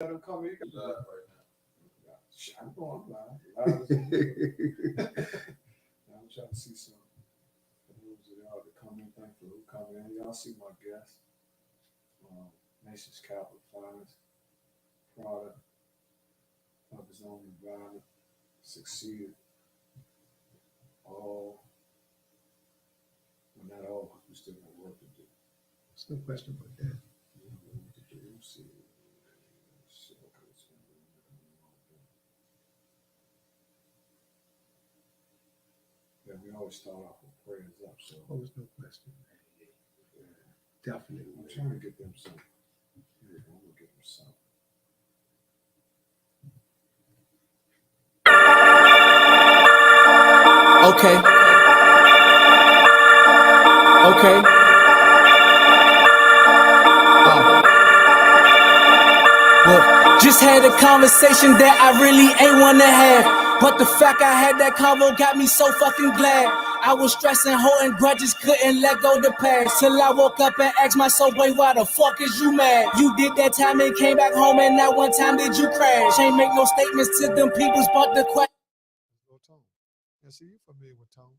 Let him come. You can live right now. I'm going live. I'm trying to see some news of y'all to come in. Thank you for coming in. Y'all see my guest. Nation's capital finest product of his own environment. Succeeded. All. Well, not all, because we still got work to do. There's no question about that. Yeah, we always start off with prayers up, so. Oh, there's no question. Yeah. Definitely. I'm trying to get them some. Yeah, I'm gonna get them some. Okay. Well, just had a conversation that I really ain't wanna have. But the fact I had that convo got me so fucking glad. I was stressing, holding grudges, couldn't let go the past. Till I woke up and asked myself, wait, why the fuck is you mad? You did that time and came back home, and not one time did you crash. Ain't make no statements to them peoples, but the question. Tone. Yeah, see, you familiar with Tone.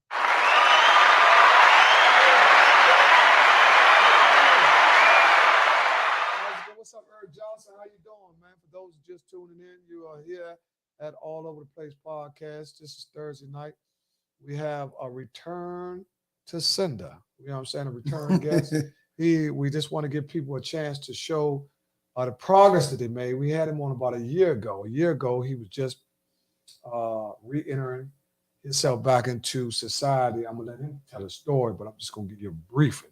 What's up, Eric Johnson? How you doing, man? For those just tuning in, you are here at All Over the Place podcast. This is Thursday night. We have a return to sender. You know what I'm saying? A return guest. We just want to give people a chance to show the progress that they made. We had him on about a year ago. A year ago, he was just re-entering himself back into society. I'm gonna let him tell a story, but I'm just gonna give you a briefing.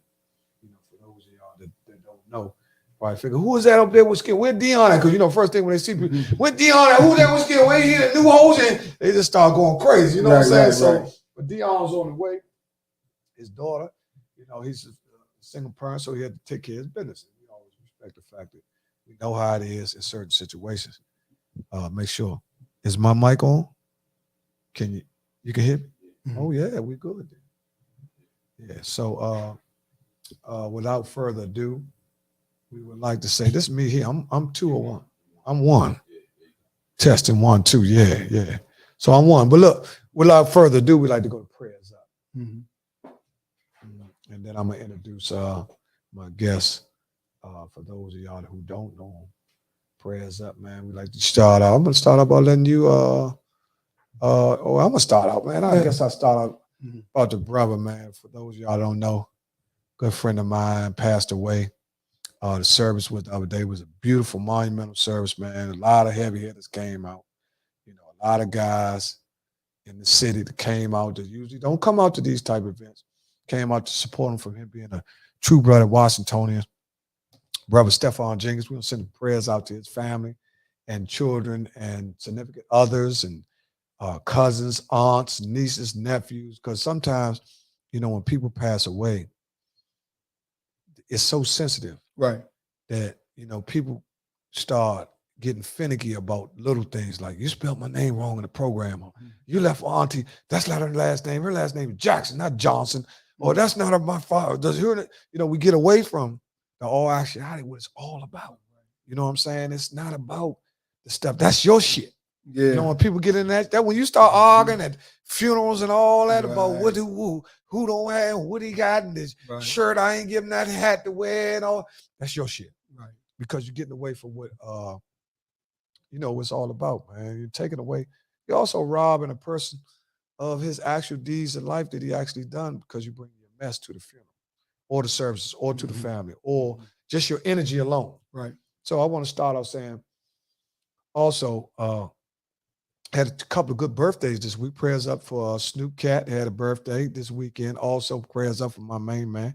You know, for those of y'all that don't know, probably figure who is that up there with skin? Where Deon at? Because you know, first thing when they see people, where Deon at? Who's that with skin? Where he hit a new hoes and they just start going crazy. You know what I'm saying? So, but Deon's on the way. His daughter, you know, he's a single parent, so he had to take care of his business. We always respect the fact that we know how it is in certain situations. Make sure. Is my mic on? Can you can hear me? Mm-hmm. Oh yeah, we good. Yeah. So without further ado, we would like to say this is me here. I'm 201. I'm 1. Testing 1, 2. Yeah. So I'm 1. But look, without further ado, we like to go to prayers up. Mm-hmm. And then I'm gonna introduce my guest. For those of y'all who don't know him, prayers up, man. We like to start out. I'm gonna start out by letting you I'm gonna start out, man. I guess I'll start out about the brother, man. For those of y'all who don't know, good friend of mine passed away. The service the other day was a beautiful, monumental service, man. A lot of heavy hitters came out. You know, a lot of guys in the city that came out that usually don't come out to these type of events. Came out to support him, from him being a true brother, Washingtonian. Brother Stephon Jenkins, we're gonna send prayers out to his family and children and significant others and cousins, aunts, nieces, nephews, because sometimes, you know, when people pass away, it's so sensitive, right? That, you know, people start getting finicky about little things like you spelled my name wrong in the program, or you left auntie, that's not her last name. Her last name is Jackson, not Johnson, or that's not my father. Does you know, we get away from the all actuality, what it's all about. You know what I'm saying? It's not about the stuff. That's your shit. Yeah. You know, when people get in that when you start arguing at funerals and all that about what who don't have, what he got in this shirt, I ain't giving that hat to wear and all, that's your shit. Right. Because you're getting away from what you know, what's all about, man. You're taking away, you're also robbing a person of his actual deeds in life that he actually done, because you bring your mess to the funeral or the services or to the family or just your energy alone. Right. So I want to start off saying also, had a couple of good birthdays this week. Prayers up for Snoop Cat, had a birthday this weekend. Also, prayers up for my main man,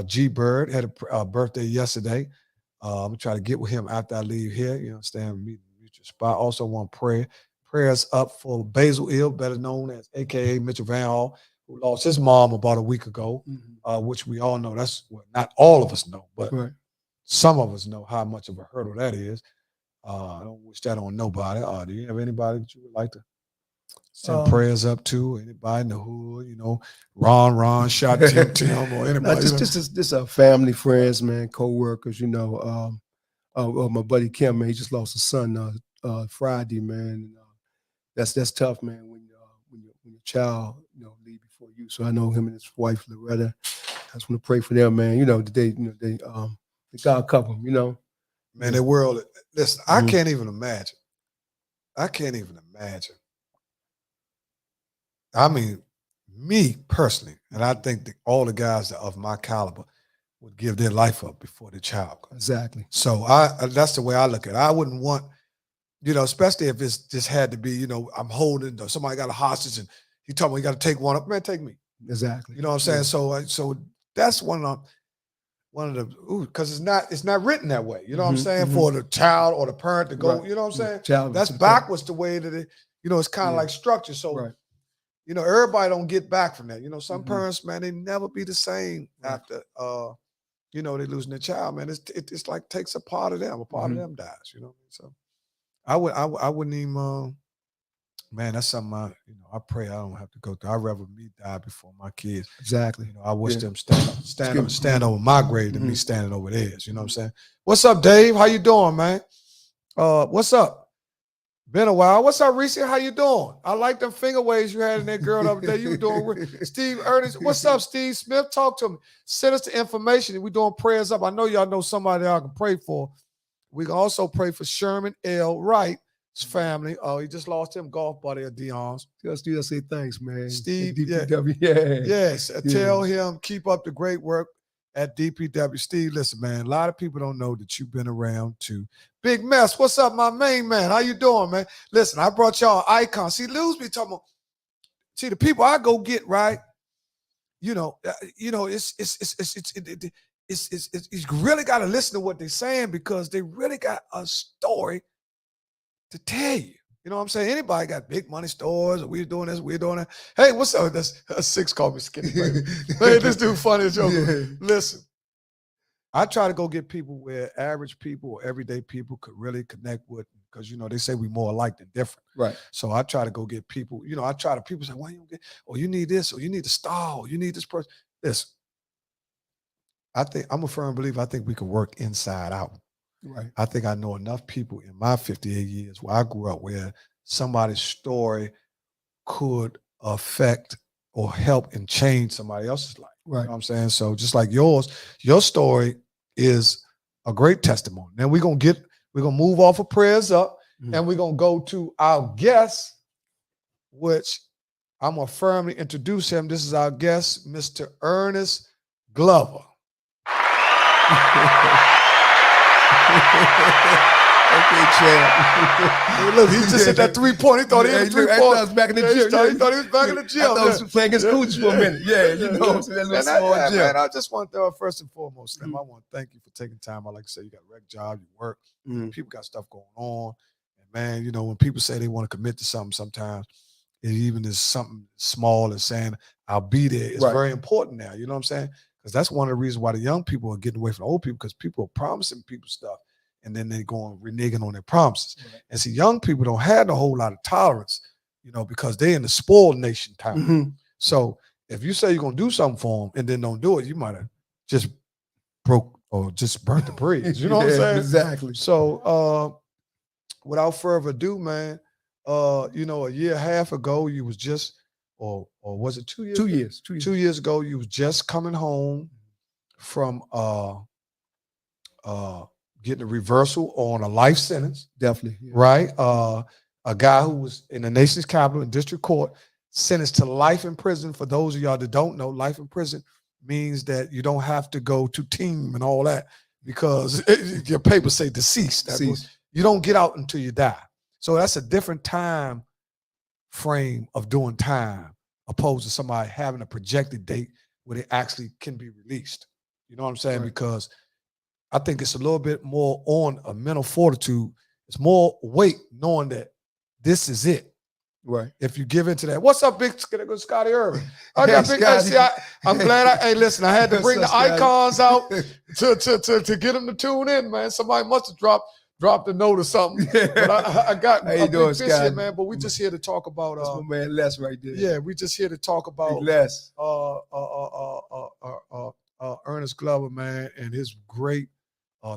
G Bird, had a birthday yesterday. I'm gonna try to get with him after I leave here. You know, stand meet in a mutual spot. Also, want prayers up for Basil Ill, better known as AKA Mitchell Van Hall, who lost his mom about a week ago, which we all know. That's what not all of us know, but some of us know how much of a hurdle that is. I don't wish that on nobody. Do you have anybody that you would like to send prayers up to? Anybody in the hood, you know, Ron, Shot Tim, or anybody? This is family, friends, man, co-workers, you know. my buddy Kim, man, he just lost his son Friday, man. And, that's tough, man. When your child leave before you. So I know him and his wife Loretta. I just want to pray for them, man. That God cover them. Man, the world. Listen, I can't even imagine. I can't even imagine. I mean, me personally, and I think that all the guys that of my caliber would give their life up before the child comes. Exactly. So that's the way I look at it. I wouldn't want, especially if it's just had to be, I'm holding, somebody got a hostage and he told me you got to take one up. Man, take me. Exactly. You know what I'm saying? Yeah. So that's one of the because it's not written that way. You know what I'm saying? For the child or the parent to go. Right. You know what I'm saying? Child that's backwards the way that it. It's kind of like structure. So. Right. Everybody don't get back from that. Some parents, man, they never be the same after, they losing their child, man. It's like takes a part of them. A part of them dies, So I wouldn't even, man, that's something I pray I don't have to go through. I'd rather me die before my kids. Exactly. I wish them stand over my grave than me standing over theirs. You know what I'm saying? What's up, Dave? How you doing, man? What's up? Been a while. What's up, Reese? How you doing? I like them finger waves you had in that girl the other day. You were doing Steve Ernest. What's up, Steve Smith? Talk to me. Send us the information. We're doing prayers up. I know y'all know somebody I can pray for. We can also pray for Sherman L. Wright's family. Oh, he just lost him, golf buddy of Dion's. Steve, I say thanks, man. Steve, DPW. Yes. Tell him, keep up the great work at DPW. Steve, listen, man, a lot of people don't know that you've been around too. Big Mess, what's up, my main man? How you doing, man? Listen, I brought y'all icons. See, Lou's be talking about, the people I go get, right? It's you really got to listen to what they're saying because they really got a story to tell you. You know what I'm saying? Anybody got big money stores, or we're doing this, we're doing that. Hey, what's up? That's Six called me skinny. Hey, this dude funny as joke. Listen. I try to go get people where average people or everyday people could really connect with because, they say we're more alike than different. Right. So I try to go get people, people say, why you don't get, you need this, or you need the star, or you need this person. Listen, I'm a firm believer, I think we can work inside out. Right. I think I know enough people in my 58 years where I grew up where somebody's story could affect or help and change somebody else's life. Right. You know what I'm saying? So just like yours, your story is a great testimony. Then we're going to move off of prayers up and we're going to go to our guest, which I'm going to firmly introduce him. This is our guest, Mr. Ernest Glover. Okay, champ. Hey, look, he just hit that 3-point. He thought he hit a 3-point. I was back in the gym. He thought he was back in the gym. I thought he was playing against Cooch for a minute. That little small gym. Man, I just want to, first and foremost, Slim, I want to thank you for taking time. I like to say you got a rec job, you work, people got stuff going on. And man, when people say they want to commit to something sometimes, it even is something small as saying, I'll be there. It's very important now. You know what I'm saying? Because that's one of the reasons why the young people are getting away from the old people because people are promising people stuff. And then they go on reneging on their promises. Right. And see, young people don't have a whole lot of tolerance, because they're in the spoiled nation time. So if you say you're going to do something for them and then don't do it, you might have just broke or just burnt the bridge. You know what I'm saying? Exactly. So without further ado, man, a year and a half ago, you was just, or was it 2 years? 2 years. 2 years. 2 years ago, you was just coming home from getting a reversal on a life sentence. Definitely. Yeah. Right? A guy who was in the nation's capital in district court, sentenced to life in prison. For those of y'all that don't know, life in prison means that you don't have to go to team and all that because your papers say deceased. You don't get out until you die. So that's a different time frame of doing time opposed to somebody having a projected date where they actually can be released. You know what I'm saying? Right. Because I think it's a little bit more on a mental fortitude. It's more weight knowing that this is it. Right. If you give into that. What's up, big Scotty Irvin? I got big. I'm glad. Hey, listen, I had to bring the icons out to get them to tune in, man. Somebody must have dropped a note or something. But I got how you doing, Scotty? Here, man. But we just here to talk about. That's my man Les right there. Yeah, we just here to talk about Les. Ernest Glover, man, and his great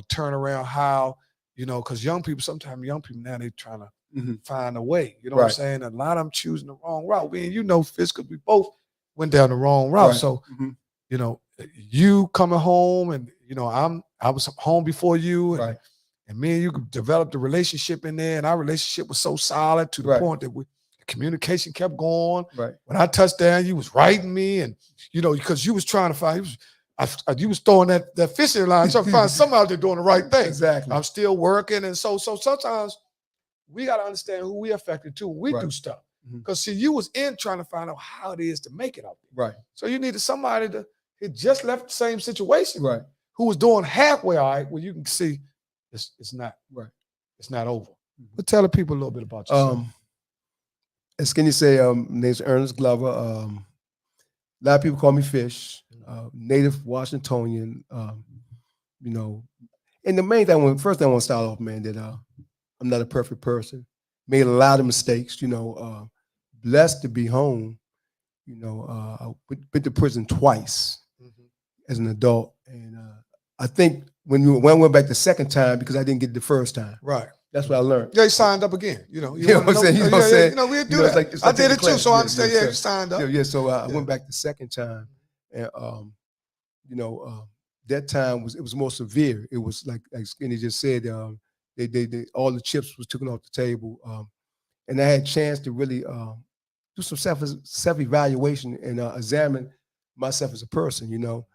turnaround, how you know, because sometimes young people now, they trying to Mm-hmm. find a way. You know what I'm Right. saying? A lot of them choosing the wrong route. Man, you know, Fitz, because we both went down the wrong route. Right. So, Mm-hmm. you know, you coming home and, you know, I was home before you. And, Right. and me and you developed a relationship in there. And our relationship was so solid to the Right. point that the communication kept going. Right. When I touched down, you was writing me. And, you know, because you was trying to find, you was throwing that fishing line, trying to find somebody out there doing the right thing. Exactly. I'm still working. And so sometimes we got to understand who we affected too when we Right. do stuff. Mhm. Because see, you was in trying to find out how it is to make it out there. Right. So you needed somebody that had just left the same situation, Right. who was doing halfway all right, where you can see it's not Right. It's not over. But tell the people a little bit about yourself. As Skinny say, name's Ernest Glover. A lot of people call me Fish, native Washingtonian. You know, and the main thing, first thing I want to start off, man, that I'm not a perfect person. Made a lot of mistakes, you know. Blessed to be home, you know. I went to prison twice as an adult, and I think when I went back the second time, because I didn't get it the first time. Right. That's what I learned. Yeah, you signed up again. You know, You know what I'm saying? You know what I'm saying? You know, we'd do You know, it's that. like- it's I like did taking it too, class. so I Yeah, understand. yeah, Yeah, so- you signed up. Yeah. So I Yeah. went back the second time, and you know, that time was more severe. It was like Skinny just said, they all the chips was taken off the table, and I had a chance to really do some self evaluation and examine myself as a person, you know.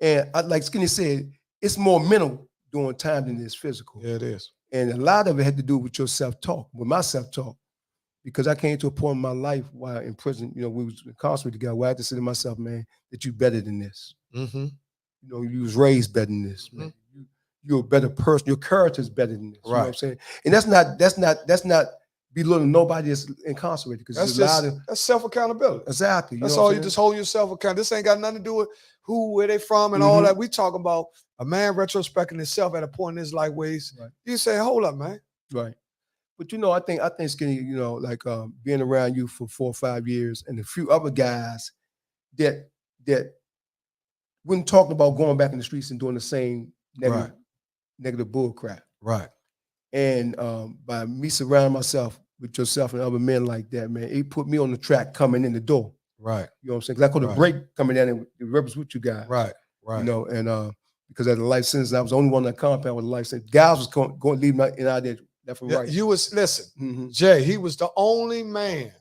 And like Skinny said, it's more mental during time than it is physical. Yeah, it is. And a lot of it had to do with your self-talk, with my self-talk, because I came to a point in my life while in prison, you know, we was incarcerated together, where I had to say to myself, man, that you better than this. Mm-hmm. You know, you was raised better than this, man. You're a better person. Your character is better than this. You know what I'm saying? And that's not belittling nobody that's incarcerated, because there's a lot of that's self-accountability. exactly. That's know all. what You I'm just hold yourself accountable. This ain't got nothing to do with where they from and all that. We talk about a man retrospecting himself at a point in his life where you say, hold up, man. Right. But you know, I think Skinny, you know, like being around you for 4 or 5 years, and a few other guys that wouldn't talk about going back in the streets and doing the same negative bull crap. Right. And by me surrounding myself with yourself and other men like that, man, it put me on the track coming in the door. Right. You know what I'm saying? Because I could have break coming down and the rebels with you guys. Right. Right. You know, and because at the life sentence, I was the only one in the compound with a life sentence. Guys was going to leave me in out there left and right. You was, listen, Jay, he was the only man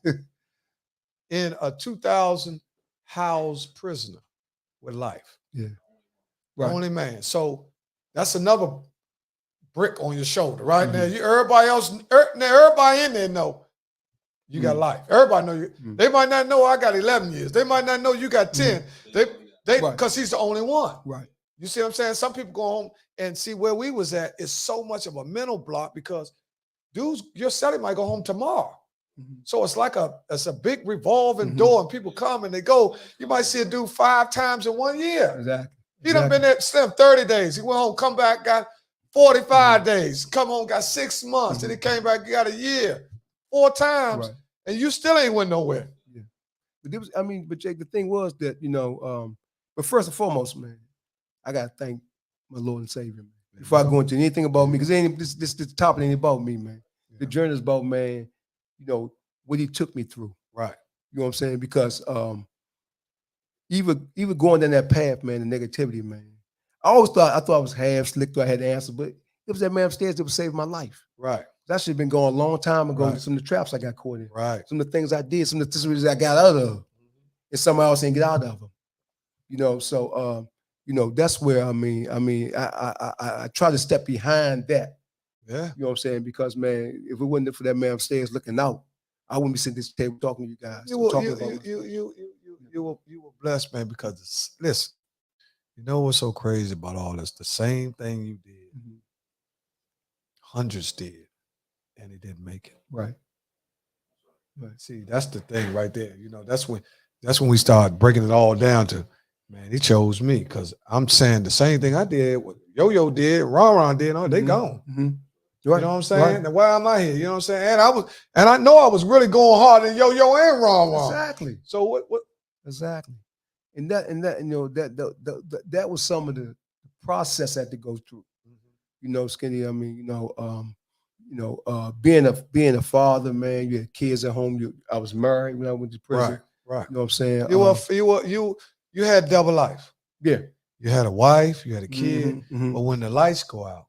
in a 2,000 house prisoner with life. Yeah. Right. Only man. So that's another brick on your shoulder, right? Now everybody in there know you got life. Everybody know you. They might not know I got 11 years. They might not know you got 10. They because he's the only one. Right. You see what I'm saying? Some people go home and see where we was at is so much of a mental block because dudes, your cellie might go home tomorrow. So it's like it's a big revolving door, and people come and they go. You might see a dude 5 times in 1 year. Exactly. He done been there 30 days. He went home, come back, got 45 days. Come home, got 6 months. Then he came back, got a year. 4 times, and you still ain't went nowhere. Yeah. But but Jake, the thing was that, you know, but first and foremost, man, I gotta thank my Lord and Savior, man. Before I go into anything about me, because this topic ain't about me, man. The journey is about, man, you know, what he took me through. Right. You know what I'm saying? Because even going down that path, man, the negativity, man. I thought I was half slick, I had the answer, but it was that man upstairs that was saving my life. Right. That should have been going a long time ago. Some of the traps I got caught in. Right. Some of the things I did, some of the situations I got out of, and somebody else didn't get out of them. You know, so you know, that's where I try to step behind that. Yeah. You know what I'm saying? Because, man, if it wasn't for that man upstairs looking out, I wouldn't be sitting at this table talking to you guys. You were blessed, man, because listen, you know what's so crazy about all this? The same thing you did, hundreds did, and it didn't make it. Right. See, that's the thing right there. You know, that's when we start breaking it all down to, man, he chose me, because I'm saying the same thing I did, what Yo-Yo did, Ron did, they gone. Right. You know what I'm saying? Now, why am I here? You know what I'm saying? And I know I was really going hard in Yo-Yo and Ron. Exactly. So what? Exactly. And that you know, that was some of the process I had to go through. you know, Skinny. I mean, being a father, man. You had kids at home. I was married when I went to prison. Right. You know what I'm saying? You had double life. Yeah. You had a wife, you had a kid, Mhm. but when the lights go out,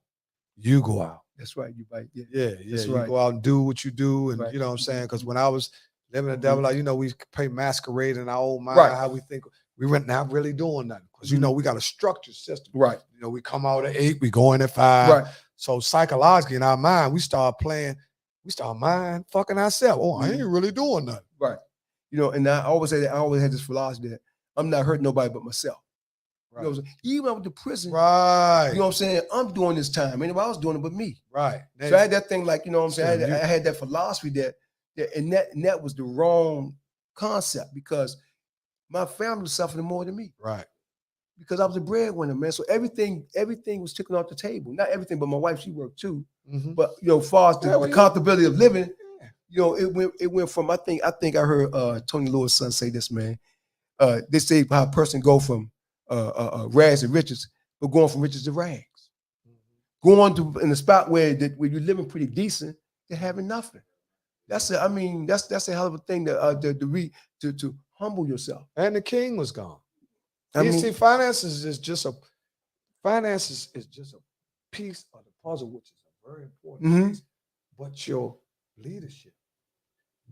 you go out. That's right. You right. Yeah. Yeah. That's You right. go out and do what you do, and Right. you know what I'm saying? Because when I was living a double life, you know, we play masquerade in our own mind, Right. how we think we were not really doing nothing. Because you know, we got a structured system. Right. You know, we come out at 8, we go in at 5. Right. So psychologically in our mind, we start mind fucking ourselves. Oh, I ain't really doing nothing. Right. You know, and I always say that I always had this philosophy that I'm not hurting nobody but myself. Right. You know what I'm saying? Even when I went to prison, Right. you know what I'm saying? I'm doing this time. Anybody else doing it but me. Right. So I had that thing, like, you know what I'm saying? Sure, I had that philosophy and that was the wrong concept, because my family was suffering more than me. Right. Because I was a breadwinner, man. So everything was taken off the table. Not everything, but my wife, she worked too. Mm-hmm. But you know, as far as the comfortability of living, you know, it went from I think I heard Tony Lewis' son say this, man. They say how a person go from rags to riches, but going from riches to rags. Going to in a spot where you're living pretty decent to having nothing. That's a hell of a thing to humble yourself. And the king was gone. I mean, see, finances is just a piece of the puzzle, which is a very important piece. But your leadership,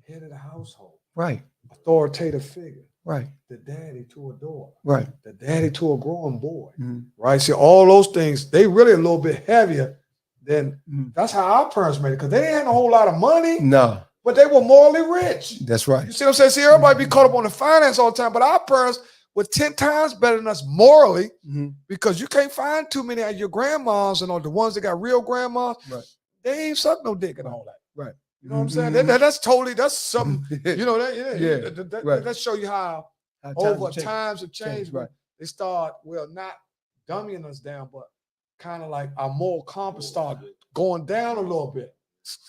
head of the household, right, authoritative figure, right, the daddy to a daughter, right, the daddy to a growing boy, right. See, all those things, they really a little bit heavier than that's how our parents made it, because they didn't have a whole lot of money. No. But they were morally rich. That's right. You see what I'm saying? See, everybody be caught up on the finance all the time, but our parents were 10 times better than us morally, because you can't find too many of your grandmas and all the ones that got real grandmas. Right. They ain't suck no dick and all that. Right. You know what I'm saying? That's something, you know, that show you how times have changed. Right. They start, not dumbing us down, but kind of like our moral compass start going down a little bit.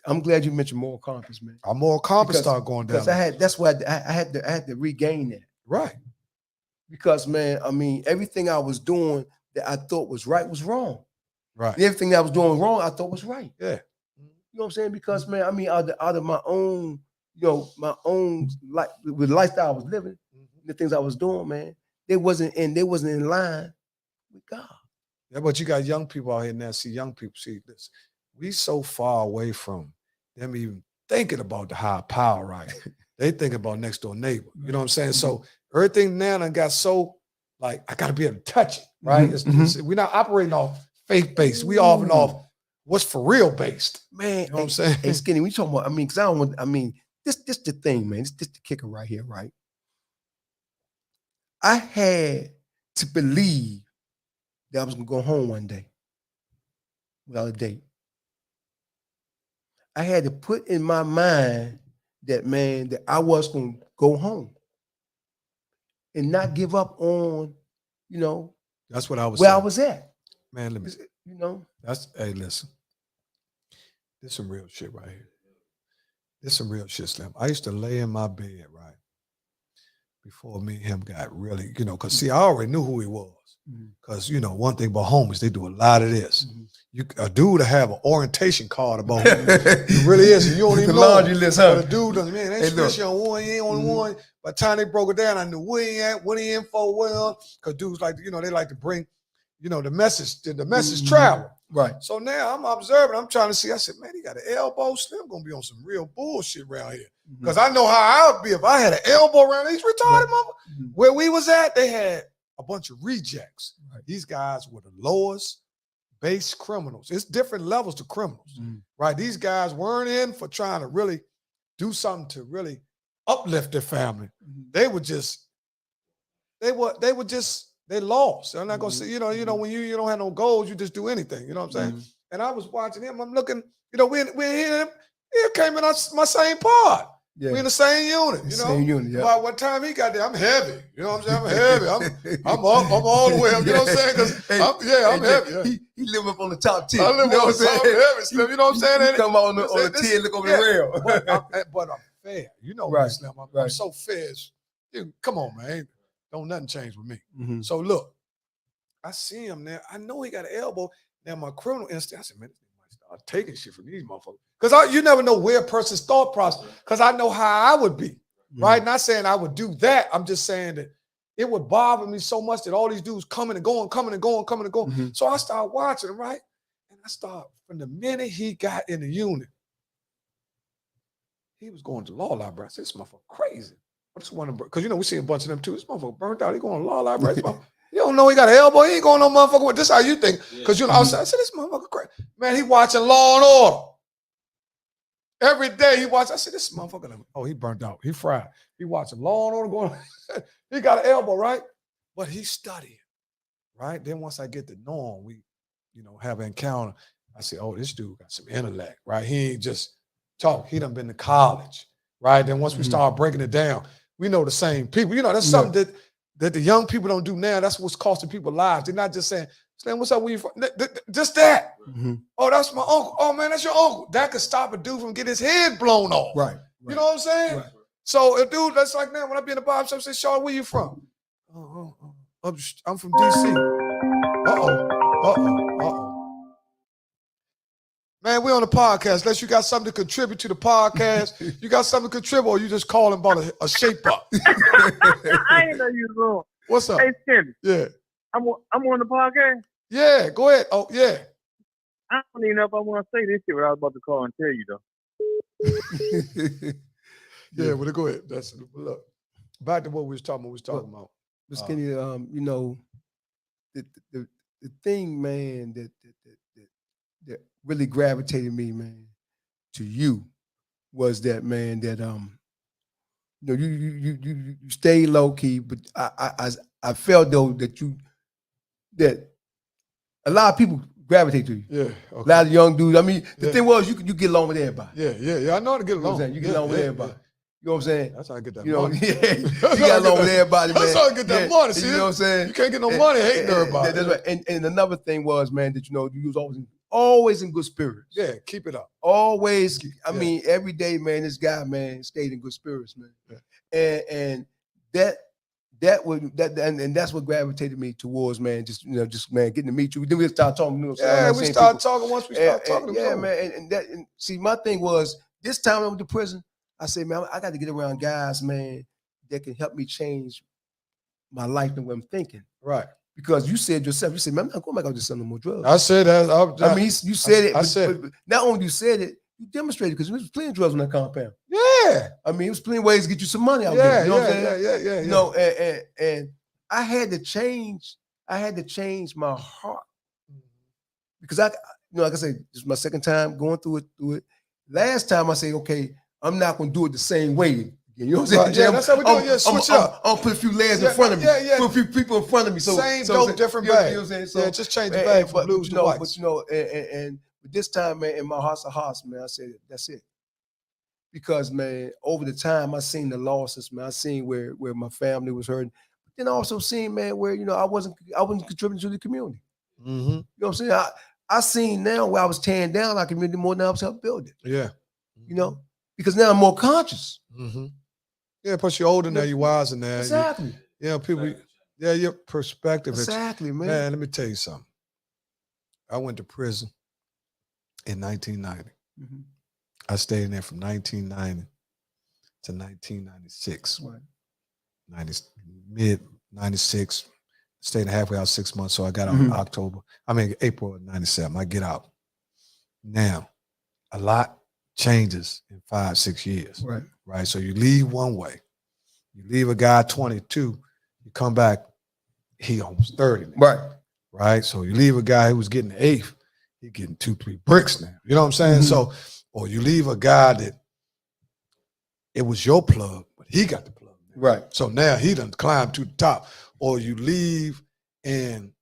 I'm glad you mentioned moral compass, man. Our moral compass start going down. Because that's why I had to regain that. Right. Because, man, I mean, everything I was doing that I thought was right was wrong. Right. And everything that I was doing wrong, I thought was right. Yeah. You know what I'm saying? Because, man, I mean, out of my own, with the lifestyle I was living, the things I was doing, man, they wasn't in line with God. Yeah, but you got young people out here now. See, young people see this. We so far away from them even thinking about the higher power, right? They think about next door neighbor. You know what I'm saying? So everything now done got so like, I got to be able to touch it, right? We're not operating off faith-based. We often off what's for real based. Man, you know what I'm saying? Hey, Skinny, we talking about, this the thing, man. This the kicker right here, right? I had to believe that I was going to go home one day without a date. I had to put in my mind that, man, that I was going to go home and not give up on, that's what I was where saying. I was at. Man, let me, hey, listen, this some real shit right here. This some real shit, Slim. I used to lay in my bed, right, before me and him got really, because see, I already knew who he was. Because, one thing about homies, they do a lot of this. A dude to have an orientation card about him. It really is. And you don't even know. Laundry list, huh? But a dude doesn't, man, they switch on one, he ain't on one. By the time they broke it down, I knew where he at, what he in for, well. Because dudes like, they like to bring, the message travel. Right. So now I'm observing, I'm trying to see. I said, man, he got an elbow. Slim gonna be on some real bullshit around here. Because I know how I would be if I had an elbow around these retarded mother. Where we was at, they had a bunch of rejects. Right. These guys were the lowest base criminals. It's different levels to criminals, right? These guys weren't in for trying to really do something to really uplift their family. They were just, they lost. I'm not gonna say, when you don't have no goals, you just do anything. You know what I'm saying? And I was watching him. I'm looking. We're him. He came in my same pod. Yeah. We in the same unit. Same unit. Yeah. By what time he got there, I'm heavy. You know what I'm saying? I'm heavy. I'm up. I'm all the way up. You know what I'm saying? Because I'm heavy. Yeah. He live up on the top 10. I live on the top heavy. Slim, you know what I'm saying? Come on the 10, look over the rail. But I'm fair. Right. Slim. I'm so fair. Come on, man. Don't nothing change with me. So look, I see him there. I know he got an elbow. Now my criminal instinct, I said, man, this nigga might start taking shit from these motherfuckers. Because you never know where a person's thought process, because I know how I would be, right? Not saying I would do that. I'm just saying that it would bother me so much that all these dudes coming and going. So I started watching him, right? And I started, from the minute he got in the unit, he was going to law library. I said, this motherfucker crazy. I just want to, because, we see a bunch of them too. This motherfucker burnt out. He going to law library. You don't know he got an elbow. He ain't going no motherfucker with this. How you think? Because, outside, I said, this motherfucker crazy. Man, he watching Law and Order. Every day he watched. I said, this motherfucker, oh, he burnt out. He fried. He watching Law and Order going. He got an elbow, right? But he's studying, right? Then once I get to know him, we, have an encounter. I say, oh, this dude got some intellect, right? He ain't just talk. He done been to college, right? Then once we start breaking it down, we know the same people. That's something that the young people don't do now. That's what's costing people lives. They're not just saying, Slim, what's up? Where you from? Just that. Oh, that's my uncle. Oh, man, that's your uncle. That could stop a dude from getting his head blown off. Right. You know what I'm saying? Right. So a dude that's like, now when I be in the barber shop, I say, Sean, where you from? I'm from D.C. Man, we on the podcast. Unless you got something to contribute to the podcast, you got something to contribute, or you just calling about a shape up. I ain't know you was on. What's up? Hey, Tim. Yeah. I'm on the podcast. Yeah, go ahead. Oh, yeah. I don't even know if I want to say this shit, but I was about to call and tell you though. Yeah, well, go ahead. Look. Back to what we was talking about. Miss Kenny, the thing, man, that really gravitated me, man, to you was that, man, that you stayed low key, but I felt though that a lot of people gravitate to you. Yeah. Okay. A lot of young dudes. I mean, the thing was you get along with everybody. Yeah. I know how to get along. You get along with everybody. You know what I'm saying? That's how I get that money. You got along with everybody, man. That's how I get that money. See, you know what I'm saying? You can't get no money hating everybody. That's right. And another thing was, man, that you was always in good spirits. Yeah, keep it up. Always. I mean, every day, man, this guy, man, stayed in good spirits, man. Yeah. And that's what gravitated me towards, man. Just man, getting to meet you. Then we start talking. We start talking once we start talking. Yeah, man. And see, my thing was this time I went to prison. I said, man, I got to get around guys, man, that can help me change my life and what I'm thinking. Right. Because you said yourself, man, I'm not going back out to sell no more drugs. I said that. I mean, you said it. I said but not only you said it, you demonstrated because there was plenty of drugs on that compound. Yeah. I mean, it was plenty of ways to get you some money out there. You know what I'm saying? Yeah. You know, and I had to change my heart. Because like I said, this is my second time going through it. Last time I said, okay, I'm not going to do it the same way. You know what I'm saying? Yeah, that's how we do it. Switch up. I'll put a few layers in front of me. Put a few people in front of me. Same dope, different bag. You know what I'm saying? Just change the bag from blues to whites. And this time, man, in my heart's a hearts, man, I said, that's it. Because, man, over the time, I seen the losses, man. I seen where my family was hurting. But then I also seen, man, where, I wasn't contributing to the community. Mm-hmm. You know what I'm saying? I seen now where I was tearing down our community more than I was helping build it. Yeah. Because now I'm more conscious. Mm-hmm. Yeah, plus you're older now, you're wiser now. Exactly. People, your perspective. Exactly, man. Man, let me tell you something. I went to prison in 1990. Mm-hmm. I stayed in there from 1990 to 1996. Right. Mid 96, stayed halfway out 6 months, so I got out in April of 97. I get out. Now, a lot changes in 5-6 years. Right. So you leave one way. You leave a guy 22, you come back, he almost 30 now. Right. So you leave a guy who was getting the 8th, he getting 2-3 bricks now. You know what I'm saying? Mm-hmm. So, or you leave a guy that it was your plug, but he got the plug now. Right. So now he done climbed to the top. Or you leave and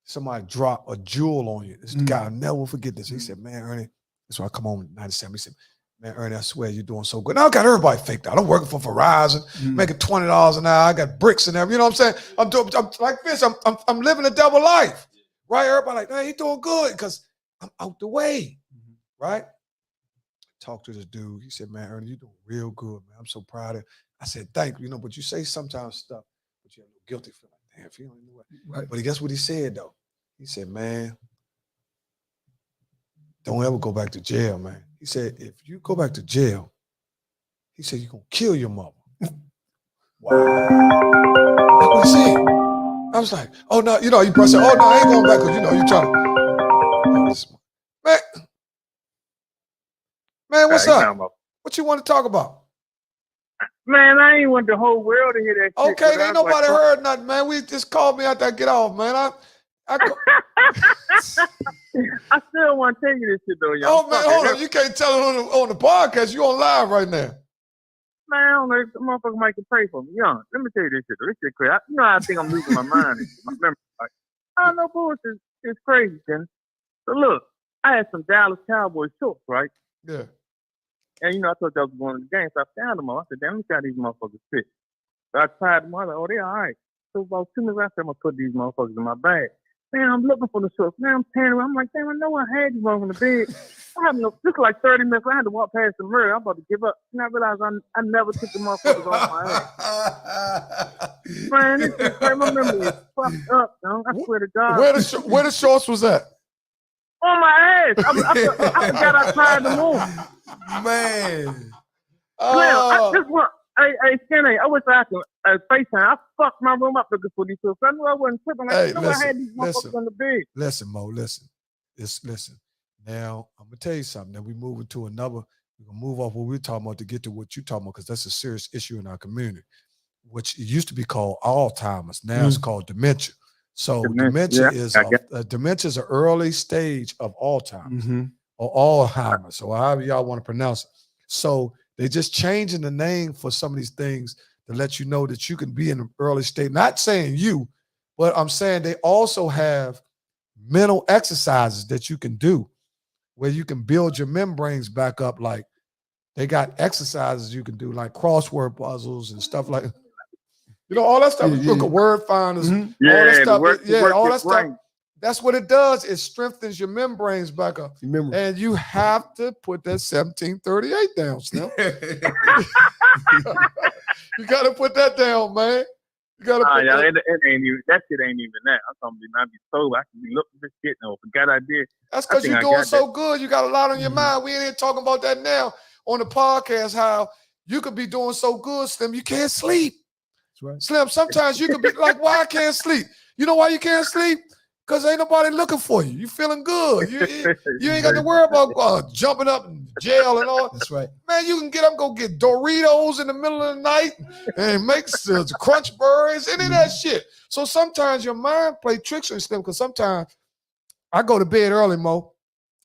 somebody drop a jewel on you. This guy, I'll never forget this. He said, man, Ernie, that's why I come home in 97. He said, man, Ernie, I swear you're doing so good. Now I got everybody faked out. I'm working for Verizon, making $20 an hour. I got bricks and everything. You know what I'm saying? I'm like this. I'm living a double life. Right? Everybody like, hey, he doing good because I'm out the way. Right? Talked to this dude. He said, man, Ernie, you're doing real good, man. I'm so proud of you. I said, thank you. But you say sometimes stuff, but you have no guilty feeling. Damn, if you don't know what. Right. But guess what he said, though? He said, man, don't ever go back to jail, man. He said, if you go back to jail, he said, you're going to kill your mother. Wow. That's what he said. I was like, oh, no, you probably said, oh, no, I ain't going back because, you trying to. Man, what's up? What you want to talk about? Man, I ain't want the whole world to hear that shit. Okay, ain't nobody heard nothing, man. We just called me out there. Get off, man. I still want to tell you this shit, though, y'all. Oh, man, hold on. You can't tell it on the podcast. You on live right now. Man, I don't know if the motherfucker might can pray for me. Young, let me tell you this shit, though. This shit crazy. I think I'm losing my mind. My memory. Like, I don't know, bullshit. It's crazy, Ken. So, look, I had some Dallas Cowboys shorts, right? Yeah. And, I thought that was going to the game, so I found them all. I said, damn, let me try these motherfuckers fit. So I tried them all. I was like, oh, they're all right. So about 2 minutes after, I'm going to put these motherfuckers in my bag. Man, I'm looking for the shorts. Man, I'm panning around. I'm like, damn, I know I had these motherfuckers in the bed. I had no, this like 30 minutes. I had to walk past the mirror. I'm about to give up. And I realized I never took the motherfuckers off my ass. Man, this is crazy. My memory is fucked up, man. I swear to God. Where the shorts was at? On my ass. I forgot I tried them on. Man. I just want. Hey, Skinny, I wish I could FaceTime. I fucked my room up looking for these shorts. I knew I wasn't tripping. I had these motherfuckers on the bed. Listen, Mo, listen. Listen. Now, I'm going to tell you something. Then we move into another. We're going to move off what we're talking about to get to what you're talking about because that's a serious issue in our community, which it used to be called Alzheimer's. Now it's called dementia. So dementia is an early stage of Alzheimer's or Alzheimer's, or however y'all want to pronounce it. So they're just changing the name for some of these things to let you know that you can be in an early state. Not saying you, but I'm saying they also have mental exercises that you can do where you can build your membranes back up. Like they got exercises you can do, like crossword puzzles and stuff like, all that stuff. Look at word finders, all that stuff. All that stuff. That's what it does. It strengthens your membranes back up. And you have to put that 1738 down, Slim. You got to put that down, man. You got to put that. It ain't even, that shit ain't even that. I'm talking about be sober. I can be looking for shit and forgot I did. That's because you're doing so good. You got a lot on your mind. We ain't even talking about that now on the podcast, how you could be doing so good, Slim, you can't sleep. That's right. Slim, sometimes you could be like, why I can't sleep? You know why you can't sleep? Because ain't nobody looking for you. You feeling good. You ain't got to worry about jumping up in jail and all. That's right. Man, you can get up, go get Doritos in the middle of the night and make crunch berries, any of that shit. So sometimes your mind play tricks on them because sometimes I go to bed early, Mo,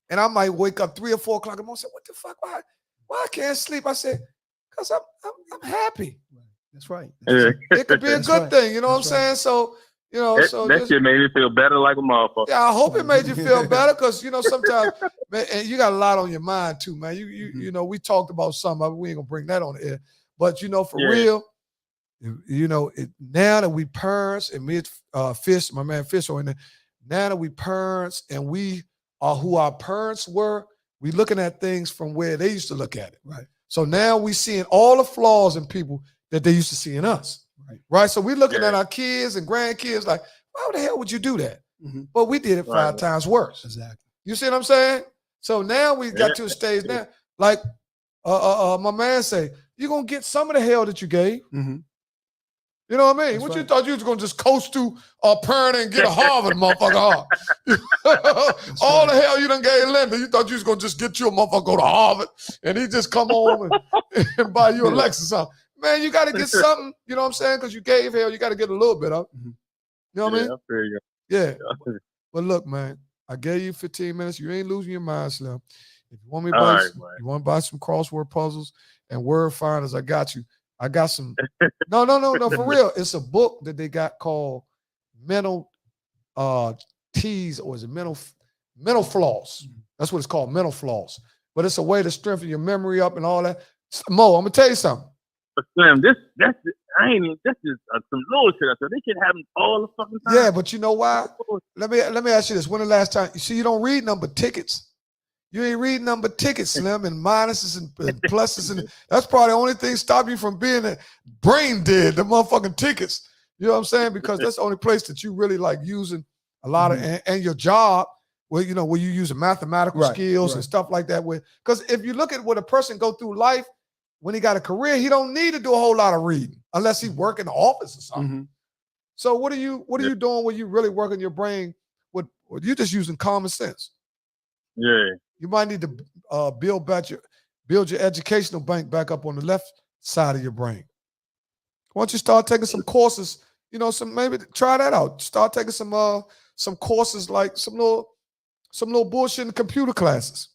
and I might wake up 3 or 4 o'clock in the morning and say, what the fuck? Why I can't sleep? I said, because I'm happy. That's right. It could be a good thing. You know what I'm saying? So, that shit made me feel better like a motherfucker. Yeah, I hope it made you feel better because sometimes, man, and you got a lot on your mind too, man. We talked about some of it. We ain't gonna bring that on the air, but for real, now that we parents and me, Fish, my man Fish, now that we parents and we are who our parents were, we looking at things from where they used to look at it. Right. So now we seeing all the flaws in people that they used to see in us. Right. So we're looking at our kids and grandkids like, why the hell would you do that? But we did it 5 times worse. Exactly. You see what I'm saying? So now we got to a stage now, like my man say, you're going to get some of the hell that you gave. You know what I mean? That's what right. You thought you was going to just coast through a parent and get a Harvard motherfucker? All the hell you done gave Linda. You thought you was going to just get you a motherfucker go to Harvard and he just come home and buy you a Lexus or something. Man, you got to get something, you know what I'm saying? Because you gave hell, you got to get a little bit of it. You know what I mean? I feel you. Yeah. But look, man, I gave you 15 minutes. You ain't losing your mind, Slim. If you want me to buy you want to buy some crossword puzzles and word finders, I got you. I got some. No, for real. It's a book that they got called Mental Teas, or is it Mental Floss? That's what it's called, Mental Floss. But it's a way to strengthen your memory up and all that. Mo, I'm going to tell you something. Slim, that's just some little shit. So they should happen all the fucking time. Yeah, but you know why? Let me ask you this. When the last time you don't read number tickets? You ain't reading number tickets, Slim, and minuses and pluses, and that's probably the only thing stopping you from being brain dead. The motherfucking tickets. You know what I'm saying? Because that's the only place that you really like using a lot of, and your job. where where you use mathematical skills and stuff like that. Because if you look at what a person go through life when he got a career, he don't need to do a whole lot of reading unless he work in the office or something. Mm-hmm. So what are you doing when you really working your brain with you just using common sense? Yeah. You might need to build your educational bank back up on the left side of your brain. Why don't you start taking some courses? Maybe try that out. Start taking some courses, like some little bullshit computer classes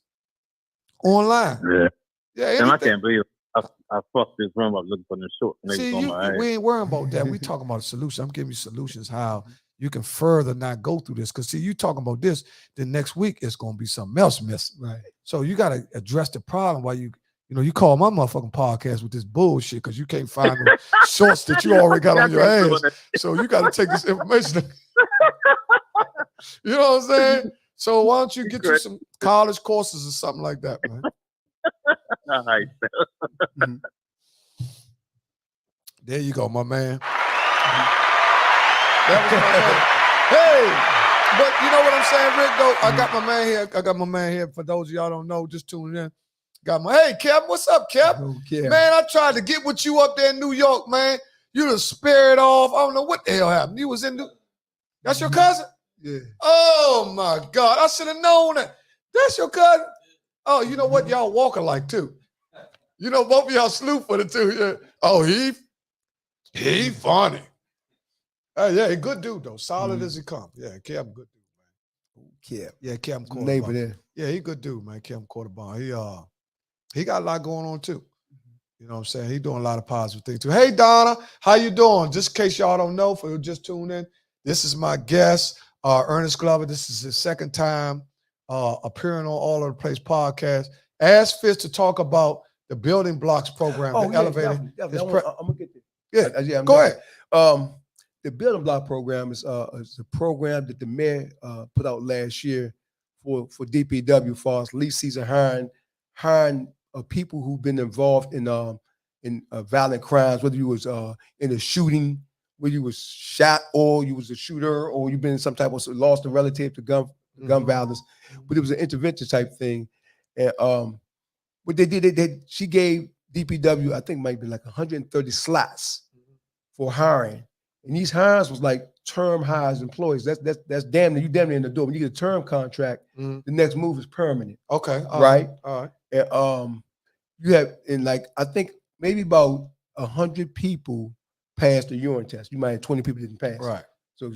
online. Yeah. Yeah, And I can't believe I fucked this room up looking for the short. See, we ain't worrying about that. We talking about a solution. I'm giving you solutions how you can further not go through this. Because see, you talking about this, then next week it's gonna be something else missing. Right. So you gotta address the problem while you call my motherfucking podcast with this bullshit because you can't find the shorts that you already got on your ass. So you gotta take this information. You know what I'm saying? So why don't you get you some college courses or something like that, man? All right. Mm-hmm. There you go, my man. That was my man. Hey, but you know what I'm saying, Rick, though? I got my man here. For those of y'all don't know, just tuning in. Hey, Kev, what's up, Kev? Okay. Man, I tried to get with you up there in New York, man. You done spared off. I don't know what the hell happened. You was in That's your cousin? Yeah. Oh, my God. I should have known that. That's your cousin? Oh, you know what? Y'all walk alike, too. Both of y'all slew for the two. Yeah. Oh, he funny. Yeah, he good dude, though. Solid as he come. Yeah, Kev, good dude, man. Kev. Yeah, Kev Quarterbomb. Neighbor there. Yeah, he good dude, man. Kev Quarterbomb. He got a lot going on, too. You know what I'm saying? He doing a lot of positive things, too. Hey, Donna, how you doing? Just in case y'all don't know, for just tune in, this is my guest, Ernest Glover. This is his second time appearing on All Over the Place podcast. Asked Fitz to talk about the building blocks program, elevating. I'm gonna get there. Yeah, go ahead. The building block program is a program that the mayor put out last year for DPW for us lease season hiring people who've been involved in violent crimes, whether you was in a shooting, whether you was shot or you was a shooter or you've been in some type of lost a relative to gun violence, but it was an intervention type thing. And what they did, she gave DPW, I think, might be like 130 slots for hiring, and these hires was like term hires employees. That's damn near in the door. When you get a term contract, the next move is permanent. Okay, right. All right. And you have I think maybe about 100 people passed the urine test. You might have 20 people didn't pass. Right. So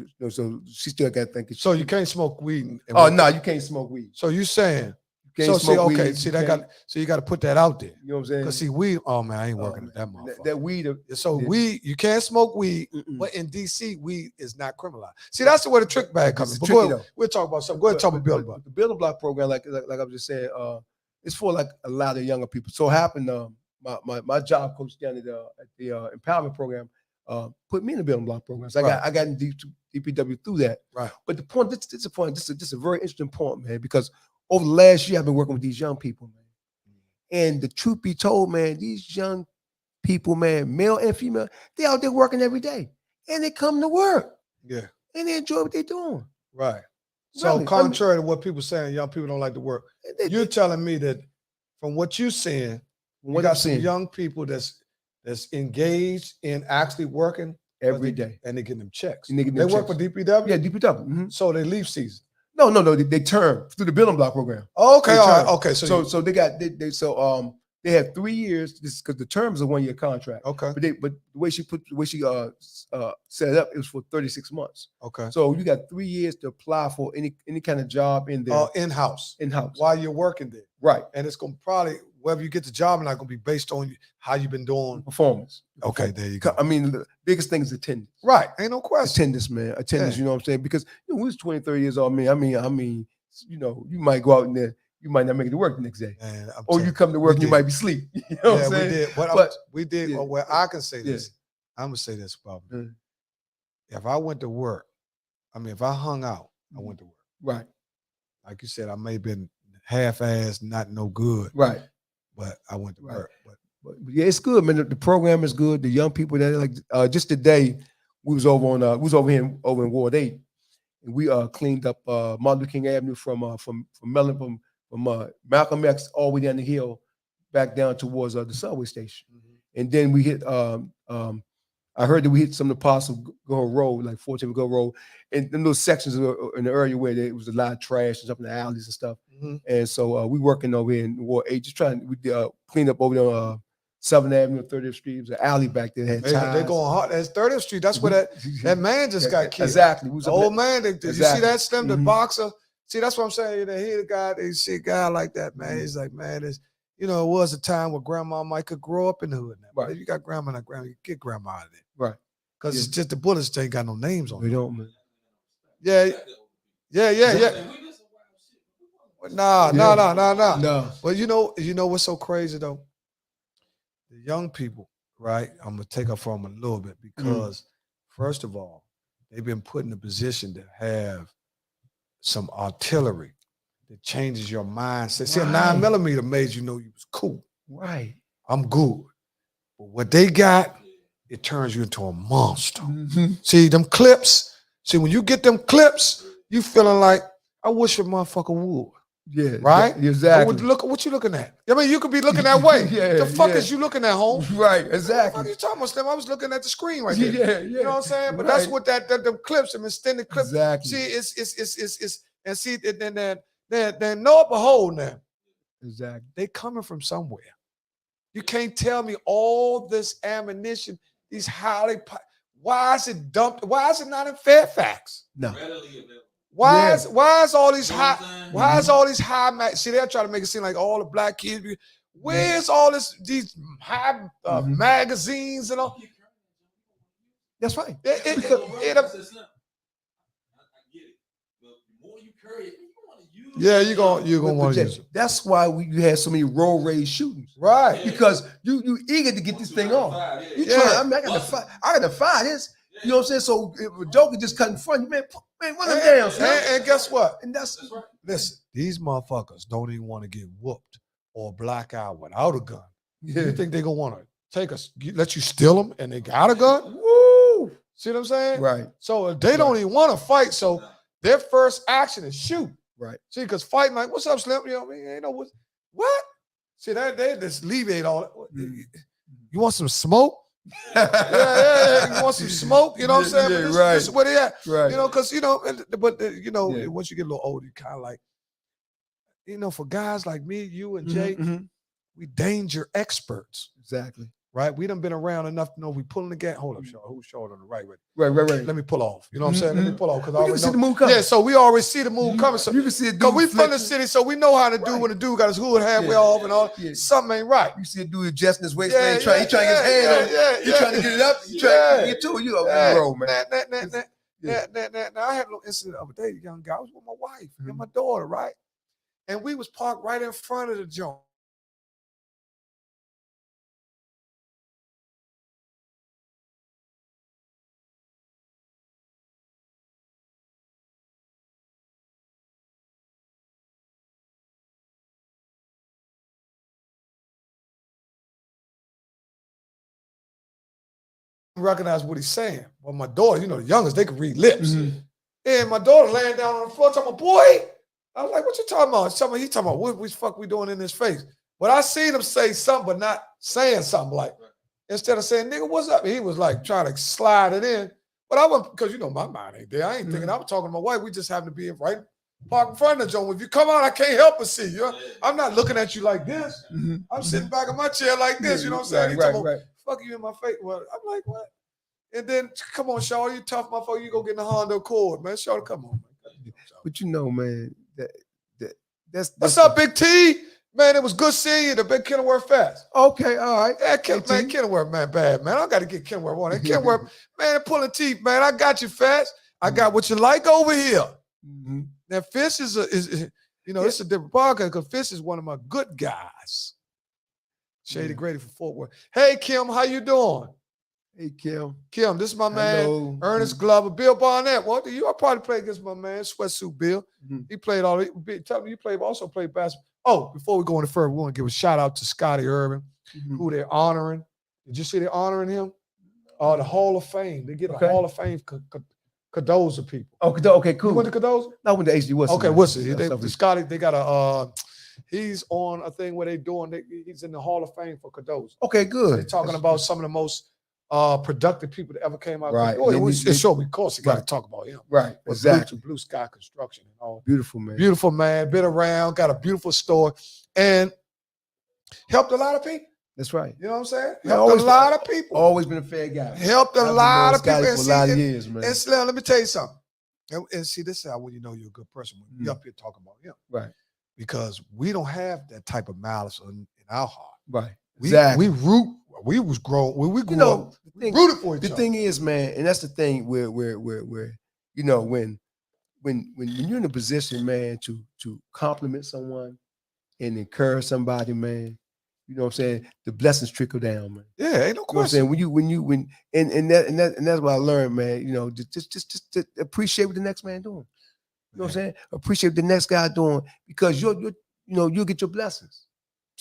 she still got to think. So you can't smoke weed. Oh no, you can't smoke weed. So you saying? So you got to put that out there. You know what I'm saying? Because see, weed. Oh man, I ain't working at that motherfucker. That weed. Weed, you can't smoke weed, but in DC, weed is not criminalized. See, that's the way the trick bag comes. We'll talk about something. Go ahead, talk about building block. The building block program, like I was just saying, it's for like a lot of younger people. So happened, my job coach down at the empowerment program put me in the building block program. So I got in DPW through that. Right. But the point, this is a very interesting point, man, because over the last year, I've been working with these young people, man. And the truth be told, man, these young people, man, male and female, they out there working every day. And they come to work. Yeah. And they enjoy what they're doing. Right. So really, contrary to what people saying, young people don't like to work. You're telling me that from what you're saying, you got some young people that's engaged in actually working every day. And they get them checks. They work for DPW? Yeah, DPW. Mm-hmm. So they leave season. No, they term through the building block program. Okay, all right. Okay, so they have 3 years. This because the term is a 1-year contract. Okay, but the way she set it up, it was for 36 months. Okay, so you got 3 years to apply for any kind of job in there. In-house while you're working there. Right, and it's gonna probably whether you get the job or not gonna be based on how you've been doing performance. Okay, there you go. I mean, the biggest thing is attendance. Right, ain't no question. Attendance, man. Attendance, you know what I'm saying? Because we was 20, 30 years old. I mean, you might go out in there, you might not make it to work the next day. Man, or you come to work and you might be asleep. You know what I'm saying? We did. Well, I can say this. I'm gonna say this probably. If I went to work, if I hung out, I went to work. Right. Like you said, I may have been half-assed, not no good. Right. But I went to work. But yeah, it's good, man. The program is good. The young people that just today we was over in Ward 8, and we cleaned up Martin Luther King Avenue from Malcolm X all the way down the hill, back down towards the subway station, and then we hit. I heard that we hit some of the Apostle Go Road, like 14 Go Road, and in those sections in the area where there was a lot of trash and stuff in the alleys and stuff. And so we working over here in Ward 8, just trying to clean up over there on 7th Avenue, 30th Street. It was an alley back there that had ties. They're going hard. That's 30th Street. That's where that man just got killed. Exactly. The old man. Did you see that Slim, the boxer? See, that's what I'm saying. They hear the guy. They see a guy like that, man. He's like, man, it was a time where grandma might could grow up in the hood. Now. Right. If you got grandma, you get grandma out of there. Right. Because it's just the bullets ain't got no names on them. They don't, man. Yeah. Nah. No. But you know what's so crazy though? The young people, right? I'm gonna take up from them a little bit because, first of all, they've been put in a position to have some artillery that changes your mindset. See, a 9mm made you know you was cool. Right. I'm good. But what they got, it turns you into a monster. See, them clips. See, when you get them clips, you feeling like, I wish a motherfucker would. Yeah. Right? Exactly. Look at what you looking at. I mean, you could be looking that way. The fuck is you looking at, home? Right, exactly. What are you talking about, Slim? I was looking at the screen right there. Yeah. You know what I'm saying? But that's what them clips, them extended clips. Exactly. See, it's and see, they know up a hole now. Exactly. They coming from somewhere. You can't tell me all this ammunition, these why is it dumped? Why is it not in Fairfax? No. Why is all these high see, they're trying to make it seem like all the black kids where's all these high magazines and all? That's right. Yeah, you're gonna want to use it. That's why you had so many road rage shootings, right? Because you eager to get this thing off. I got to find this. You know what I'm saying? So if a joker just cut in front of you, man, run them down. And guess what? And that's right. Listen, these motherfuckers don't even want to get whooped or black out without a gun. Yeah. You think they're gonna want to let you steal them and they got a gun? Woo! See what I'm saying? Right. So they don't even want to fight. So their first action is shoot. Right. See, because fighting like, what's up, Slim? You know what I mean? Ain't no what? See, they just alleviate all that. You want some smoke? yeah. You want some smoke? You know what I'm saying? Yeah, this is where they at. Right. You know, because once you get a little older, you kind of like, for guys like me, you and Jay, we danger experts. Exactly. Right? We done been around enough to know we pulling the gas. Hold up, who's short on the right? Right. Let me pull off. You know what I'm saying? Let me pull off because I already see the move coming. Yeah, so we already see the move coming. So you can see it. Because we from the city, so we know how to do when the dude got his hood halfway off and all. Yeah. Something ain't right. You see a dude adjusting his waistband, trying to get his hand on. You trying to get it up. You trying to get to it. You roll, man. Now I had a little incident the other day. The young guy, I was with my wife and my daughter, right? And we was parked right in front of the joint. Recognize what he's saying. Well, my daughter, the youngest, they can read lips. And my daughter laying down on the floor talking about, boy. I was like, what you talking about? He talking about what the fuck we doing in his face. But I seen him say something, but not saying something like, instead of saying, nigga, what's up? He was like trying to slide it in. But I wasn't, because my mind ain't there. I ain't thinking, I was talking to my wife. We just happened to be right parked in front of the joint. If you come out, I can't help but see you. I'm not looking at you like this. I'm sitting back in my chair like this. You know what I'm saying? He talking about, fuck you in my face. Well, I'm like, what? And then, come on, Shawty, you tough motherfucker. You go get in the Honda Accord, man. Shawty, come on, man. But man, that's what's up, Big T? Man, it was good seeing you. The big Kenilworth Fest. Okay, all right. Yeah, Kenilworth, man, bad, man. I got to get Kenilworth on. Kenilworth, man, pulling teeth, man. I got you, Fast. I got what you like over here. Now, Fish is it's a different podcast because Fish is one of my good guys. Shady Grady from Fort Worth. Hey, Kim, how you doing? Hey, Kim. Kim, this is my man, Ernest Glover. Bill Barnett. What do you? I probably played against my man, Sweatsuit Bill. He played all. Tell me you also played basketball. Oh, before we go any further, we want to give a shout out to Scottie Irvin, who they're honoring. Did you see they're honoring him? The Hall of Fame. They get a Hall of Fame Cadoza people. Oh, okay, cool. You went to Cadoza? I went to HD Wilson. Okay, man. Wilson. Yeah, The Scotty, they got a he's on a thing where they doing he's in the Hall of Fame for Cadoza. okay, good. They're talking about some of the most productive people that ever came out. Right. Oh, it showed me, of course, you got to Right. talk about him. Right, But exactly. Blue Sky Construction and all. Beautiful, man. Beautiful man, been around, got a beautiful store, and helped a lot of people. That's right. You know what I'm saying? Yeah, Helped always- a lot of people. Always been a fair guy. Helped a I've been lot knowing of people. Scotty And for see, a lot of and- years, man. And Slim, let me tell you something. And see, this is how when you know you're a good person, when you're up here talking about him. Right. Because we don't have that type of malice in our heart. Right. We, Exactly. we was grown, when we grew You know, up, the we thing- rooted for each The other. thing is, man, and that's the thing where you know when you're in a position, man, to compliment someone and encourage somebody, man, you know what I'm saying? The blessings trickle down, man. Yeah, ain't no You know what I'm question. saying? And that's what I learned, man. You know, just to appreciate what the next man doing. You know what I'm saying? Appreciate what the next guy doing because you'll get your blessings.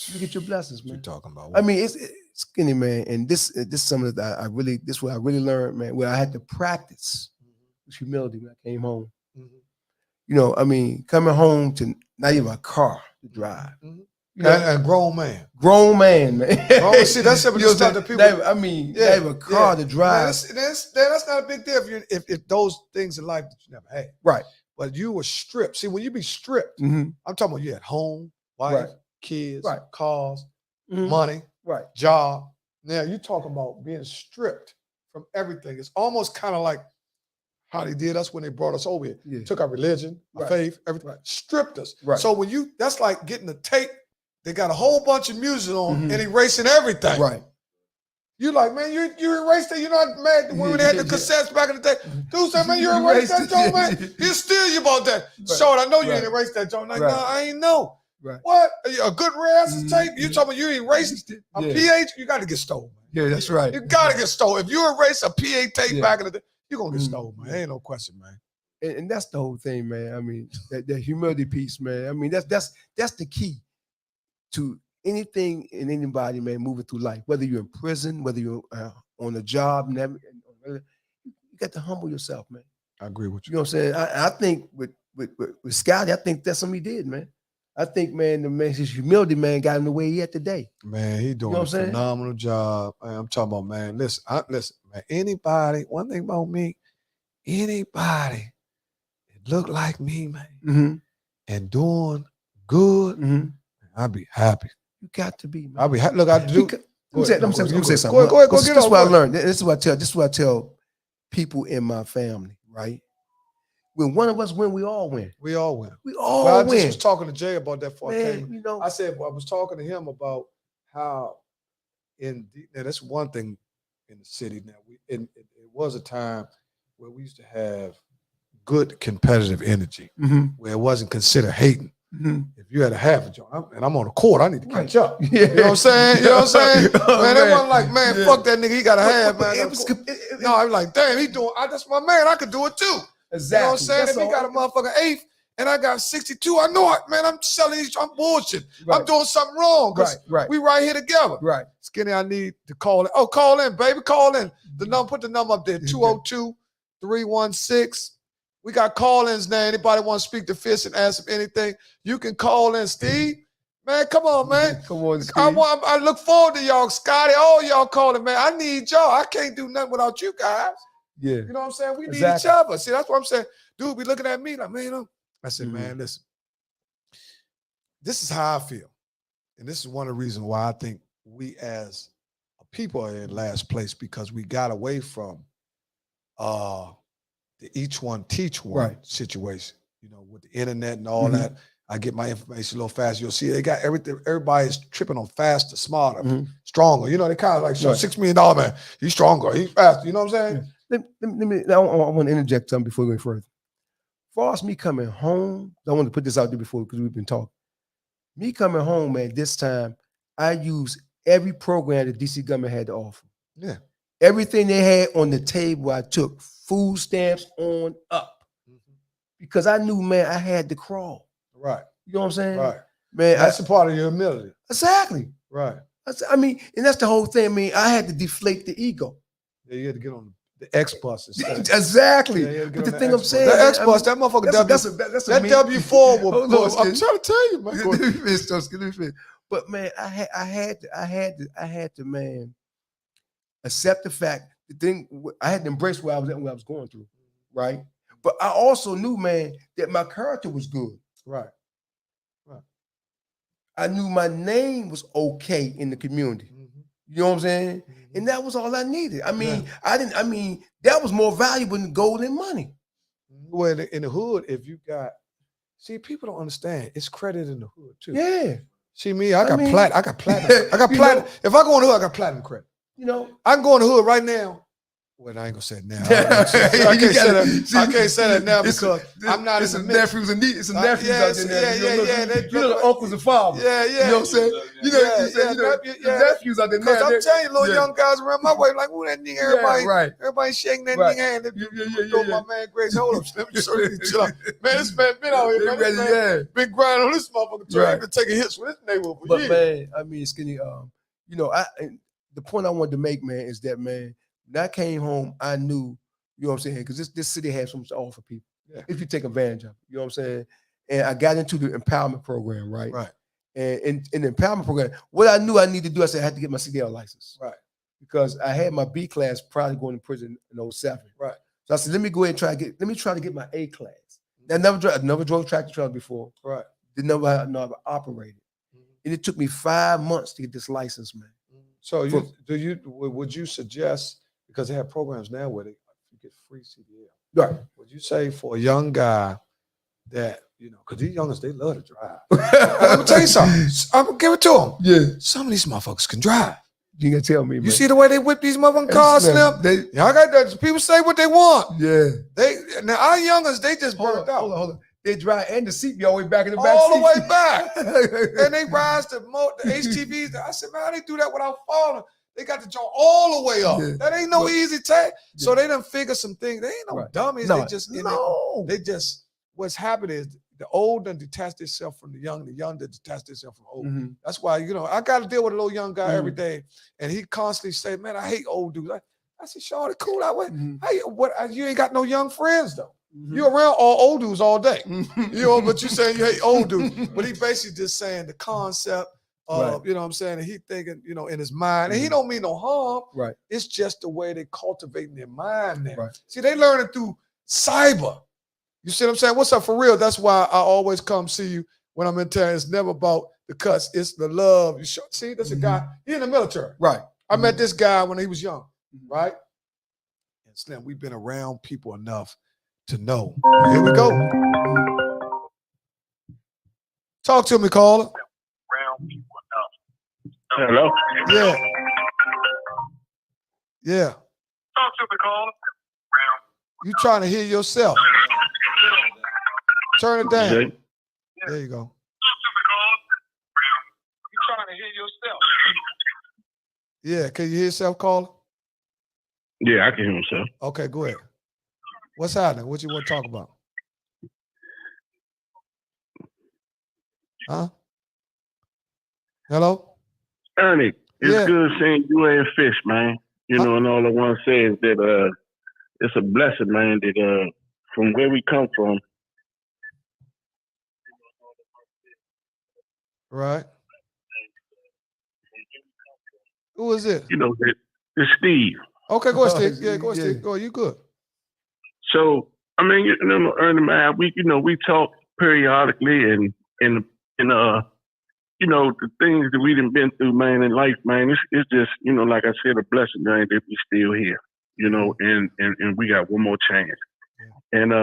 You get your blessings, What you man. talking about? I mean, it's skinny, man, and this is something that this is what I really learned, man. Where I had to practice with humility when I came home. Mhm. You know, I mean, coming home to not even a car to drive. Mhm. You know, And grown man. grown man, man. See, that's some of You the know stuff what that I'm people. saying? Not even a car to Man, drive. that's not a big deal if those things in life that you never had. Right. But you were stripped. See, when you be stripped, Mhm. I'm talking about you at home, wife, Right. kids, Right. cars, Mhm. money, Right. job. Now you talking about being stripped from everything. It's almost kind of like how they did us when they brought us over here. Yeah. Took our religion, our Right. faith, everything, Right. stripped us. Right. So when that's like getting a tape, they got a whole bunch of music on Mhm. and erasing everything. Right. You like, man, you erased it. You're not mad when we had the cassettes back in the day. Dude said, man, you erased that joint, man. He'll steal you about that. Right. Short, I know you Right. ain't erased that joint. Like, Right. no, I ain't know. Right. What? A good rare tape? You Mhm. talking about you erased a Yeah. PH? You got to get stolen. Yeah, that's right. You got to get stolen. If you erase a PA tape Yeah. back in the day, you're going to get Mhm. stolen, man. Ain't no question, man. And that's the whole thing, man. I mean, that humility piece, man. I mean, that's the key to anything and anybody, man, moving through life. Whether you're in prison, whether you're on a job, you got to humble yourself, man. I agree with You know what I'm saying? I think with Scotty, I think that's something he did, man. I think, man, his humility, man, got him the way he at today. Man, he doing know a what I'm saying? phenomenal job. Man, I'm talking about, man, listen, man, anybody, one thing about me, anybody that look like me, man, Mm-hmm. and doing good, Mm-hmm. I'd be happy. You got to be, man. I'd be happy. Look, I do. Because- Let me say something. Go ahead, This get is on. what I Go ahead. learned. This is what I tell people in my family, right? When one of us win, we all win. We all win. We all Well, I just win. was talking to Jay about that before I Man, came. you know, I said, I was talking to him about how now that's one thing in the city now. It was a time where we used to have good competitive energy Mhm, where it wasn't considered hating. mhm. If you had a half a joint, and I'm on the court, I need to catch up. Yeah. You know what I'm saying? You know what I'm saying? Oh, man, it wasn't like, man, Yeah. fuck that nigga, he got a half, man. I It gotta was go. No, I'm like, damn, he doing. That's my man. I could do it too. exactly. You know what I'm saying? That's If he got a motherfucking eighth and I got 62, I know it, man. I'm selling these. I'm bullshit. Right. I'm doing something wrong because right, we right here together. right. Skinny, I need to call in. Oh, call in, baby. Call in. Put the number up there, 202-316. We got call-ins now. Anybody want to speak to Fist and ask him anything? You can call in, Steve. Man, come on, man. Come on, Steve. I look forward to y'all, Scotty. All y'all calling, man. I need y'all. I can't do nothing without you guys. Yeah. You know what I'm saying? We need Exactly. each other. See, that's what I'm saying. Dude be looking at me like, man, you know. I said, Mhm. man, listen. This is how I feel. And this is one of the reasons why I think we as a people are in last place because we got away from the each one teach one Right. situation. You know, with the internet and all Mhm. that. I get my information a little faster. You'll see they got everything. Everybody's tripping on faster, smarter, Mhm. stronger. You know, they kind of like, so Right. $6 million man, he's stronger, he's faster. You know what I'm saying? I want to interject something before we go further. As far as me coming home, I want to put this out there before because we've been talking. Me coming home, man, this time, I used every program that DC government had to offer. Yeah. Everything they had on the table, I took food stamps on up because I knew, man, I had to crawl. Right. You know what I'm saying? Right. Man, That's a part of your humility. exactly. Right. I mean, and that's the whole thing. I mean, I had to deflate the ego. Yeah, you had to get on the X bus instead. Exactly. Yeah, But the thing I'm saying, the man, X bus, that motherfucker that W4 will Hold push. on, I'm trying to tell you, man. Let me finish. But man, I had to, man, accept the fact. The thing I had to embrace where I was at, what I was going through, right? But I also knew, man, that my character was good. Right. I knew my name was okay in the community. Mm-hmm. You know what I'm saying? Mm-hmm. And that was all I needed. I mean, that was more valuable than gold and money. Well, in the hood, if you got, see, people don't understand. It's credit in the hood too. Yeah. See me, I got platinum. I got You platinum. know, If I go in the hood, I got platinum credit. You know, I can go in the hood right now. Well, I ain't gonna say it now. I can't say that now because I'm not in the mix. Nephews and nieces. It's some nephews out there. You know the uncles and fathers. Yeah. You know what I'm saying? The nephews out there now. Because I'm telling you, little young guys around my way, like, who that nigga? Everybody shaking that nigga hand. My man Grace, hold up, let me show you. Chill out. Man, this man been out here, man. Been grinding on this motherfucker. Right. Been taking hits with this neighborhood for years. Man, I mean, Skinny, the point I wanted to make, man, is that, man, when I came home, I knew, you know what I'm saying, because this city has so much to offer people if you take advantage of it. You know what I'm saying? And I got into the empowerment program, right? Right. And in the empowerment program, what I knew I needed to do, I said I had to get my CDL license. Right. Because I had my B class prior to going to prison in 07. Right. So I said, let me go ahead and try to get my A class. I never drove tractor trailer before. Right. Didn't know how to operate it. And it took me 5 months to get this license, man. So would you suggest, because they have programs now where you get free CDL. Right. Would you say for a young guy that, because these youngers, they love to drive. Let me tell you something. I'm going to give it to them. Yeah. Some of these motherfuckers can drive. You can tell me, man. You see the way they whip these motherfucking cars, Slim? I got that. People say what they want. Yeah. Now our youngers, they just burnt out. Hold on. They drive and the seat be all the way back in the back all seat. the way back. And they rise to the HTVs. I said, man, how they do that without falling? They got the joint all the way up. Yeah. That ain't no easy task. Yeah. So they done figure some things. They ain't no dummies. No, they just what's happened is the old done detached itself from the young done detached itself from old. Mm-hmm. That's why, I got to deal with a little young guy every day. And he constantly say, man, I hate old dudes. I said, Sean, it's cool that way. Mm-hmm. You ain't got no young friends though. Mm-hmm. You're around all old dudes all day. But you saying you hate old dudes. But he basically just saying the concept of, you know what I'm saying? And he thinking, in his mind, and he don't mean no harm. Right. It's just the way they cultivating their mind now. Right. See, they learning through cyber. You see what I'm saying? What's up for real? That's why I always come see you when I'm in town. It's never about the cuts. It's the love. See, that's a guy. He in the military. Right. I met this guy when he was young. Right. And Slim, we've been around people enough to know. Here we go. Talk to me, caller. Hello? Yeah. Yeah. Talk to me, caller. You trying to hear yourself. Turn it down. Okay. There you go. You trying to hear yourself. Yeah, can you hear yourself, caller? Yeah, I can hear myself. Okay, go ahead. What's happening? What you want to talk about? Huh? Hello? Ernest, it's good seeing you and Fish, man. And all I want to say is that it's a blessing, man, that from where we come from. Right. Who is it? It's Steve. Okay, go ahead, Steve. Yeah, go ahead, Steve. Go ahead, you good. So, I mean, Ernest, man, we talk periodically and the things that we done been through, man, in life, man, it's just, like I said, a blessing, man, that we still here, and we got one more chance. Yeah. And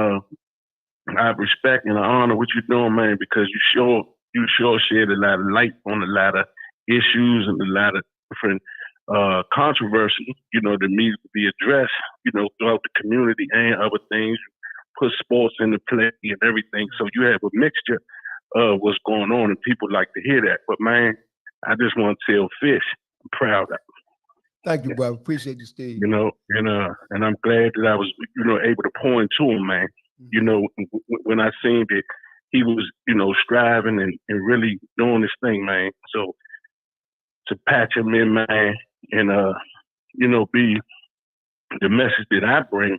I respect and I honor what you're doing, man, because you sure shed a lot of light on a lot of issues and a lot of different controversy, that needs to be addressed, throughout the community and other things. Put sports into play and everything. So you have a mixture of what's going on, and people like to hear that. But man, I just want to tell Fish, I'm proud of him. Thank you, brother. Appreciate you, Steve. And I'm glad that I was, able to point to him, man. When I seen that he was, striving and really doing this thing, man. So to patch him in, man, and be the message that I bring,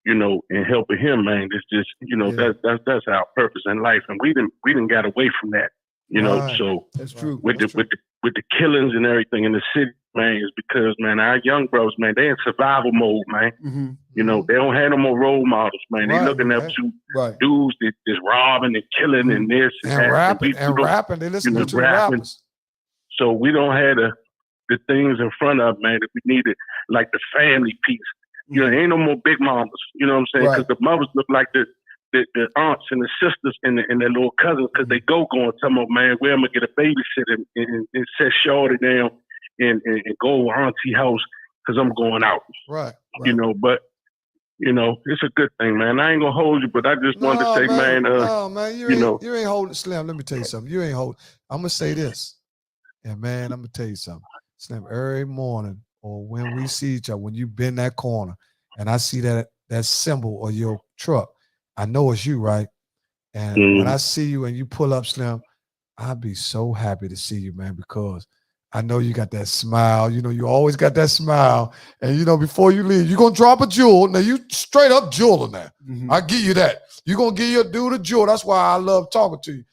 you know, in helping him, man, it's just, you know, that's our purpose in life, and we didn't got away from that, you know. So that's true. With the killings and everything in the city, man, is because, man, our young bros, man, they in survival mode, man. Mm-hmm. You know, they don't have no more role models, man. They looking up to dudes that just robbing and killing and this and that. Rapping. They listen to the rappers. So we don't have the things in front of, man, that we needed, like the family piece. You know, ain't no more big mamas. You know what I'm saying? Because the mothers look like the aunts and the sisters and their little cousins, because they go and tell them, man, where I'm going to get a babysitter and set Shorty down and go to auntie house because I'm going out. Right. You know, but, you know, it's a good thing, man. I ain't going to hold you, but I just wanted to say, man, you ain't holding, Slim, let me tell you something. You ain't holding. I'm going to say this. And, man, I'm going to tell you something. Slim, every morning or when we see each other, when you bend that corner and I see that symbol of your truck, I know it's you, right? And when I see you and you pull up, Slim, I'll be so happy to see you, man, because I know you got that smile. You know, you always got that smile. And, you know, before you leave, you're going to drop a jewel. Now, you straight up jeweler now. Mm-hmm. I give you that. You're going to give your dude a jewel. That's why I love talking to you.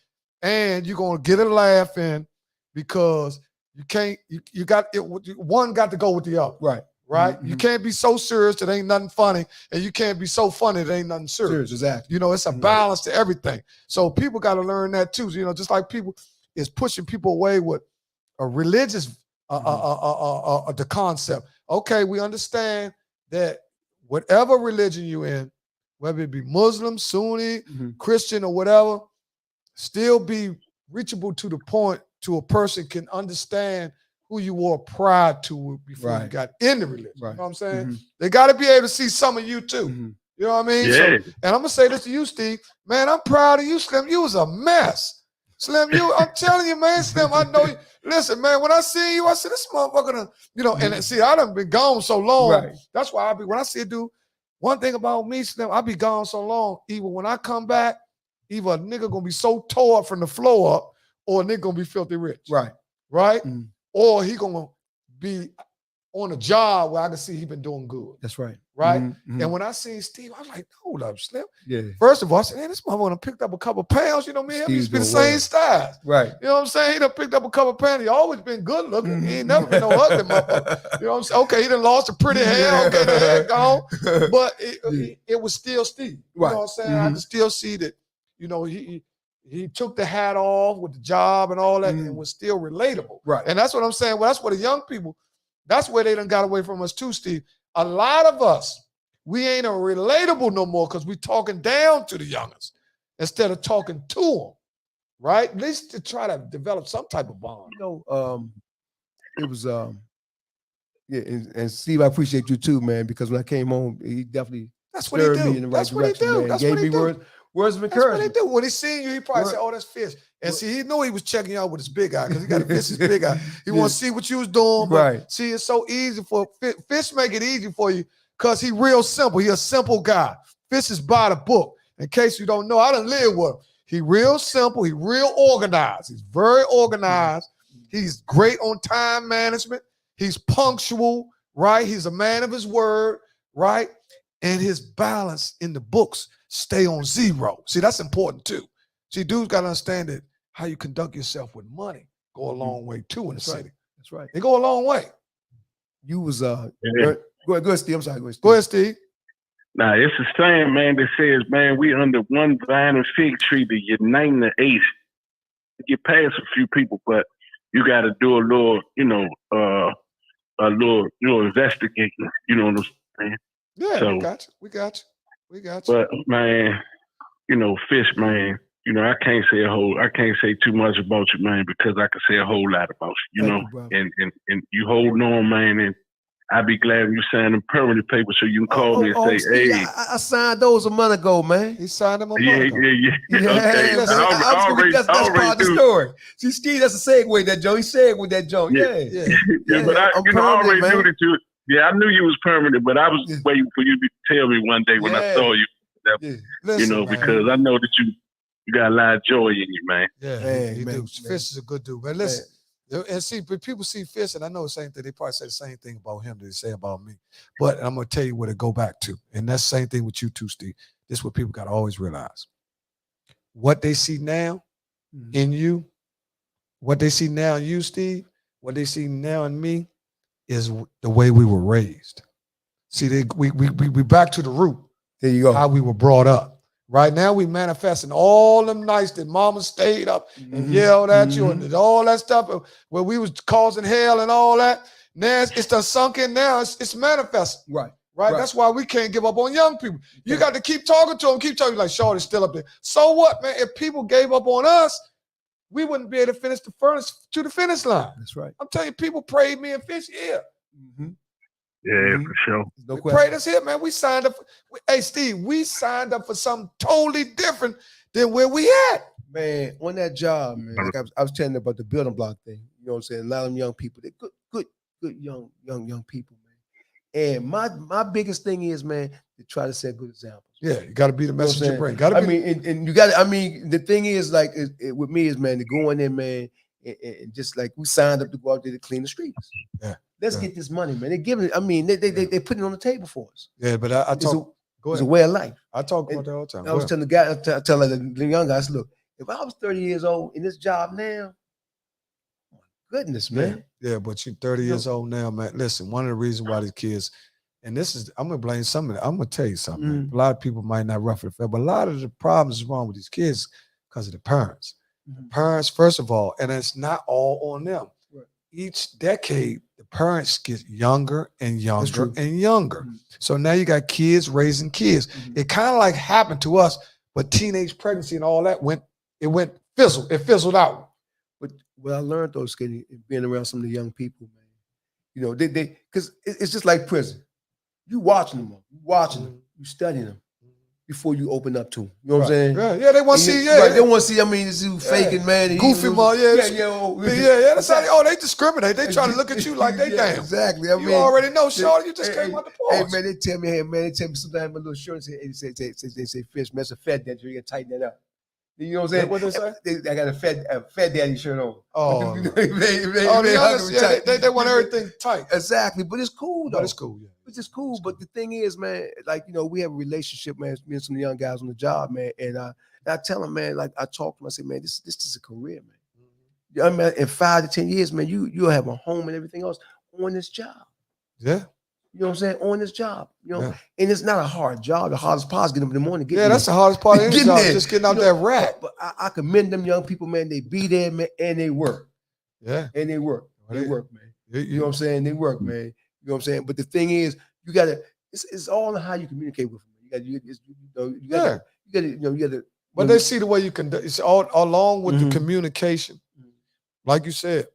And you're going to get a laugh in because you can't, you got it. One got to go with the other. Right. Mm-hmm. You can't be so serious that ain't nothing funny, and you can't be so funny that ain't nothing serious. Exactly. You know, it's a balance to everything. So people got to learn that too. So, you know, just like people is pushing people away with a religious, the concept. Okay, we understand that whatever religion you in, whether it be Muslim, Sunni, Christian, or whatever, still be reachable to the point to a person can understand who you were prior to before you got in the religion. You know what I'm saying? Mm-hmm. They got to be able to see some of you too. Mm-hmm. You know what I mean? Yeah. So, and I'm going to say this to you, Steve. Man, I'm proud of you, Slim. You was a mess. Slim, I'm telling you, man, Slim, I know you. Listen, man, when I see you, I said, this motherfucker, you know, and see, I done been gone so long. Right. That's why when I see a dude, one thing about me, Slim, I be gone so long, either when I come back, either a nigga going to be so tore up from the floor up, or a nigga going to be filthy rich. Right? Mm-hmm. Or he gonna be on a job where I can see he been doing good. That's right. Right? Mm-hmm. And when I seen Steve, I was like, hold up, Slim. Yeah. First of all, I said, man, this motherfucker done picked up a couple pounds. You know me, he used to be the same style. Right. You know what I'm saying? He done picked up a couple pounds. He always been good looking. Mm-hmm. He ain't never been no ugly motherfucker. You know what I'm saying? Okay, he done lost the pretty hair. Okay, the hair gone. But it was still Steve. You know what I'm saying? Mm-hmm. I can still see that, you know, he took the hat off with the job and all that and was still relatable. Right. And that's what I'm saying. Well, that's what the young people, that's where they done got away from us too, Steve. A lot of us, we ain't relatable no more because we talking down to the youngers instead of talking to them. Right? At least to try to develop some type of bond. You know, it was, and Steve, I appreciate you too, man, because when I came home, he definitely stirred me in the right direction. That's what he do. Words of encouragement. That's what they do. When he seen you, he probably said, oh, that's Fish. And see, he knew he was checking you out with his big eye because he got to Fish his big eye. He want to see what you was doing. But see, it's so easy for Fish make it easy for you because he real simple. He a simple guy. Fish is by the book. In case you don't know, I done live with him. He real simple. He real organized. He's very organized. He's great on time management. He's punctual, right? He's a man of his word, right? And his balance in the books stay on zero. See, that's important too. See, dudes got to understand that how you conduct yourself with money go a long way too in the city. That's right. They go a long way. You was go ahead, Steve. I'm sorry. Go ahead, Steve. Nah, it's a saying, man, that says, man, we under one vine and fig tree to unite the eighth. Get past a few people, but you got to do a little, you know, a little investigating. You know what I'm saying? Yeah, so, we got you. But man, you know, Fish, man, you know, I can't say too much about you, man, because I can say a whole lot about you, you know, and you holding on, man, and I'd be glad when you sign them permanent papers so you can call me and say, hey. I signed those a month ago, man. He signed them a month ago. Yeah. Okay. That's part of the story. See, Steve, that's a segue, that Joe. He segued with that Joe. Yeah, but I already knew that you. Yeah, I knew you was permanent, but I was waiting for you to tell me one day when I saw you. Listen, you know, man, because I know that you got a lot of joy in you, man. Yeah, he do. Fish is a good dude, man. Listen, And see, but people see Fish, and I know the same thing. They probably say the same thing about him that they say about me. But I'm going to tell you what it go back to. And that's the same thing with you too, Steve. This is what people got to always realize. What they see now in you, what they see now in you, Steve, what they see now in me is the way we were raised. See, we back to the root. There you go. How we were brought up. Right now, we manifesting all them nights that mama stayed up and yelled at you and did all that stuff where we was causing hell and all that. Now it's done sunk in now. It's manifesting. Right. That's why we can't give up on young people. You got to keep talking to them, keep talking like, Shorty's still up there. So what, man? If people gave up on us, we wouldn't be able to finish the finish line. That's right. I'm telling you, people prayed me and Fish here. Yeah, for sure. No We question. prayed us here, man. We signed up. Hey, Steve, we signed up for something totally different than where we at. Man, on that job, man, like I was telling you about the building block thing. You know what I'm saying? A lot of them young people, they're good young people, man. And my biggest thing is, man, to try to set good examples. Yeah, you got to be the message you bring. And you got to, the thing is, like, with me is, man, to go in there, man, and just like we signed up to go out there to clean the streets. Yeah. Let's get this money, man. They giving it, they put it on the table for us. Yeah, but I talk. It's a way of life. I talk about that all the time. I was telling the guy, telling the young guys, look, if I was 30 years old in this job now, my goodness, man. Yeah, but you're 30 years old now, man. Listen, one of the reasons why these kids, and this is, I'm gonna blame some of it. I'm gonna tell you something. Man. A lot of people might not ruffle the feather, but a lot of the problems is wrong with these kids because of the parents. The parents, first of all, and it's not all on them. Right. Each decade, the parents get younger and younger and younger. So now you got kids raising kids. It kind of like happened to us, but teenage pregnancy and all that fizzled out. But what I learned though, Skinny, being around some of the young people, man, you know, they because it's just like prison. You watching them, you studying them before you open up to them. You know what I'm saying? Yeah, they want to see, Right, they want to see, this dude faking, man. Goofy mom, that's how they discriminate. They try to look at you like they damn. Exactly. You already know, Shorty, you just came out the porch. Hey, man, they tell me sometimes my little shirt, they say, Fish, man, it's a fat daddy, you got to tighten that up. You know what I'm saying? What they say? I got a fat daddy shirt on. Oh, they want everything tight. Exactly, but it's cool though. But it's cool, yeah. It's just cool. But the thing is, man, like, you know, we have a relationship, man, me and some young guys on the job, man. And I tell them, man, like I talk to them, I say, man, this is a career, man. I mean, in 5 to 10 years, man, you'll have a home and everything else on this job. Yeah. You know what I'm saying? On this job, you know, and it's not a hard job. The hardest part is getting up in the morning. That's the hardest part of any job, just getting out that rat. But I commend them young people, man. They be there, man, and they work. Yeah. And they work. They work, man. You know what I'm saying? They work, man. You know what I'm saying? But the thing is, you gotta. It's all on how you communicate with them. You gotta. But they see the way you conduct. It's all along with the communication. Like you said,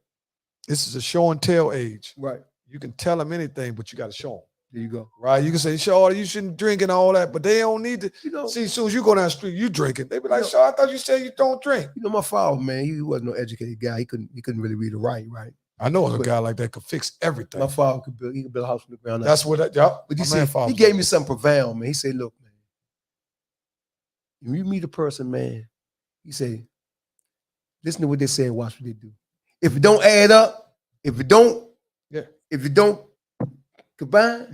this is a show and tell age. Right. You can tell them anything, but you got to show them. There you go. Right? You can say, Shaw, you shouldn't drink and all that, but they don't need to. You know, see, as soon as you go down the street, you drinking. They be like, Shaw, I thought you said you don't drink. You know, my father, man, he wasn't no educated guy. He couldn't really read or write, right? I know a guy like that could fix everything. My father could build a house from the ground up. That's what But he gave me something profound, man. He said, look, man, when you meet a person, man, he said, listen to what they say and watch what they do. If it don't add up, if it don't combine,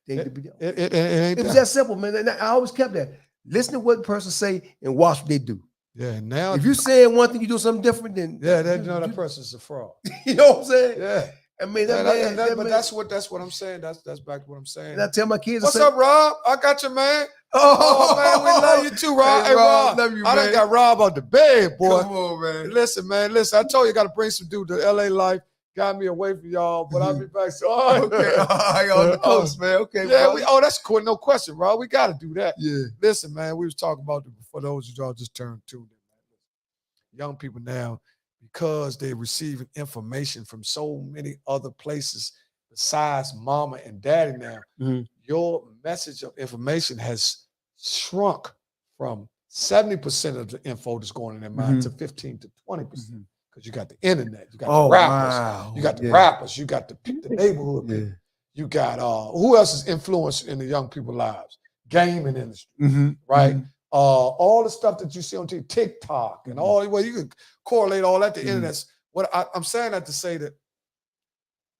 it was that simple, man. And I always kept that. Listen to what the person say and watch what they do. Yeah, now if you saying one thing, you do something different, then that person's a fraud. You know what I'm saying? Yeah. I mean, that's what I'm saying. That's back to what I'm saying. And I tell my kids, what's up, Rob? I got you, man. Oh man, we love you too, Rob. Hey, Rob, love you, man. I done got Rob out the bed, boy. Come on, man. Listen, man. I told you, got to bring some dude to LA life. Got me away from y'all, but I'll be back. So, okay, on the coast, man. Okay, yeah. That's cool. No question, Rob. We got to do that. Yeah. Listen, man. We was talking about for those of y'all just turned tuned in. Young people now, because they're receiving information from so many other places besides mama and daddy now, your message of information has shrunk from 70% of the info that's going in their mind to 15 to 20%. Because you got the internet, you got the rappers, you got the rappers, you got the neighborhood people. You got who else is influenced in the young people's lives? Gaming industry, right? All the stuff that you see on TikTok and all, well, you can correlate all that to internet. I'm saying that to say that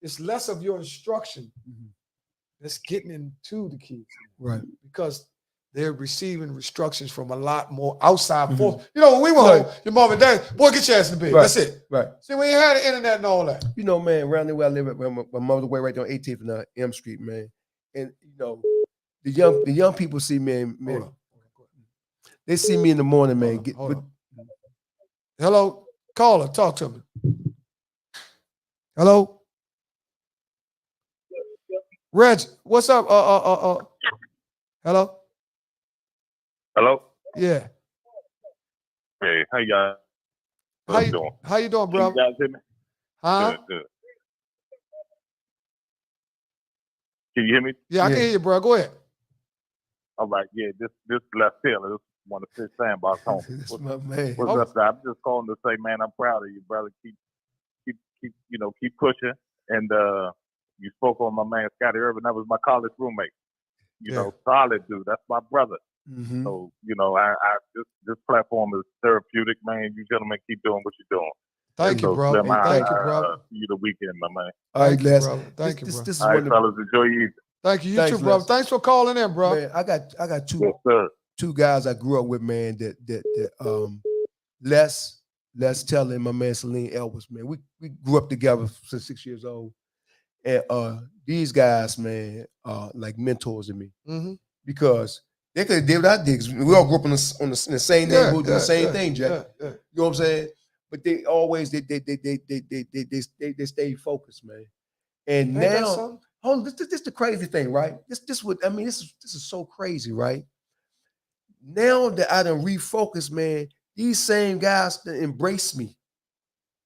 it's less of your instruction that's getting into the kids. Right. Because they're receiving instructions from a lot more outside force. You know, when we were home, your mom and dad, boy, get your ass in the bed. Right. That's it. Right. See, we ain't had the internet and all that. You know, man, around there where I live, my mother's way right there on 18th and M Street, man. And you know, the young people see me, man. They see me in the morning, man. Hold on. Hello, caller, talk to me. Hello, Reg, what's up? Hello. Hello. Yeah. Hey, how y'all? How you doing? How you doing, bro? Can you guys hear me? Huh? Good. Can you hear me? Yeah, I can hear you, bro. Go ahead. All right. Yeah, this left Taylor. This one of the fish sandbox home. That's my man. What's up, guy? I'm just calling to say, man, I'm proud of you, brother. Keep pushing. And you spoke on my man Scotty Irvin. That was my college roommate. You know, solid dude. That's my brother. Mm-hmm. So, you know, I this platform is therapeutic, man. You gentlemen keep doing what you're doing. Thank you, bro. Thank you, bro. See you the weekend, my man. All right, Les. Thank you, bro. This is All right, fellas. Enjoy your evening. Thank you. You too, bro. Thanks for calling in, bro. Man, I got Yes, two guys I grew up with, man, that Les Teller and my man Celine Elvis, man. We grew up together since 6 years old. And these guys, man, are like mentors to me. Mm-hmm. Because they could have did what I did. We all grew up in the same neighborhood, doing the same thing, Jack. You know what I'm saying? But they always they stay focused, man. And now, hold on, this the crazy thing, right? This is so crazy, right? Now that I done refocused, man, these same guys that embrace me.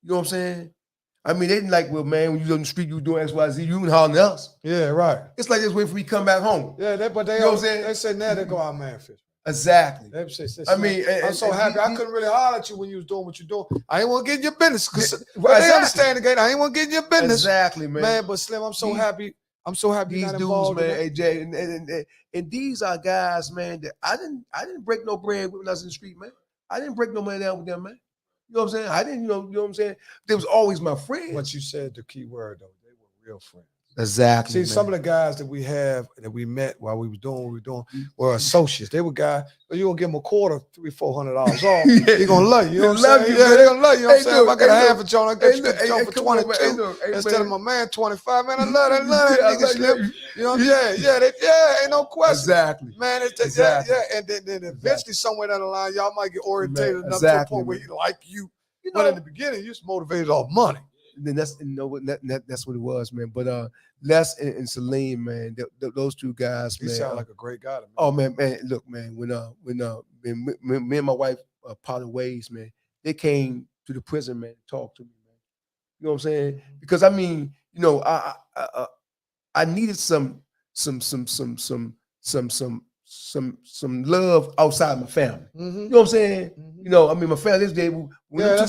You know what I'm saying? I mean, they didn't like, well, man, when you on the street, you doing XYZ, you and hollering at us. Yeah, right. It's like this waiting for me to come back home. Yeah, but they, you know what I'm saying? They say now they go out man fish. Exactly. I mean, I'm so happy. I couldn't really holler at you when you was doing what you're doing. I ain't want to get in your business because they understand the game. I ain't want to get in your business. Exactly, man. But Slim, I'm so happy. I'm so happy. These dudes, man, AJ, and these are guys, man, that I didn't break no bread with when I was in the street, man. I didn't break no money down with them, man. You know what I'm saying? I didn't, you know what I'm saying? They was always my friends. What you said, the key word, though, they were real friends. Exactly. See, man. some of the guys that we have that we met while we were doing what we were doing were associates. They were guys, but you gonna give them a quarter, $300-400 off. They're gonna love you. You know what I'm saying? Yeah, they're gonna love you. You know what I'm saying? If I got a half a joint, I get you a joint for 22 instead of my man 25. Man, I love that nigga Slim. You know, ain't no question. Exactly. Man, exactly. And then eventually somewhere down the line, y'all might get orientated enough to a point where you like you. But in the beginning, you just motivated off money. Then that's what it was, man. But Les and Celine, man, those two guys, man. You sound like a great guy to me. Oh man, look, man. When me and my wife parted ways, man, they came to the prison, man, to talk to me, man. You know what I'm saying? Because I mean, you know, I needed some love outside my family. Mm-hmm. You know what I'm saying? Mm-hmm. You know, I mean, my family this day. Two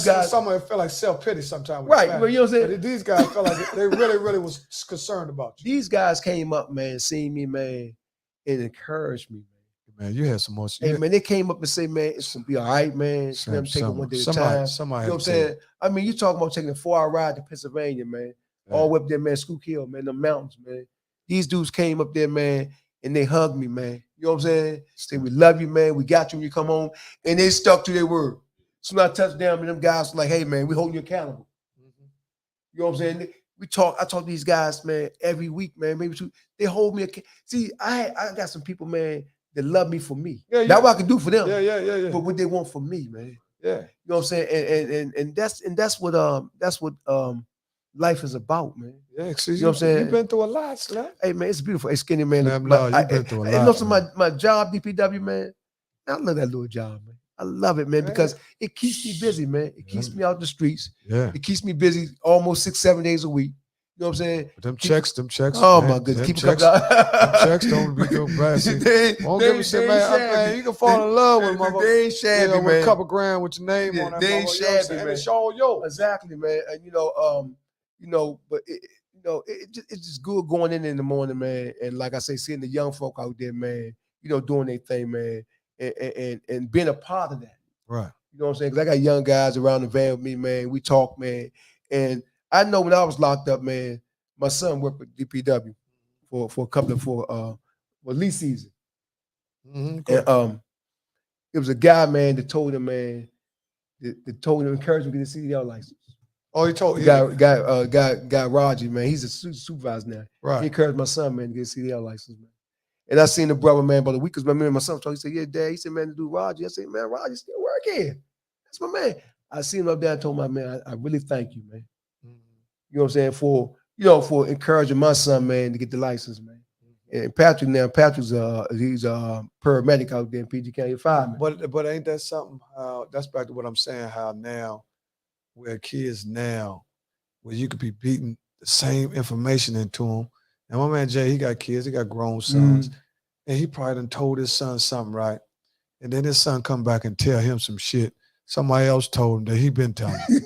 guys, some of it felt like self-pity sometimes. Right, but you know what I'm saying? But these guys felt like they really was concerned about you. These guys came up, man, seen me, man, and encouraged me, man. Man, you had some more. Hey, man, they came up and say, man, it's gonna be all right, man. Slim, take it one day at a time. You know what I'm saying? I mean, you talking about taking a 4-hour ride to Pennsylvania, man. Yeah. All the way up there, man, Schuylkill, man, the mountains, man. These dudes came up there, man, and they hugged me, man. You know what I'm saying? Say, we love you, man. We got you when you come home. And they stuck to their word. So when I touched down, and them guys were like, hey, man, we holding you accountable. Mm-hmm. You know what I'm saying? I talk to these guys, man, every week, man, maybe two. They hold me accountable. See, I got some people, man, that love me for me. Yeah, that's what I can do for them. Yeah. But what they want from me, man. Yeah. You know what I'm saying? And that's what life is about, man. Yeah, you know what I'm saying? You've been through a lot, Slim. Hey, man, it's beautiful. Hey, Skinny, man. You've been through a lot. You know, so my job, DPW, man, I love that little job, man. I love it, man, because it keeps me busy, man. It keeps me out the streets. Yeah. It keeps me busy almost 6-7 days a week. You know what I'm saying? But them checks. Oh, man, my goodness. Keep checks. Them checks don't be too bad. Won't give me shit, man. You can fall in love with motherfucker. They ain't shabby, man. With a couple grand with your name on that. They ain't shabby, man. It's all yours. Exactly, man. And, but it's just good going in the morning, man. And like I say, seeing the young folk out there, man, doing their thing, man, and being a part of that. Right. You know what I'm saying? Because I got young guys around the van with me, man. We talk, man. And I know when I was locked up, man, my son worked with DPW for a couple of lease season. And it was a guy, man, that told him, man, that told him, encouraged him to get a CDL license. Oh, he told guy Roger, man. He's a supervisor now. Right. He encouraged my son, man, to get a CDL license, man. And I seen the brother, man, about a week because my son told, he said, yeah, Dad. He said, man, to do Roger. I said, man, Roger still working. That's my man. I seen him up there and told my man, I really thank you, man. You know what I'm saying? For encouraging my son, man, to get the license, man. And Patrick's he's a paramedic out there in PG County, fireman. But ain't that something? That's back to what I'm saying. How now, where kids now, where you could be beating the same information into them. And my man Jay, he got kids, he got grown sons, and he probably done told his son something, right? And then his son come back and tell him some shit somebody else told him that he been telling him.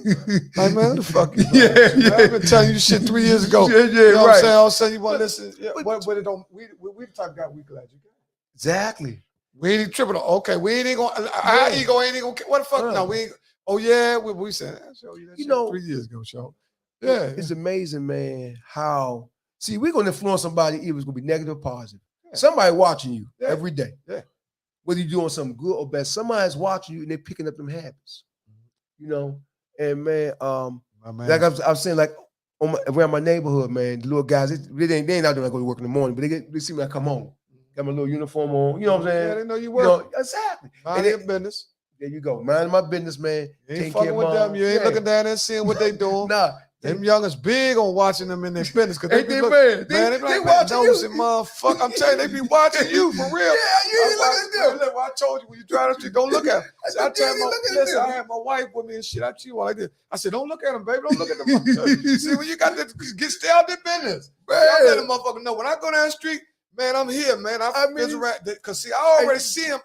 Like, man, what the fuck you doing? I've been telling you shit 3 years ago. You know what I'm saying? All of a sudden you want to listen. Yeah, but it don't. We the type of guy we glad you got. Exactly. We ain't tripping. Okay, we ain't gonna. Our ego ain't gonna. What the fuck? No, we ain't. Oh yeah, we said. You know, 3 years ago, show. Yeah, it's amazing, man. How we're gonna influence somebody. Either it's gonna be negative or positive. Yeah. Somebody watching you every day. Yeah. Whether you're doing something good or bad, somebody's watching you and they're picking up them habits. You know, and man, like I was saying, like around my neighborhood, man, the little guys, they ain't out there to go to work in the morning, but they see me, I come home, got my little uniform on. You know what I'm saying? Yeah, they know you work. Exactly. Mind your business. There you go. Mind my business, man. You ain't fucking with them. You ain't looking down there and seeing what they doing. Nah. Them youngers big on watching them in their business. Cause they be watching you. Motherfucker. I'm telling you, they be watching you for real. Yeah, you ain't looking at them. Look, I told you when you drive the street, don't look at them. I tell them, I had my wife with me and shit. I chew like this. I said, don't look at them, baby. Don't look at them. See, when you got to stay out their business. I let them motherfucker know. When I go down the street, man, I'm here, man. I mean, because see, I already see them.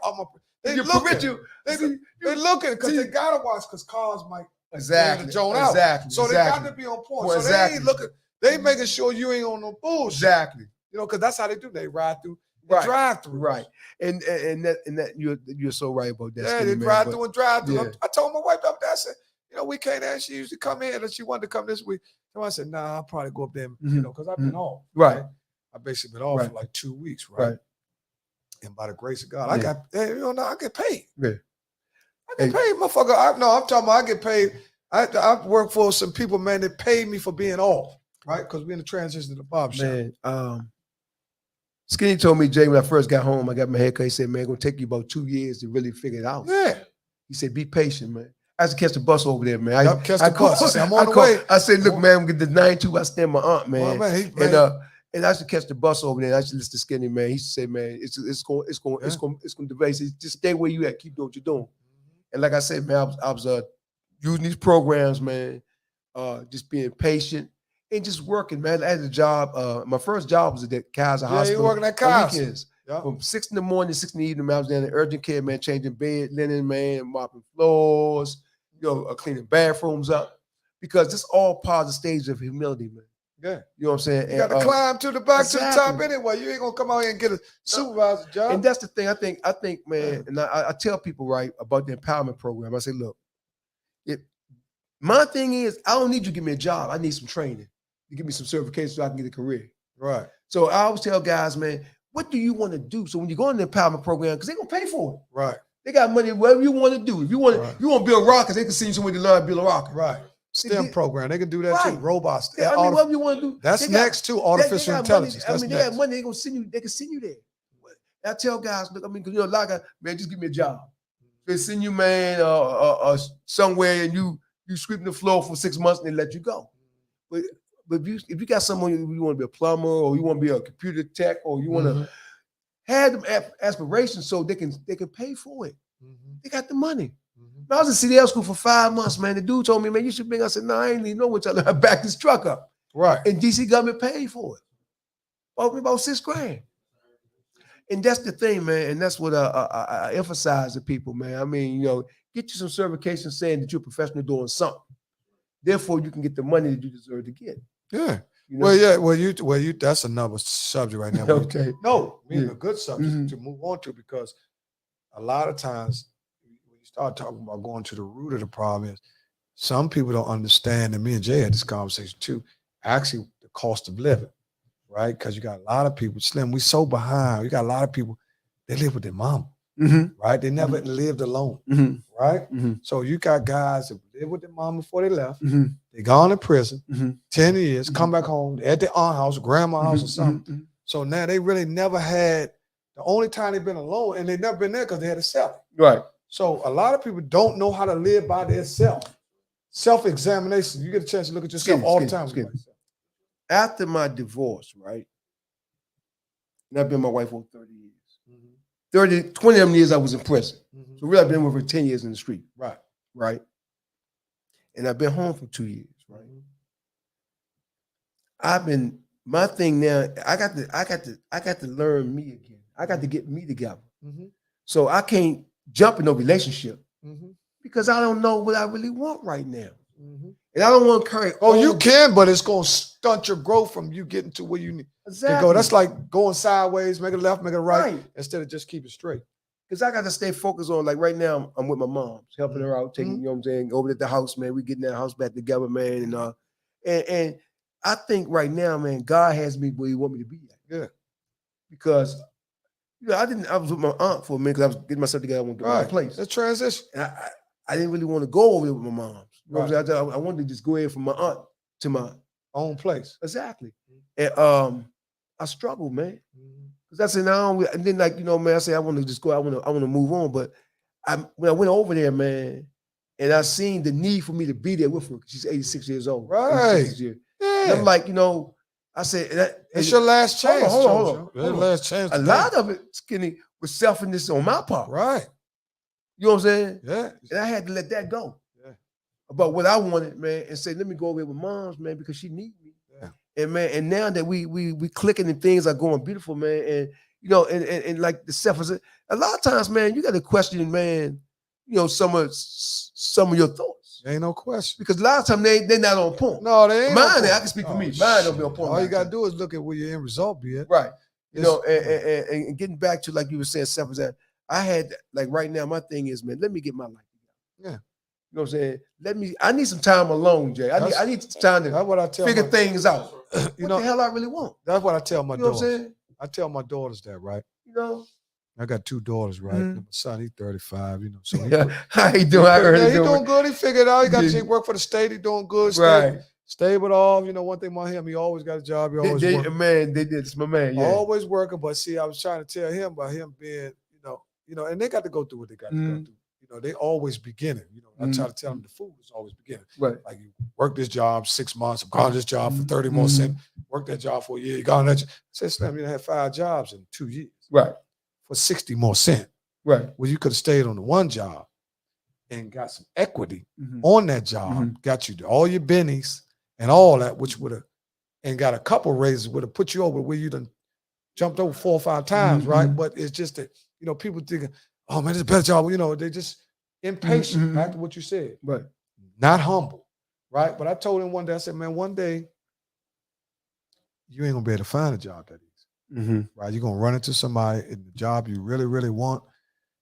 They looking. They looking because they gotta watch because cars might. Exactly. So they got to be on point. So they ain't looking. They making sure you ain't on no bullshit. Exactly. You know, because that's how they do. They ride through, drive through. Right. And that you're so right about that. Yeah, they drive through and drive through. Yeah. I told my wife up there, I said, you know, we can't ask. She usually come in and she wanted to come this week. So I said, nah, I'll probably go up there, you know, because I've been off. Right. I basically been off for like 2 weeks, right? And by the grace of God, I get paid. Yeah. I get paid, motherfucker. I'm talking about I get paid. I work for some people, man, that paid me for being off, right? Because we're in the transition to the barbershop. Man, Skinny told me, Jay, when I first got home, I got my haircut. He said, man, it's going to take you about 2 years to really figure it out. Yeah. He said, be patient, man. I used to catch the bus over there, man. I said, I'm on the way. I said, look, man, I'm going to get the 9-2. I stand my aunt, man. Well, And I used to catch the bus over there. I used to listen to Skinny, man. He used to say, man, it's going to develop. Just stay where you at. Keep doing what you're doing. And like I said, man, I was using these programs, man, just being patient and just working, man. I had a job. My first job was at the Kaiser Hospital. Yeah, you working at Kaiser. Weekends. From 6 in the morning, 6 in the evening, man, I was down in urgent care, man, changing bed, linen, man, mopping floors, cleaning bathrooms up. Because it's all part of the stage of humility, man. Yeah. You know what I'm saying? You got to climb to the back to the top anyway. You ain't going to come out here and get a supervisor job. And that's the thing. I think, man, and I tell people, right, about the empowerment program. I say, look, my thing is, I don't need you to give me a job. I need some training. You give me some certification so I can get a career. Right. So I always tell guys, man, what do you want to do? So when you go in the empowerment program, because they're going to pay for it. Right. They got money, whatever you want to do. If you want to build rockets, they can send you somewhere to learn to build a rocket. Right. STEM program. They can do that too. Robots. Yeah, whatever you want to do. That's next to artificial intelligence. They got money. They gonna send you. They can send you there. I tell guys, look, because a lot of guys, man, just give me a job. They send you, man, somewhere and you sweeping the floor for 6 months and they let you go. But if you got someone you want to be a plumber or you want to be a computer tech or you want to have them aspirations so they can pay for it. They got the money. I was in CDL school for 5 months, man. The dude told me, man, you should bring. I said, no, I ain't even know what y'all. I backed this truck up. Right. And DC government paid for it. About $6,000. And that's the thing, man. And that's what I emphasize to people, man. I mean, get you some certification saying that you're a professional doing something. Therefore, you can get the money that you deserve to get. Yeah. Well, you. That's another subject right now. Okay. No, a good subject to move on to because a lot of times. you start talking about going to the root of the problem is some people don't understand, and me and Jay had this conversation too, actually the cost of living, right? Because you got a lot of people, Slim, we so behind. You got a lot of people, they live with their mom, right? They never lived alone, right? So you got guys that live with their mom before they left. They gone to prison, 10 years, come back home at their aunt house, grandma house or something. So now they really never had, the only time they've been alone, and they've never been there because they had to sell it. Right. So a lot of people don't know how to live by themselves. Self-examination. You get a chance to look at yourself all the time. After my divorce, right? And I've been with my wife for 30 years. 20 of them years I was in prison. So really I've been with her 10 years in the street. Right. Right. And I've been home for 2 years, right? My thing now, I got to learn me again. I got to get me together. So I can't jump in no relationship because I don't know what I really want right now. And I don't want to carry. Oh, you can, but it's going to stunt your growth from you getting to where you need to go. That's like going sideways, make a left, make a right, instead of just keep it straight. Because I got to stay focused on, like right now, I'm with my mom, helping her out, taking, you know what I'm saying, over at the house, man. We getting that house back together, man. And I think right now, man, God has me where He want me to be at. Yeah. Because I was with my aunt for a minute because I was getting myself together. I want to get my place. It's transition. And I didn't really want to go over there with my mom. You know what I'm saying? I wanted to just go ahead from my aunt to my own place. Exactly. And I struggled, man. Because I said, no, and then like, you know, man, I said, I want to just go, I want to move on. But when I went over there, man, and I seen the need for me to be there with her, because she's 86 years old. Right. Yeah. And I'm like, you know, I said, it's your last chance. Hold on. Last chance. A lot of it, Skinny, was selfishness on my part. Right. You know what I'm saying? Yeah. And I had to let that go. Yeah. About what I wanted, man, and say, let me go over here with Mom's, man, because she needs me. Yeah. And man, and now that we clicking and things are going beautiful, man, and you know, and like the self is a lot of times, man, you got to question, man, you know, some of your thoughts. Ain't no question. Because a lot of times they're not on point. No, they ain't. Mine, I can speak for me. Mine don't be on point. All you gotta do is look at where your end result be at. Right. You know, and getting back to like you were saying, self is that I had like right now, my thing is, man, let me get my life together. Yeah. You know what I'm saying? I need some time alone, Jay. I need some time to figure things out. What the hell I really want? That's what I tell my daughters. You know what I'm saying? I tell my daughters that, right? You know? I got 2 daughters, right? My son, he's 35, you know. So how he doing? He's doing good. He figured it out. He got to work for the state. He's doing good. Right. Stable off. You know, one thing about him, he always got a job. He always working. Man, it's my man. Yeah. Always working. But see, I was trying to tell him about him being, you know, and they got to go through what they got to go through. You know, they always beginning. You know, I try to tell them the food is always beginning. Right. Like you work this job 6 months, gone this job for 30 more cents, work that job for a year, you gone that. I said, Slim, you had 5 jobs in 2 years. Right. For 60 more cents. Right. Well, you could have stayed on the one job and got some equity on that job, got you all your bennies and all that, which would have, and got a couple raises, would have put you over where you done jumped over 4 or 5 times, right? But it's just that, you know, people thinking, oh man, it's a better job. You know, they just impatient, back to what you said. Right. Not humble, right? But I told him one day, I said, man, one day you ain't gonna be able to find a job that easy. Right? You're gonna run into somebody in the job you really, really want.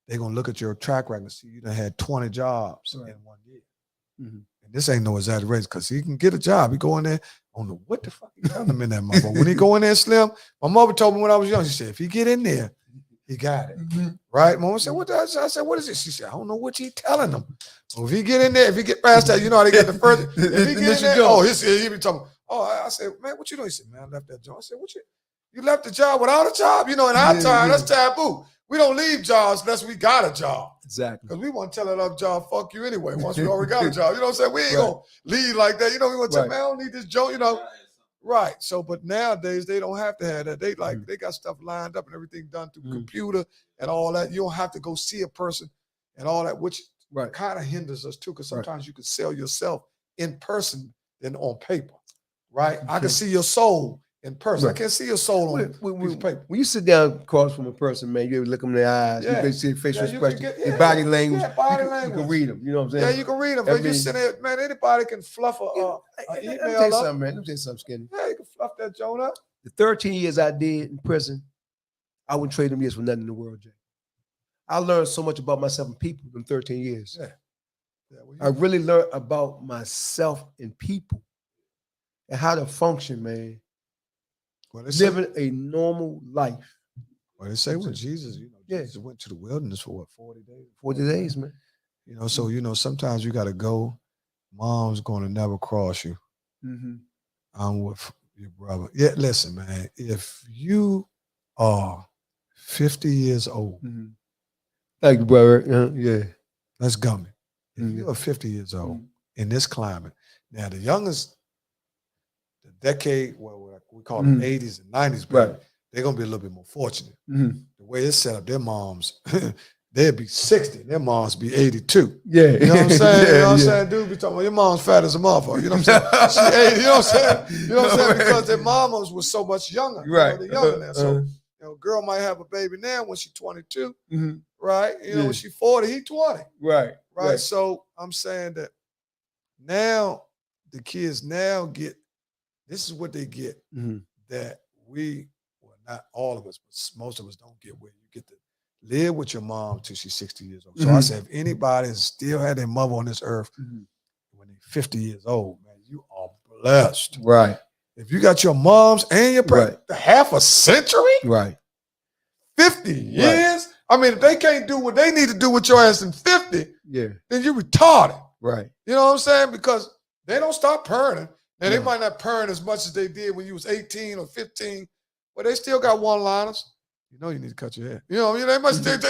They're gonna look at your track record and see you done had 20 jobs in 1 year. And this ain't no exaggeration because he can get a job. He go in there, I don't know what the fuck he telling him in that motherfucker. When he go in there, Slim, my mother told me when I was young, she said, if he get in there, he got it. Right? Mama said, what I said, what is it? She said, I don't know what you telling him. Well, if he get in there, if he get past that, you know how they get the first. If he get in there, he be talking. I said, man, what you doing? He said, man, I left that job. I said, what you left the job without a job? You know, in our time, that's taboo. We don't leave jobs unless we got a job. Exactly. Because we want to tell that other job, fuck you anyway, once we already got a job. You know what I'm saying? We ain't going to leave like that. You know, we want to tell, man, I don't need this job, you know. Right. So, but nowadays, they don't have to have that. They they got stuff lined up and everything done through computer and all that. You don't have to go see a person and all that, which kind of hinders us too, because sometimes you can sell yourself in person than on paper. Right. I can see your soul in person. I can't see your soul on piece of paper. When you sit down across from a person, man, you look them in the eyes, you can see facial expression, your body language. You can read them. You know what I'm saying? Yeah, you can read them. But you sit there, man, anybody can fluff a email Let me tell you something, man. Let me tell you something, Skinny. Yeah, you can fluff that joint up. The 13 years I did in prison, I wouldn't trade them years for nothing in the world, Jay. I learned so much about myself and people in 13 years. Yeah. Well, I really learned about myself and people and how to function, man. Well, Living a normal life. Well, they say when Jesus, Jesus went to the wilderness for what, 40 days? 40 days, man. So, sometimes you got to go. Mom's going to never cross you. Mm-hmm. I'm with your brother. Yeah, listen, man. If you are 50 years old, Thank you, brother. Yeah. Let's gummy. If you are 50 years old in this climate, now the youngest, the decade, what we call the 80s and 90s, baby, they're going to be a little bit more fortunate. The way it's set up, their moms, they'd be 60. Their moms be 82. Yeah. You know what I'm saying? You know what I'm saying? Dude be talking about your mom's fat as a motherfucker. You know what I'm saying? She 80. You know what I'm saying? You know what I'm saying? Because their mamas was so much younger. Right. They're younger now. So, girl might have a baby now when she's 22. Right? When she's 40, he 20. Right. So I'm saying that now the kids now get, this is what they get that well, not all of us, but most of us don't get, where you get to live with your mom till she's 60 years old. So I said, if anybody has still had their mother on this earth when they're 50 years old, man, you are blessed. Right. If you got your moms and your parents, half a century? Right. 50 years? I mean, if they can't do what they need to do with your ass in 50, then you're retarded. Right. You know what I'm saying? Because they don't stop purring. Now, they might not purring as much as they did when you was 18 or 15, but they still got one-liners. You need to cut your hair. They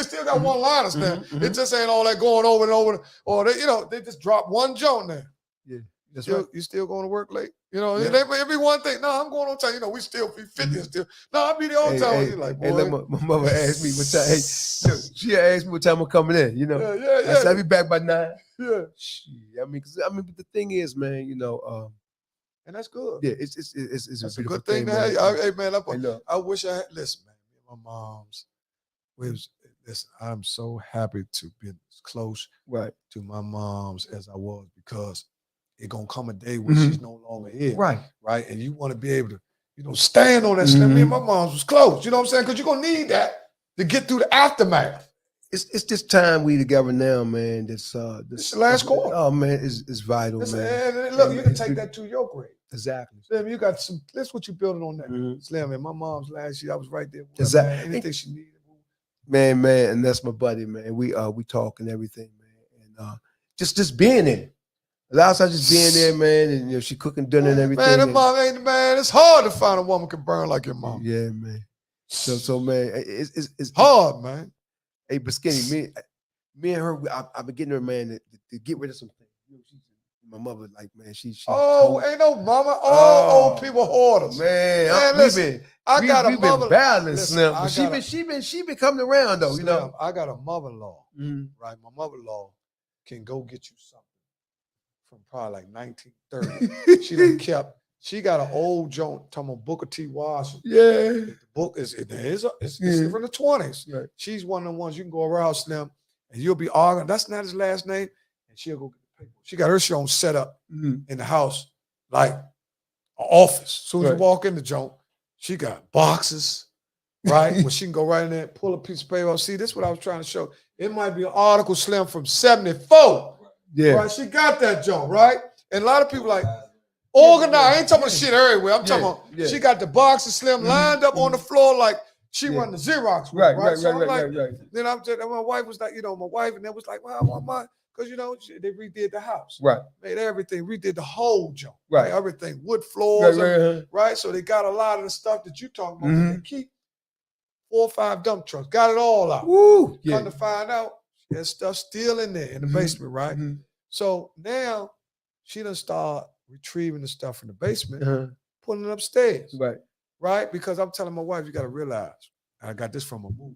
still got one-liners now. It just ain't all that going over and over. Or they just drop one joint now. Yeah, that's right. right. You still going to work late? It be one thing. No, I'm going on time. We still be 50 still. No, I be the old time. Hey, like, boy. look, my mother asked me what time. Hey, look, she asked me what time I'm coming in. Yeah. I said, I'll be back by 9. Yeah. I mean, but the thing is, man, and that's good. Yeah, it's that's a a good thing, thing to man. have. Hey, man, I wish I had. Listen, man, me and my moms. I'm so happy to be as close to my moms as I was, because it's gonna come a day when she's no longer here. Right. And you want to be able to, stand on that. Me and my moms was close. You know what I'm saying? Because you're gonna need that to get through the aftermath. It's this time we together now, man. This the last quarter. Oh man, it's vital, man. And look, you can take that to your grave. Exactly. Slim, you got some. That's what you're building on that. Slim, and my mom's last year, I was right there. Exactly. Man, anything she needed. Man, and that's my buddy, man. We talk and everything, man, and just being there. A lot of times just being there, man, and she cooking dinner and everything. Man, that mom ain't, man. It's hard to find a woman can burn like your mom. Yeah, man. So man, it's hard, man. Hey, but Skinny, me and her, I've been getting her, man, to get rid of some things. My mother, like, man, she ain't no mama. Old people hoarders. Man, listen, we've been battling, Slim. She been coming around though, Slim, I got a mother-in-law, right? My mother-in-law can go get you something from probably like 1930. She got an old joint talking about Booker T. Washington. Yeah. The book is from the 20s. Right. She's one of the ones you can go around, Slim, and you'll be arguing. That's not his last name. And she'll go get the paper. She got her show set up in the house like an office. As soon as you walk in the joint, she got boxes, right? Where she can go right in there, pull a piece of paper. See, this is what I was trying to show. It might be an article, Slim, from 74. Yeah. Right? She got that joint, right? And a lot of people like, organized. I ain't talking about shit everywhere. I'm talking about she got the boxes, Slim, lined up on the floor like she run the Xerox. Right. Then my wife was like, my wife, and that was like, well, my, because they redid the house. Right. Made everything, redid the whole joint. Right. Everything, wood floors. Right. So they got a lot of the stuff that you talking about. They keep 4 or 5 dump trucks. Got it all out. Woo. Come to find out, there's stuff still in there in the basement, right? So now she done start retrieving the stuff from the basement, putting it upstairs. Right? Because I'm telling my wife, you got to realize, I got this from a movie.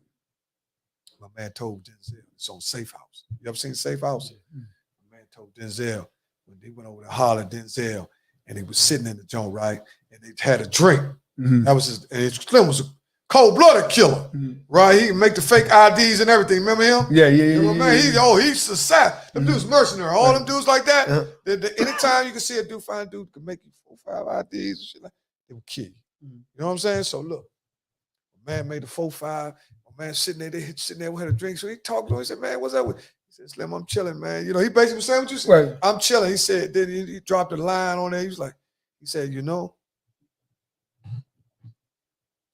My man told Denzel, it's on Safe House. You ever seen Safe House? My man told Denzel, when they went over to holler at Denzel, and he was sitting in the joint, right? And they had a drink. That was Slim was a cold-blooded killer, right? He make the fake IDs and everything. Remember him? Yeah. Man, he's a sap. Them dudes mercenary. All them dudes like that. Anytime you can see a dude, find a dude can make you 4 or 5 IDs and shit like that, they will kill you. You know what I'm saying? So look, man made the 4 or 5. man sitting there, we had a drink. So he talked to him. He said, man, what's up with? He said, Slim, I'm chilling, man. You know, he basically was saying what you said. Right. I'm chilling. He said, then he dropped a line on there. He was like, he said, you know,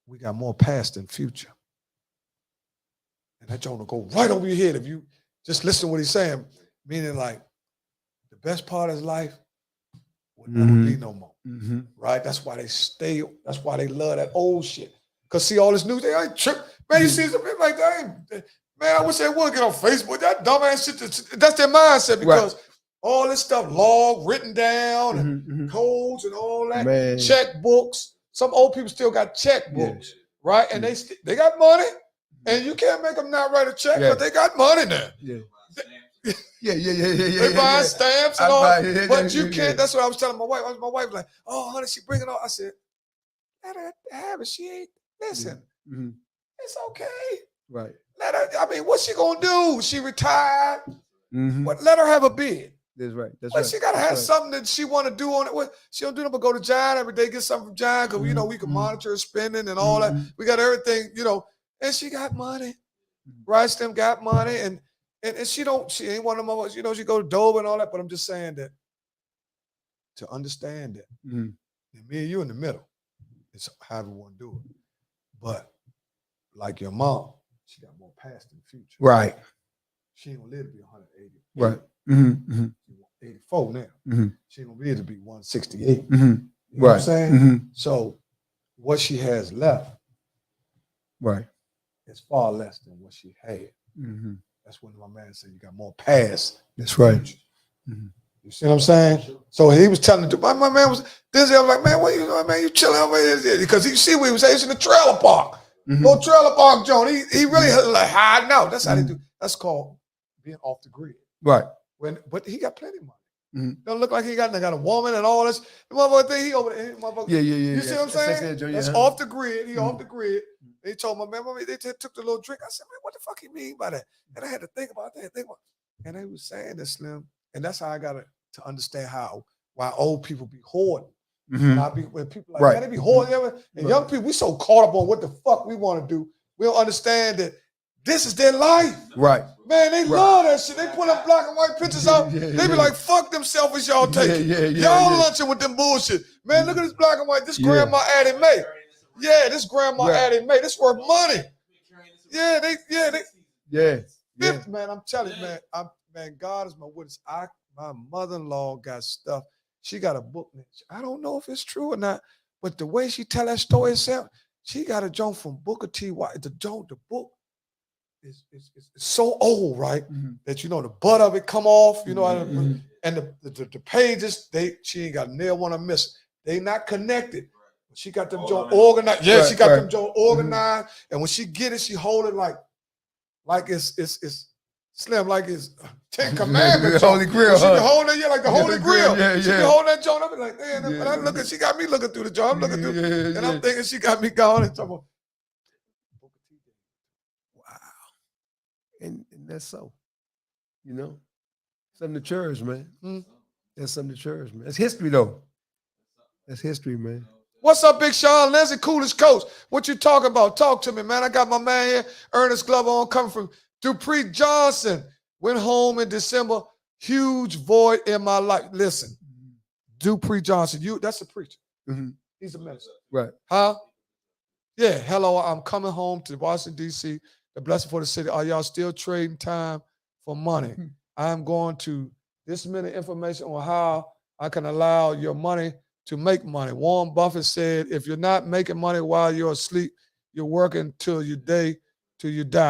we got more past than future. And that joint will go right over your head if you just listen to what he's saying. Meaning like the best part of his life will never be no more. Right? That's why they love that old shit. Cause see all this news, they ain't trip. Man, you see something like that. Man, I wish they would get on Facebook. That dumbass shit, that's their mindset because all this stuff log written down and codes and all that. Man. Checkbooks. Some old people still got checkbooks, right? And they got money, and you can't make them not write a check because they got money now. Yeah. They buy stamps and all that. But you can't. That's what I was telling my wife. My wife was like, oh, honey, she bringing all. I said, let her have it. She ain't, listen, it's okay. Right. Let her, I mean, what's she going to do? She retired. But let her have a bid. That's right. She got to have something that she want to do on it. What she don't do nothing but go to John every day, get something from John, because you know we can monitor her spending and all that. We got everything, you know, and she got money. Right? Them got money, and she ain't one of them, you know, she go to Dover and all that. But I'm just saying that to understand that, and me and you in the middle, it's however we want to do it. But like your mom, she got more past than future. Right. She ain't gonna live to be 180. Right. 84 now. She ain't gonna be able to be 168. You know what I'm saying? So what she has left, is far less than what she had. That's when my man said you got more past. That's right. You see what I'm saying? So he was telling the my man was this. I was like, man, what you doing, man? You chilling over here? Because you see what he was saying. He's in the trailer park. No trailer park, John. He really like hiding out. That's how they do. That's called being off the grid. Right. But he got plenty of money. Don't look like he got a woman and all this. The motherfucker thing, he over there. Yeah. You see what I'm saying? That's off the grid. He off the grid. They told my man, they took the little drink. I said, man, what the fuck you mean by that? And I had to think about that. And they was saying this, Slim. And that's how I got to understand why old people be hoarding. When people like, man, they be hoarding. And young people, we so caught up on what the fuck we want to do. We don't understand that this is their life. Right. Man, they love that shit. They put up black and white pictures out. They be like, fuck them selfies y'all taking. Y'all lunching with them bullshit. Man, look at this black and white. This Grandma Addie Mae. Yeah, this Grandma Addie Mae. This worth money. Man, I'm telling you, man, God is my witness. My mother-in-law got stuff. She got a book. I don't know if it's true or not, but the way she tell that story itself, she got a joint from Booker T. White. The book is so old, right? That you know the butt of it come off, you know, and the pages, she ain't got a nail one of missing. They not connected. She got them joint organized. Yeah, she got them joint organized. And when she get it, she hold it like it's Slim, like it's 10 Commandments. Holy Grail. She can hold it, like the Holy Grail. Yeah. She can hold that joint up and like, damn, and I look at, she got me looking through the joint. I'm looking through, and I'm thinking she got me going and talking about, wow. And that's so, you know, something to cherish, man. That's something to cherish, man. That's history, though. That's history, man. What's up, Big Sean? Leslie, coolest coach. What you talking about? Talk to me, man. I got my man here, Ernest Glover on, coming from Dupree Johnson. Went home in December. Huge void in my life. Listen, Dupree Johnson, that's a preacher. He's a minister. Right. Huh? Yeah. Hello, I'm coming home to Washington, D.C. The blessing for the city. Are y'all still trading time for money? I'm going to disseminate information on how I can allow your money to make money. Warren Buffett said, if you're not making money while you're asleep, you're working till you die.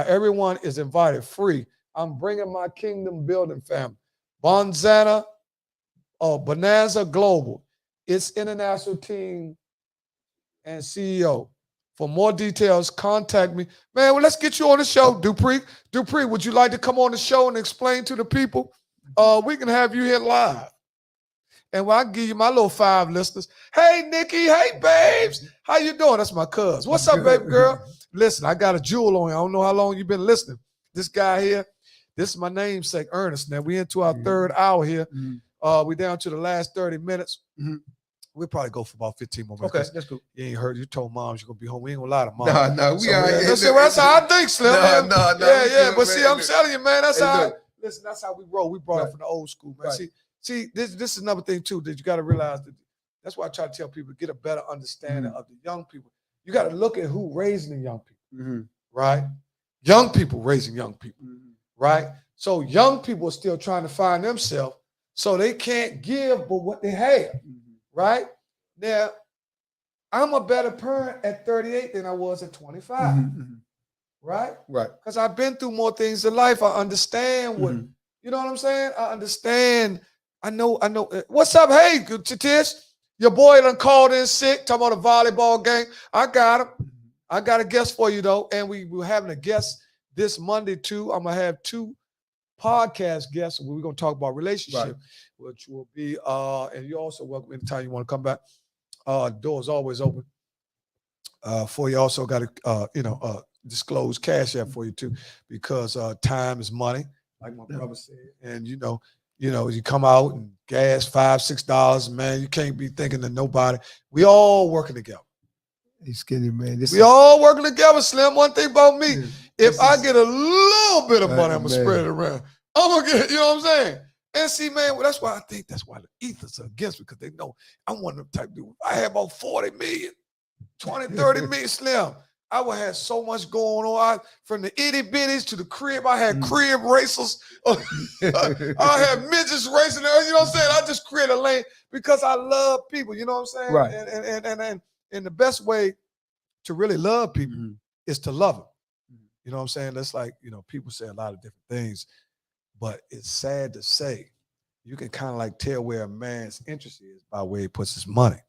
Everyone is invited, free. I'm bringing my kingdom building family. Bonanza Global, its international team and CEO. For more details, contact me. Man, well, let's get you on the show, Dupree. Dupree, would you like to come on the show and explain to the people? We can have you here live. And I can give you my little 5 listeners. Hey, Nikki. Hey, babes. How you doing? That's my cuz. What's up, baby girl? Listen, I got a jewel on you. I don't know how long you've been listening. This guy here, this is my namesake, Ernest. Now, we into our 3rd hour here. We down to the last 30 minutes. We'll probably go for about 15 more minutes. Okay, that's cool. You ain't heard. You told mom you're gonna be home. We ain't gonna lie to mom. No, we are. That's how I think, Slim. No, man. no. Yeah. But see, I'm telling you, man. That's how. Look. Listen, that's how we roll. We brought up from the old school, man. See, this is another thing too that you got to realize. That's why I try to tell people, get a better understanding of the young people. You got to look at who raising the young people, right? Young people raising young people, right? So young people are still trying to find themselves, so they can't give but what they have, right? Now, I'm a better parent at 38 than I was at 25, right? Right. Because I've been through more things in life. I understand what, you know what I'm saying? I understand. I know. What's up? Hey, Tish, your boy done called in sick, talking about a volleyball game. I got him. I got a guest for you, though. And we're having a guest this Monday, too. I'm going to have 2 podcast guests where we're going to talk about relationship, which will be, and you're also welcome anytime you want to come back. Door's always open for you. Also got to, disclose Cash App for you, too, because time is money, like my brother said. And, you come out and gas $5, $6, man, you can't be thinking of nobody. We all working together. He's skinny, man. We all working together, Slim. One thing about me, if I get a little bit of money, I'm going to spread it around. I'm going to get, you know what I'm saying? And see, man, well, that's why the ethers are against me, because they know I'm one of them type of dudes. I had about 40 million, 20, 30 million, Slim. I would have so much going on. From the itty bitties to the crib, I had crib racers. I had midgets racing there. You know what I'm saying? I just created a lane because I love people. You know what I'm saying? Right. And the best way to really love people is to love them. You know what I'm saying? That's like, people say a lot of different things, but it's sad to say you can kind of like tell where a man's interest is by where he puts his money,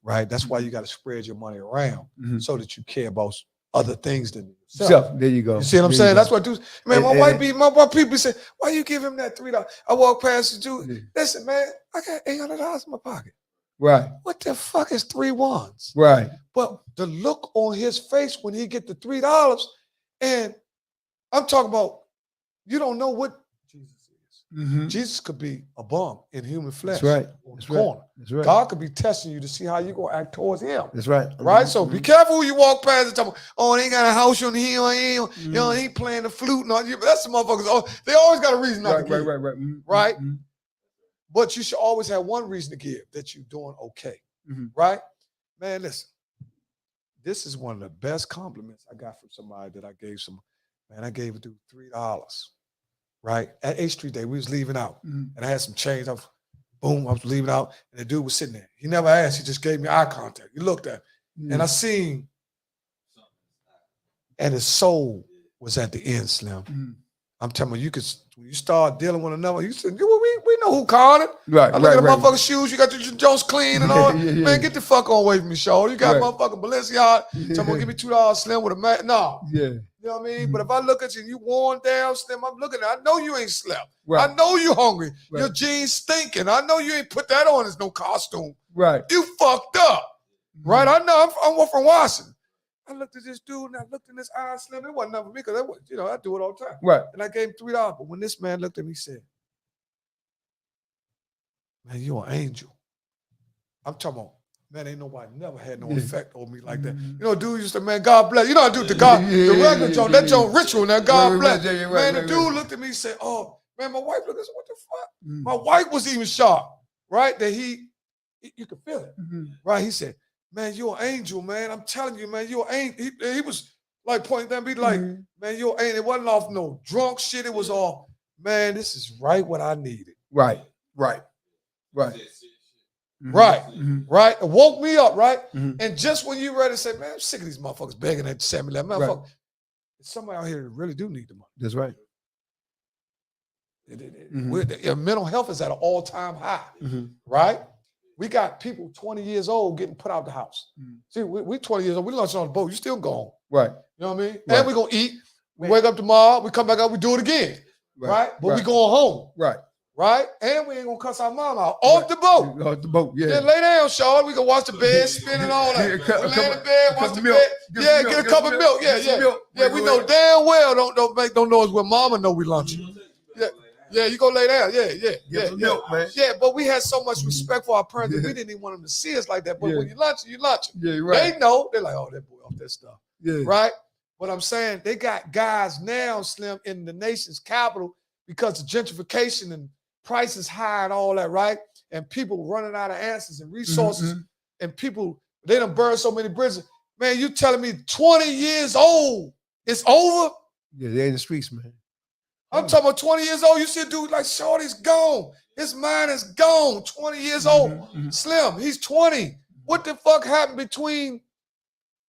right? That's why you got to spread your money around so that you care about other things than yourself. There you go. You see what I'm saying? That's what dudes, man, my white people say, why you give him that $3? I walk past the dude. Listen, man, I got $800 in my pocket. Right. What the fuck is 3 ones? Right. But the look on his face when he get the $3, and I'm talking about, you don't know what Jesus is. Jesus could be a bum in human flesh. That's right. On the corner. That's right. God could be testing you to see how you're going to act towards him. That's right. Right? So be careful who you walk past and talk about, oh, they ain't got a house on here, he ain't playing the flute. And all. That's the motherfuckers. Oh, they always got a reason not to give. Right? But you should always have one reason to give, that you're doing okay. Right? Man, listen. This is one of the best compliments I got from somebody that I gave some. Man, I gave a dude $3. Right? At 8th Street Day, we was leaving out. And I had some change. I was leaving out. And the dude was sitting there. He never asked. He just gave me eye contact. He looked at me. And I seen, and his soul was at the end, Slim. I'm telling you, when you start dealing with another, you said, we know who called it. Right. I look at the motherfucker's shoes. You got your Jones clean and all. Man, get the fuck on away from me, Shaw. You got motherfucking Balenciaga. Tell me, give me $2, Slim, with a man. No. Yeah. You know what I mean? But if I look at you and you worn down, Slim, I'm looking at it. I know you ain't slept. Right. I know you hungry. Right. Your jeans stinking. I know you ain't put that on as no costume. Right. You fucked up. Right? I know. I'm from Washington. I looked at this dude and I looked in his eyes, Slim. It wasn't nothing for me because I do it all the time. Right. And I gave him $3. But when this man looked at me, he said, man, you're an angel. I'm talking about, man, ain't nobody never had no effect on me like that. Dude used to, man, God bless. You know, I do the God, the regular joint, that joint ritual now, God bless. Man, the dude looked at me and said, oh, man, my wife looked at me, what the fuck? My wife was even shocked, right? That you could feel it, right? He said, man, you're an angel, man. I'm telling you, man, you're an angel. He was like pointing down, be like, man, you're an angel. It wasn't off no drunk shit. It was all, man, this is right what I needed. Right. Right. It woke me up, right? And just when you ready to say, man, I'm sick of these motherfuckers begging at 7-Eleven. Motherfucker, somebody out here that really do need the money. That's right. Your mental health is at an all-time high, right? We got people 20 years old getting put out the house. See, we 20 years old. We lunch on the boat. You still gone. Right. You know what I mean? Right. And we're going to eat. We wake up tomorrow. We come back up. We do it again. Right? But we going home. Right? And we ain't going to cuss our mom out. Off the boat. Off the boat, yeah. Then lay down, Shaw. We can watch the bed spin and all that. We lay in the bed, watch the bed. Yeah, get a cup of milk. Yeah, we know damn well don't noise when mama know we lunching. Yeah, you go lay down. Yeah, some milk, man. Yeah, but we had so much respect for our parents that we didn't even want them to see us like that. But when you lunch, you lunch. Yeah, you're right. They know. They're like, oh, that boy off that stuff. Yeah. Right? But I'm saying they got guys now, Slim, in the nation's capital because of gentrification and prices high and all that, right? And people running out of answers and resources. And people, they done burned so many bridges. Man, you telling me 20 years old, it's over? Yeah, they're in the streets, man. I'm talking about 20 years old. You see a dude like Shorty's gone. His mind is gone. 20 years old. Slim, he's 20. What the fuck happened between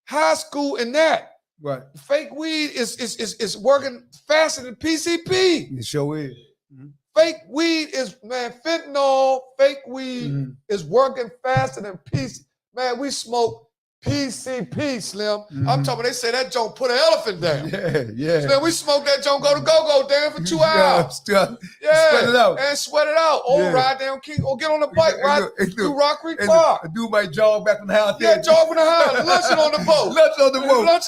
high school and that? Right. Fake weed is working faster than PCP. It sure is. Fake weed is, man, fentanyl, fake weed is working faster than PCP. Man, we smoke PCP, Slim. I'm talking, they say that joint put an elephant down. Yeah. Slim, we smoke that joint, go to go-go down for 2 hours. Sweat it out. And sweat it out. Or ride down King, or get on the bike, ride through Rock Creek Park. A dude might jog back from the house. Yeah, jog from the house, lunching on the boat. Lunching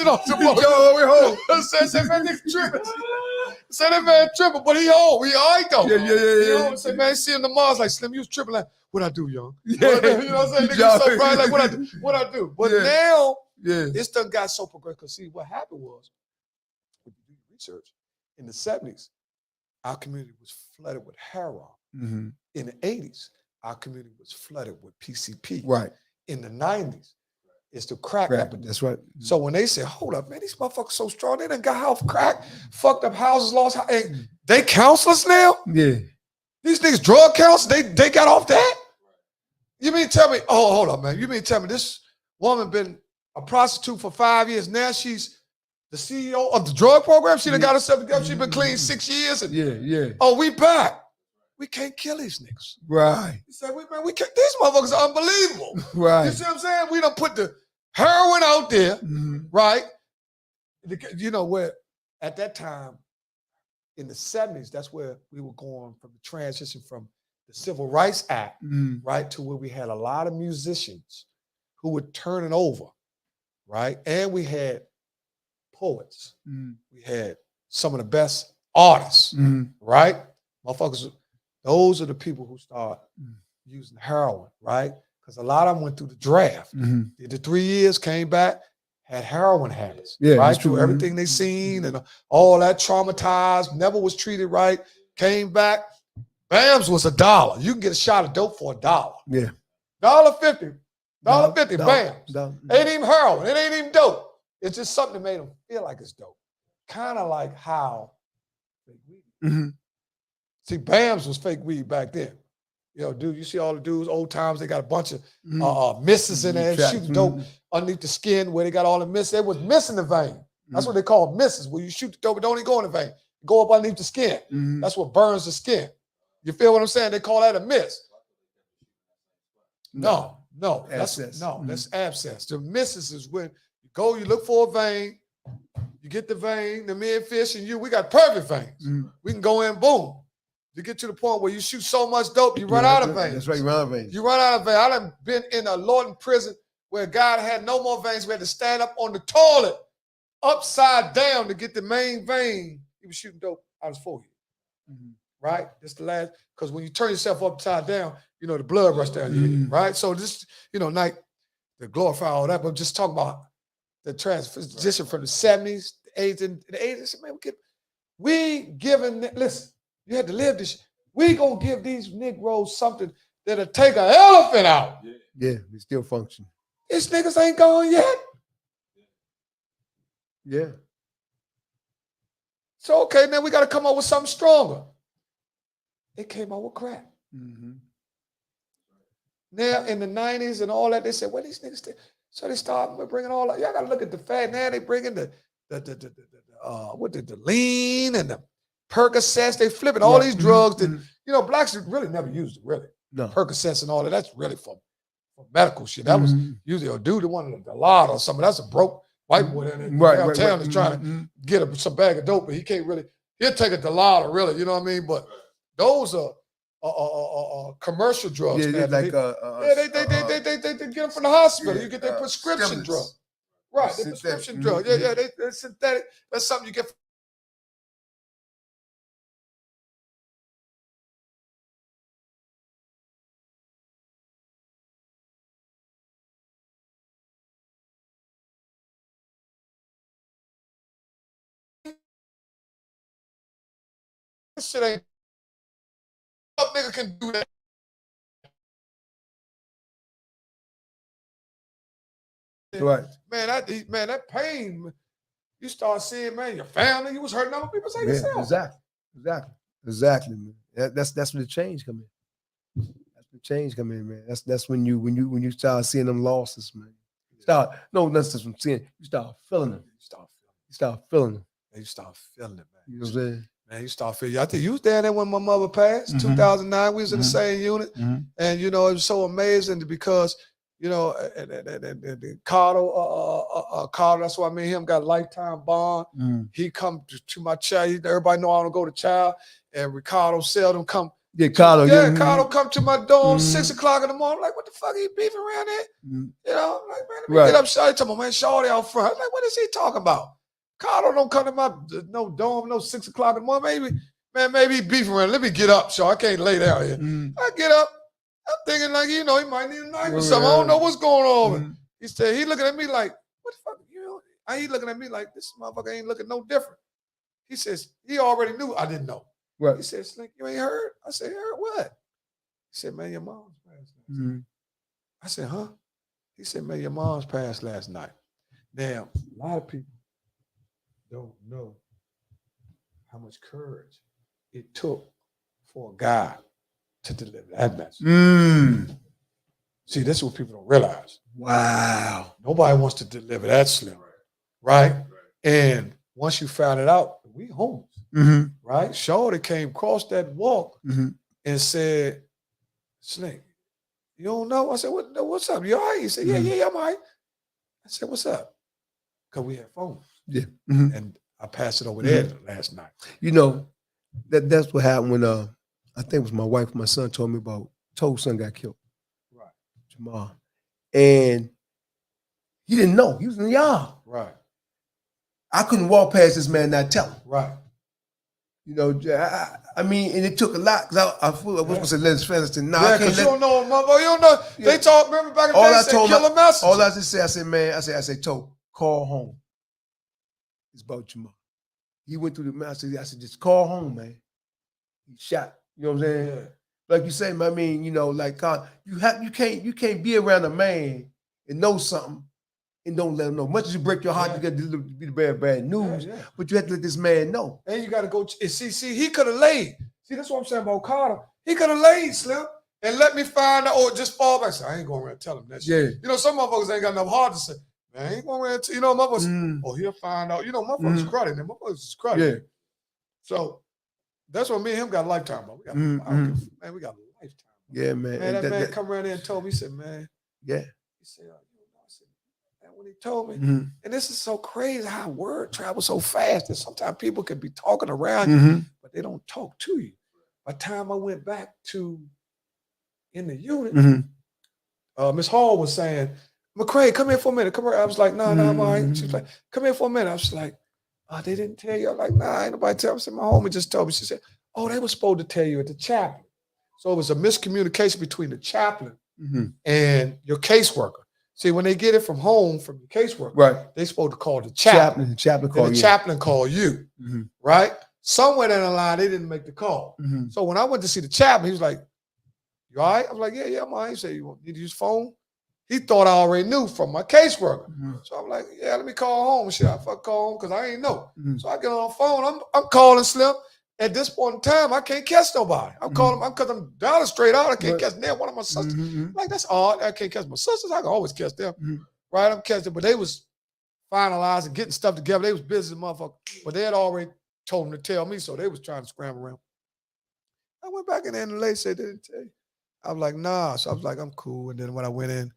on the boat. Jog all the way home. Say, man, nigga tripping. Say that man tripping, but he home. He all right though. Yeah. Say, man, see him tomorrow. Like, Slim, you was tripping. Like, what I do, young? Yeah. You know what I'm saying? Nigga so bright, like, what I do? But now, this done got so progressive. Because see, what happened was, when you do research, in the 70s, our community was flooded with heroin. In the 80s, our community was flooded with PCP. Right. In the 90s, it's the crack epidemic. That's right. So when they say, hold up, man, these motherfuckers so strong, they done got off crack, fucked up houses, lost houses. They counselors now? Yeah. These niggas drug counselors, they got off that? You mean tell me, oh, hold up, man. You mean tell me this woman been a prostitute for 5 years. Now she's the CEO of the drug program. She done got herself together. She been clean 6 years. And, oh, we back. We can't kill these niggas. Right. You say, man, we can't. These motherfuckers are unbelievable. Right. You see what I'm saying? We done put the heroin out there, right? You know, where at that time, in the 70s, that's where we were going from the transition from the Civil Rights Act, right, to where we had a lot of musicians who were turning over, right? And we had poets. We had some of the best artists, right? Motherfuckers, those are the people who start using heroin, right? Because a lot of them went through the draft. Did the 3 years, came back, had heroin habits, right? Through everything they seen and all that, traumatized, never was treated right, came back. Bams was $1. You can get a shot of dope for $1. Yeah. $1.50. $1.50, Bams. Ain't even heroin. It ain't even dope. It's just something that made them feel like it's dope. Kind of like how fake weed. See, Bams was fake weed back then. You know, dude, you see all the dudes, old times, they got a bunch of misses in there, shooting dope underneath the skin where they got all the misses. They was missing the vein. That's what they call misses, where you shoot the dope, but don't even go in the vein. Go up underneath the skin. That's what burns the skin. You feel what I'm saying? They call that a miss. No, that's abscess. The misses is when you go, you look for a vein, you get the vein, the men fish and you, we got perfect veins. We can go in, boom. You get to the point where you shoot so much dope, you run out of veins. That's right, you run out of veins. You run out of veins. I done been in a Lorton prison where a guy had no more veins. We had to stand up on the toilet, upside down to get the main vein. He was shooting dope out his forehead. Right? That's the last, because when you turn yourself upside down, you know, the blood rush down your head, right? So this, you know, not to glorify all that, but just talking about the transition from the 70s, the 80s, and the 80s. Man, we giving, listen, you had to live this. We gonna give these Negroes something that'll take an elephant out. Yeah, we still function. These niggas ain't gone yet. Yeah. So, okay, now we got to come up with something stronger. It came out with crack. Now, in the 90s and all that, they said, well, these niggas, so they started bringing all that. Y'all got to look at the fact. Now they bringing the lean and the Percocets. They flipping all these drugs that, you know, blacks really never used it, really. No. Percocets and all that, that's really for medical shit. That was usually a dude that wanted a lot or something. That's a broke white boy in downtown that's trying to get some bag of dope, but he can't really, he'll take a Delata, really, you know what I mean? But those are commercial drugs. Yeah, man. like they get them from the hospital. You get their prescription drug. Right, the prescription drug. Yeah, they're synthetic. That's something you get This shit ain't. What nigga can do that? Right. Man, that pain. You start seeing, man, your family. You was hurting other people. Say yourself. Exactly, man. That's where the change come in. That's where the change come in, man. That's when you start seeing them losses, man. That's just from seeing. You start feeling them. You start feeling them. You start feeling it, man. You know what I'm saying? Man, you start feeling. I think you was down there when my mother passed. 2009, we was in the same unit, and it was so amazing because and Carter, that's why me and him got a lifetime bond. He come to my child. Everybody know I don't go to child, and Ricardo seldom come. Yeah, Carter. Carter come to my dorm 6 o'clock in the morning. Like, what the fuck are you beefing around there? I'm like, man, let me get up. Shawty told me, man, Shawty out front. I was like, what is he talking about? Carter don't come to my dorm 6 o'clock in the morning. Maybe he beefing around. Let me get up, so I can't lay down here. I get up. I'm thinking like, he might need a knife or something. I don't know what's going on. He said, he looking at me like, what the fuck? He looking at me like, this motherfucker ain't looking no different. He says, he already knew I didn't know. Right. He said, Slink, you ain't heard? I said, heard what? He said, man, your mom's passed last night. I said, huh? He said, man, your mom's passed last night. Now, a lot of people don't know how much courage it took for a guy to deliver that message. See, this is what people don't realize. Wow. Nobody wants to deliver that Slim, right? And once you found it out, we homies, right? Shorty came across that walk and said, Slink, you don't know? I said, what's up? You all right? He said, yeah, I'm all right. I said, what's up? Because we had phones. Yeah. And I passed it over there last night. That's what happened when I think it was my wife and my son told me about Toad's son got killed. Right. Jamal. And he didn't know. He was in the yard. Right. I couldn't walk past this man and not tell him. Right. I mean, and it took a lot because I was supposed to say let's fast and yeah, because you don't know, mother. You don't know. Yeah. They talk. Remember back in the day, they said kill a messenger. All I just said, I said, man, I said, Toad, call home. It's about Jamal. He went through the man. I said, just call home, man. He shot. You know what I'm saying? Yeah. Like you say, I mean, like God, you can't be around a man and know something and don't let him know. Much as you break your heart, you got to be the bad news, but you have to let this man know. And you got to go. See, he could have laid. See, that's what I'm saying about Carter. He could have laid, Slim, and let me find out, or just fall back. So I ain't going around telling him that shit. Yeah. Some motherfuckers ain't got enough heart to say, man, I ain't going around motherfuckers, he'll find out. Motherfuckers credit them. Motherfuckers is credit. Yeah. So that's what me and him got a lifetime, bro. We got a lifetime. Bro. Yeah, man. Man, that man come around there and told me, he said, man. Yeah. He said, I said, man, when he told me, and this is so crazy how word travels so fast that sometimes people can be talking around you, but they don't talk to you. By the time I went back in the unit, Miss Hall was saying, McCray, come here for a minute. Come here. I was like, no, I'm all right. She was like, come here for a minute. I was like, they didn't tell you. I'm like, nah, ain't nobody tell me. I said, my homie just told me. She said, they were supposed to tell you at the chaplain. So it was a miscommunication between the chaplain and your caseworker. See, when they get it from home from the caseworker, they supposed to call the chaplain. The chaplain call you, right? Somewhere down the line, they didn't make the call. So when I went to see the chaplain, he was like, you all right? I was like, yeah, I'm all right. He said, you need to use phone? He thought I already knew from my caseworker. So I'm like, yeah, let me call home. Shit, I fuck call home because I ain't know. So I get on the phone. I'm calling Slim. At this point in time, I can't catch nobody. I'm calling because I'm down straight out. I can't catch near one of my sisters. Like, that's odd. I can't catch my sisters. I can always catch them. Right? I'm catching, but they was finalizing, getting stuff together. They was busy, motherfucker. But they had already told them to tell me, so they was trying to scramble around. I went back in there and the lady said, they didn't tell you. I was like, nah. So I was like, I'm cool. And then when I went in,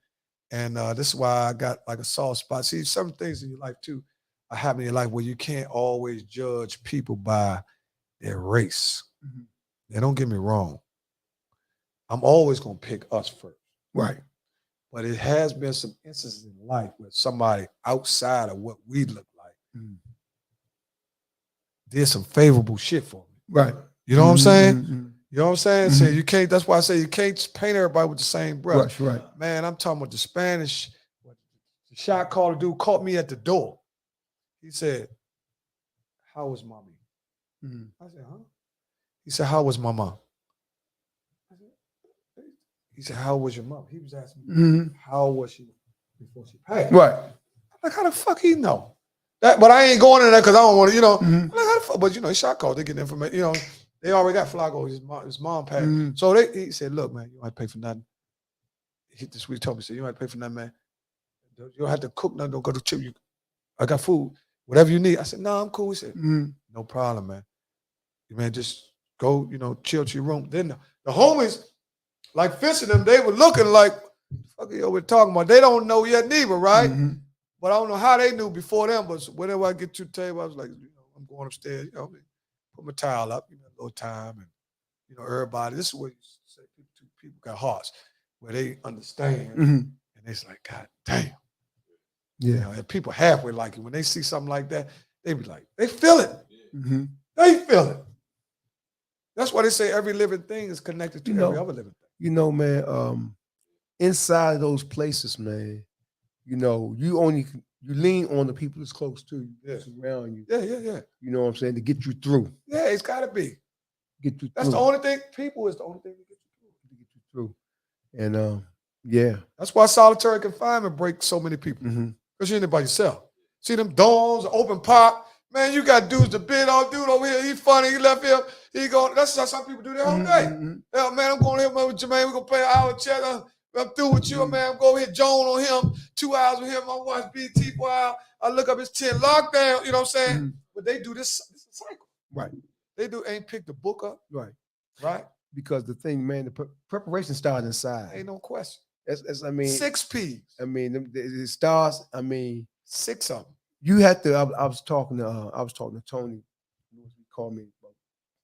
and this is why I got like a soft spot. See, some things in your life too are happening in your life where you can't always judge people by their race. Now, don't get me wrong. I'm always going to pick us first. Right. But it has been some instances in life where somebody outside of what we look like did some favorable shit for me. Right. You know what I'm saying? You know what I'm saying? So you can't, that's why I say you can't paint everybody with the same brush. Right. Man, I'm talking about the Spanish. The shot caller dude caught me at the door. He said, how was mommy? I said, huh? He said, how was my mom? He said, how was your mom? He was asking me, how was she before she passed? Right. I'm like, how the fuck he know? That, but I ain't going in there because I don't want to, I'm like, how the fuck? But it's shot call. They get information, they already got Flago, his mom passed. So he said, look, man, you might pay for nothing. This week told me, said, you might pay for nothing, man. You don't have to cook nothing, don't go to chip. I got food. Whatever you need. I said, no, I'm cool. He said, no problem, man. Man, just go, chill to your room. Then the homies, like Fish and them, they were looking like, fuck you over talking about. They don't know yet neither, right? But I don't know how they knew before them. But whenever I get to the table, I was like, I'm going upstairs, put my towel up, a little time. And, everybody, this is where you say people got hearts, where they understand. And it's like, God damn. Yeah. And people halfway like it. When they see something like that, they be like, they feel it. They feel it. That's why they say every living thing is connected to every other living thing. Man, inside those places, man, you lean on the people that's close to you, that's around you. Yeah. You know what I'm saying? To get you through. Yeah, it's got to be. Get you That's through. the only thing. People is the only thing to get you through. And yeah. That's why solitary confinement breaks so many people. Because you're in it by yourself. See them doors, open pop. Man, you got dudes to bid on. Dude over here, he funny. He left here. He going. That's how some people do their whole day. Yeah, man, I'm going here with Jermaine. We're going to play an hour chat. I'm through with you, man. I'm going to hit Joan on him. 2 hours with him. I watch BT for an hour. I look up his 10 lockdown. You know what I'm saying? But they do this cycle. Right. They ain't pick the book up. Right. Because the thing, man, the preparation starts inside. Ain't no question. I mean, 6 P's. I mean, it starts. I mean, 6 of them. You had to. I was talking to Tony. He called me about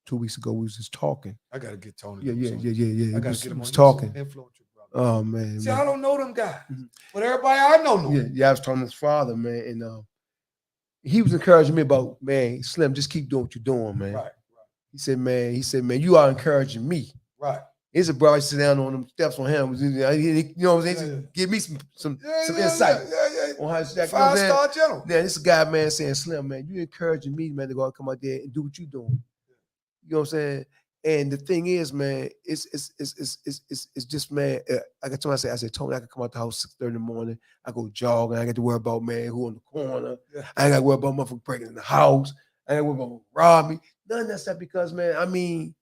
2 weeks ago. We was just talking. I gotta get Tony. Yeah. I gotta get him on. Talking. Influential, brother. Oh man. See, I don't know them guys, but everybody I know. Yeah. I was talking to his father, man, and he was encouraging me about, man, Slim, just keep doing what you're doing, man. Right. He said, man, you are encouraging me. Right. He's a brother. I sit down on them steps on him. You know what I'm saying? Give me some insight on how to stack. 5-star general. Yeah, this guy, man, saying, Slim, man, you encouraging me, man, to go and come out there and do what you're doing. You know what I'm saying? And the thing is, man, it's just, man. I got Tony. I said, Tony, I can come out the house 6:30 in the morning. I go jog, and I got to worry about, man, who on the corner. I ain't got to worry about motherfucker breaking in the house. I ain't got to worry about rob me. None of that stuff because, man, I mean,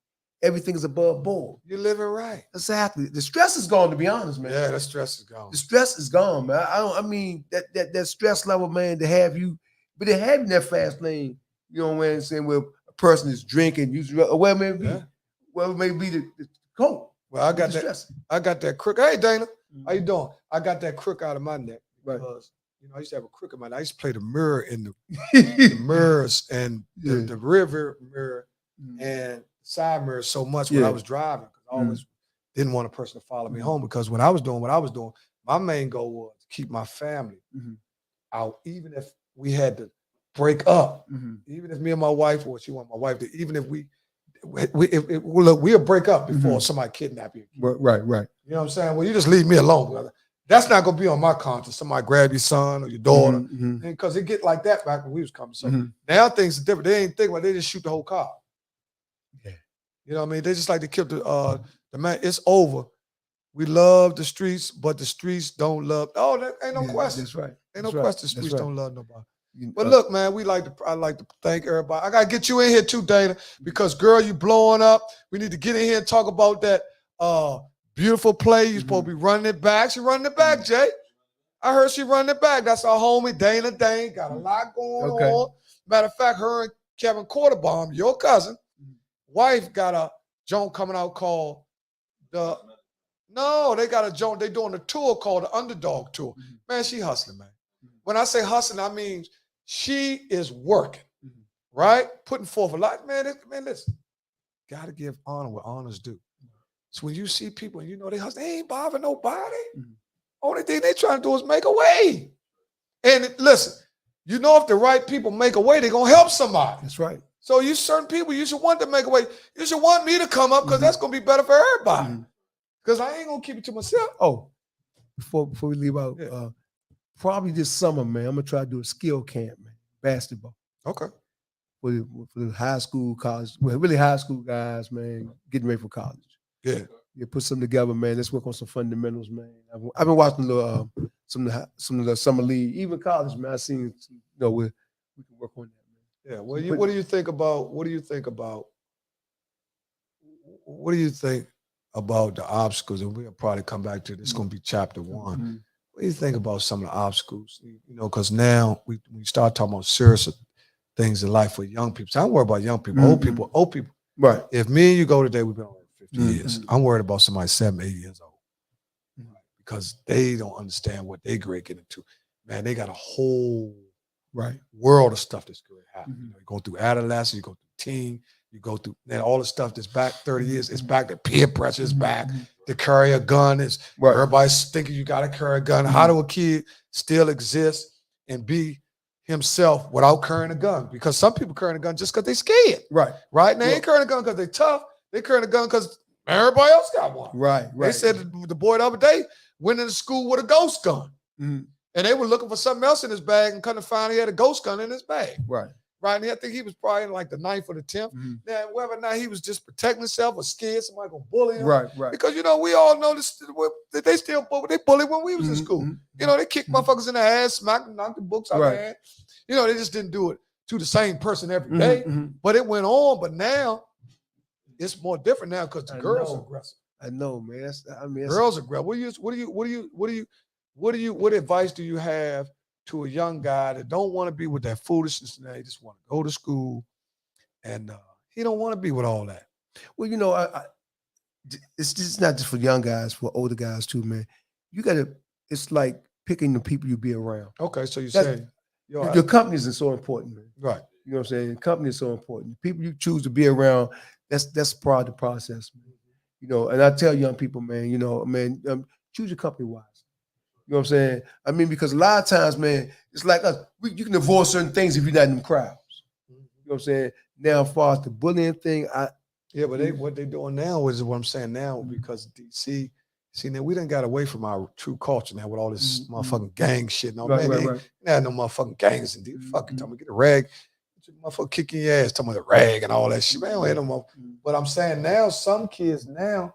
everything is above board. You're living right. Exactly. The stress is gone, to be honest, man. Yeah, the stress is gone. The stress is gone, man. I mean, that stress level, man, to have you in that fast lane, you know what I'm saying, where a person is drinking, whatever it may be the coke. Well, I got that crook. Hey, Dana, how you doing? I got that crook out of my neck because I used to have a crook in my neck. I used to play the mirror in the mirrors and the rear mirror and side mirror so much when I was driving because I always didn't want a person to follow me home because when I was doing what I was doing, my main goal was to keep my family out, even if we had to break up, even if me and my wife, or she wanted my wife to, even if we'll break up before somebody kidnap you. Right. You know what I'm saying? Well, you just leave me alone, brother. That's not gonna be on my conscience. Somebody grab your son or your daughter, because it get like that back when we was coming. So now things are different. They ain't thinking about. They just shoot the whole car. Yeah. You know what I mean? They just like to kill the man. It's over. We love the streets, but the streets don't love. Oh, that ain't no question. That's right. Ain't no question. The streets don't love nobody. But look, man, I like to thank everybody. I gotta get you in here too, Dana, because girl, you blowing up. We need to get in here and talk about that beautiful play. You're supposed to be running it back. She running it back, Jay. I heard she running it back. That's our homie, Dana Dane. Got a lot going on. Matter of fact, her and Kevin Quarterbaum, your cousin, wife, got a joint coming out called they got a joint. They doing a tour called the Underdog Tour. Man, she hustling, man. When I say hustling, I mean she is working, right? Putting forth a lot. Man, listen, got to give honor what honors due. So when you see people and they hustle, they ain't bothering nobody. Only thing they trying to do is make a way. And listen, if the right people make a way, they're going to help somebody. That's right. So you certain people, you should want to make a way. You should want me to come up because that's going to be better for everybody. Because I ain't going to keep it to myself. Oh, before we leave out, probably this summer, man, I'm going to try to do a skill camp, man, basketball. Okay. the high school, college, well, really high school guys, man, getting ready for college. Yeah. Yeah, put something together, man. Let's work on some fundamentals, man. I've been watching some of the summer league, even college, man. I seen, we can work on that, man. Yeah. Well, what do you think about the obstacles? And we'll probably come back to this. It's going to be chapter 1. Mm-hmm. What do you think about some of the obstacles? Because now we start talking about serious things in life for young people. So I don't worry about young people, old people. Right. If me and you go today, we've been on 50 Mm-hmm. years. I'm worried about somebody 7, 8 years old. Because they don't understand what they great get into. Man, they got a whole world of stuff that's going to happen. Mm-hmm. You go through adolescence, you go through teen, you go through all the stuff that's back 30 years. It's back. The peer pressure is back. To carry a gun is everybody's thinking you got to carry a gun. How do a kid still exist and be himself without carrying a gun? Because some people carrying a gun just because they scared. Right. And they ain't carrying a gun because they tough. They carrying a gun because everybody else got one. Right. They said the boy the other day went into school with a ghost gun. Mm-hmm. And they were looking for something else in his bag and couldn't find he had a ghost gun in his bag. Right. And I think he was probably in like the 9th or the 10th. Mm-hmm. Now, whether or not he was just protecting himself or scared somebody gonna bully him. Right. Because we all know this. They still bullied when we was in school. Mm-hmm. They kicked motherfuckers in the ass, smacked them, knocked the books out of their hand. They just didn't do it to the same person every day. Mm-hmm. But it went on. But now it's more different now because the girls are aggressive. I know, man. Girls are aggressive. What advice do you have to a young guy that don't want to be with that foolishness now? He just want to go to school, and he don't want to be with all that. Well, it's just not just for young guys, for older guys too, man. It's like picking the people you be around. Okay, so you say your companies are so important, man. Right. You know what I'm saying? Company is so important. The people you choose to be around, that's part of the process, man. And I tell young people, man, choose your company wise. You know what I'm saying? I mean, because a lot of times, man, it's like us. You can avoid certain things if you're not in them crowds. You know what I'm saying? Now, as far as the bullying thing, but what they doing now is what I'm saying now, because DC, now we done got away from our true culture now with all this motherfucking gang shit. No, man, ain't no motherfucking gangs in DC. Fucking tell me, get a rag. Motherfucker kicking your ass, talking about the rag and all that shit. Man, ain't no more. But I'm saying now, some kids now,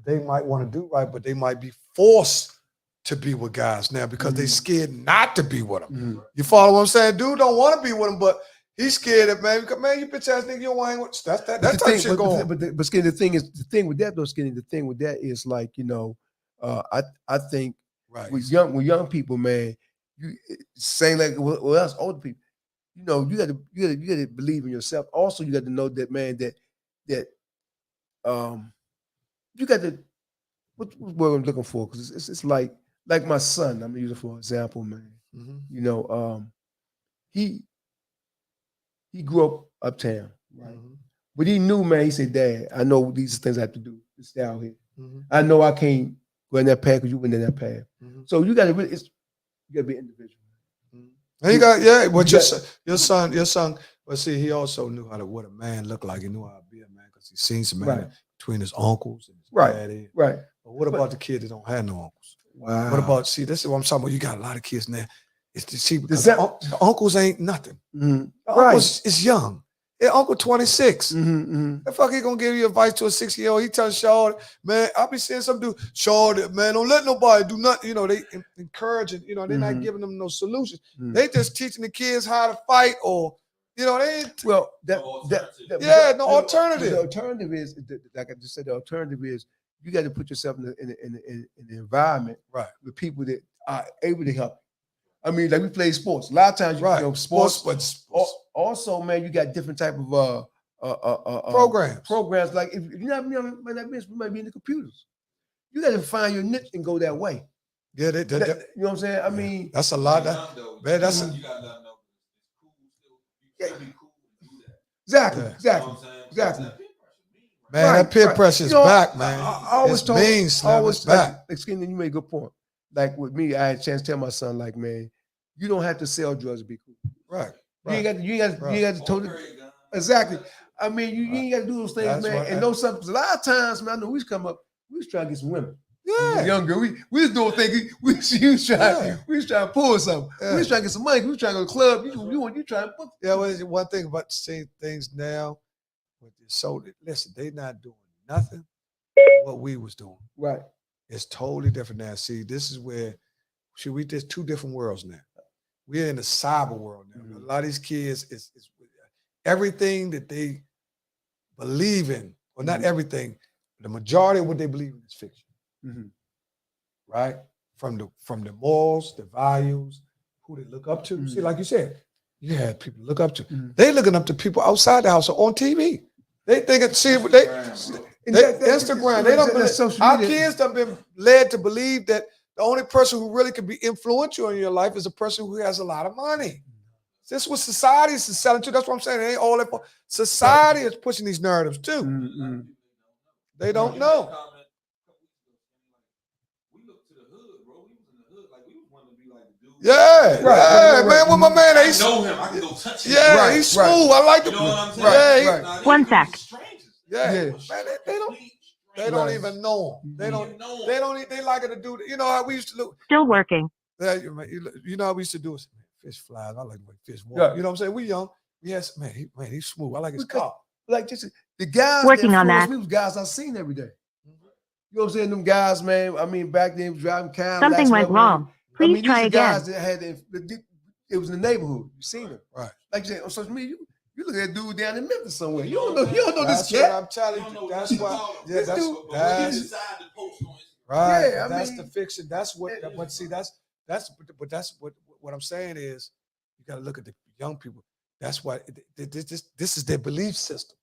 they might want to do right, but they might be forced to be with guys now because they scared not to be with them. Mm-hmm. You follow what I'm saying? Dude don't want to be with them, but he's scared of man. Man, you bitch ass nigga, you don't want to hang with that type of shit going. But Skinny, the thing with that is like, I think with young people, man, you saying like with us older people, you got to believe in yourself. Also, you got to know that, man, that you got to what I'm looking for, because it's like my son. I'm gonna use it for example, man. Mm-hmm. He grew up uptown, right? Mm-hmm. But he knew, man. He said, "Dad, I know these things I have to do to stay out here. Mm-hmm. I know I can't go in that path because you went in that path. Mm-hmm. So you got to be individual." And you got, but your son. But see, he also knew what a man looked like. He knew how to be a man because he seen some man between his uncles and his daddy. Right. But what about the kid that don't have no uncles? Wow. What about, see, this is what I'm talking about. You got a lot of kids now. It's to see because the uncles ain't nothing. Mm-hmm. The uncles is young. Their uncle 26. Mm-hmm. The fuck he gonna give you advice to a 6-year-old? He tells Shaw, man, I'll be seeing some dude, Shaw, man, don't let nobody do nothing. They encouraging, they're not giving them no solutions. Mm-hmm. They just teaching the kids how to fight or, they ain't. Well, no alternative. The alternative is, like I just said, the alternative is you got to put yourself in the environment with people that are able to help. I mean, like we play sports. A lot of times, sports, but also, man, you got different type of programs. Like if you're might be in the computers. You got to find your niche and go that way. Yeah, you know what I'm saying? I mean, that's a lot. Exactly. Man, that peer pressure is back, man. I always told, back. Like, Skinny, you made a good point. Like with me, I had a chance to tell my son, like, man, you don't have to sell drugs to be cool. Right. You ain't got to totally. Exactly. I mean, you ain't got to do those things, man. Right. And those something. A lot of times, man, I know we used to come up, we was trying to get some women. Yeah. Younger, we was doing things. We was trying to pull something. We was trying to get some money. We was trying to go to the club. You trying to put. Yeah, well, one thing about seeing things now, so listen, they not doing nothing what we was doing. Right. It's totally different now. See, this is where we there's two different worlds now. We're in the cyber world now. A lot of these kids is everything that they believe in, or not everything, the majority of what they believe in is fiction. Right? From the morals, the values, who they look up to. See, like you said, you had people look up to. They looking up to people outside the house or on TV. They think it. See, Instagram. They don't believe. Our kids have been led to believe that the only person who really can be influential in your life is a person who has a lot of money. This is what society is selling to. That's what I'm saying. It ain't all that. Society is pushing these narratives too. They don't know. Yeah, man. With my man, I know him. I can go touch him. Yeah, he's smooth. I like him. Yeah, 1 sec. Yeah, man. They don't even know him. They don't. They like it to do. You know how we used to do. Still working. Yeah, you know how we used to do it. Fish flies. I like the way fish walk. You know what I'm saying? We young. Yes, man. He's smooth. I like his car. Like just the guys Working on that. Me was guys I've seen every day. You know what I'm saying? Them guys, man. I mean, back then driving Cadillacs. Something went wrong. Please try again. Guys that had it was in the neighborhood. You seen them, right? Like you said on social media, you look at that dude down in Memphis somewhere. You don't know this kid. cat. I'm telling you, that's why. Yeah, that's right. Yeah, that's the fiction. That's what. But see, that's what I'm saying is, you got to look at the young people. That's why this is their belief system.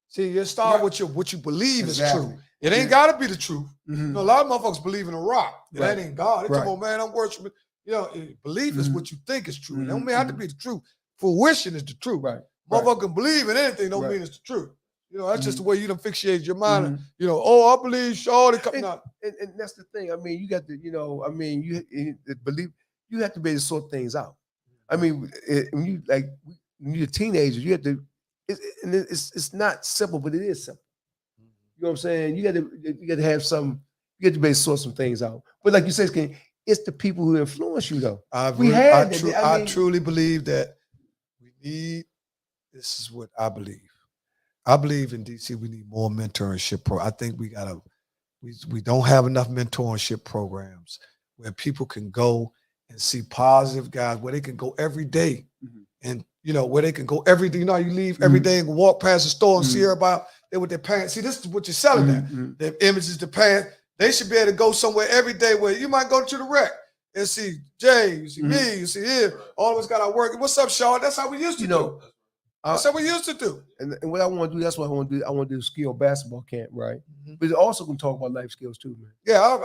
See, you start with what you believe is true. It ain't got to be the truth. You know, a lot of motherfuckers believe in a rock. That ain't God. They talk about, man, I'm worshiping. You know, belief is what you think is true. It don't have to be the truth. Fruition is the truth. Right. Motherfucker believe in anything don't mean it's the truth. You know, that's just the way you done fixated your mind. You know, oh, I believe Shawty coming out. And that's the thing. I mean, you got to, you know, I mean, you believe, you have to be able to sort things out. I mean, when you're a teenager, you have to, it's not simple, but it is simple. You know what I'm saying? You got to have some, you got to be able to sort some things out. But like you said, it's the people who influence you, though. I truly believe that we need, this is what I believe. I believe in DC we need more mentorship I think we don't have enough mentorship programs where people can go and see positive guys, where they can go every day. And you know, where they can go every day. You know how you leave every day and walk past the store and see everybody there with their pants. See, this is what you're selling there. Their images, the pants. They should be able to go somewhere every day where you might go to the rec and see Jay, you see me, you see him. All of us got our work. What's up, Shaw? That's how we used to do. That's what we used to do. And what I want to do, that's what I want to do. I want to do a skill basketball camp, right? But it's also going to talk about life skills too, man. Yeah,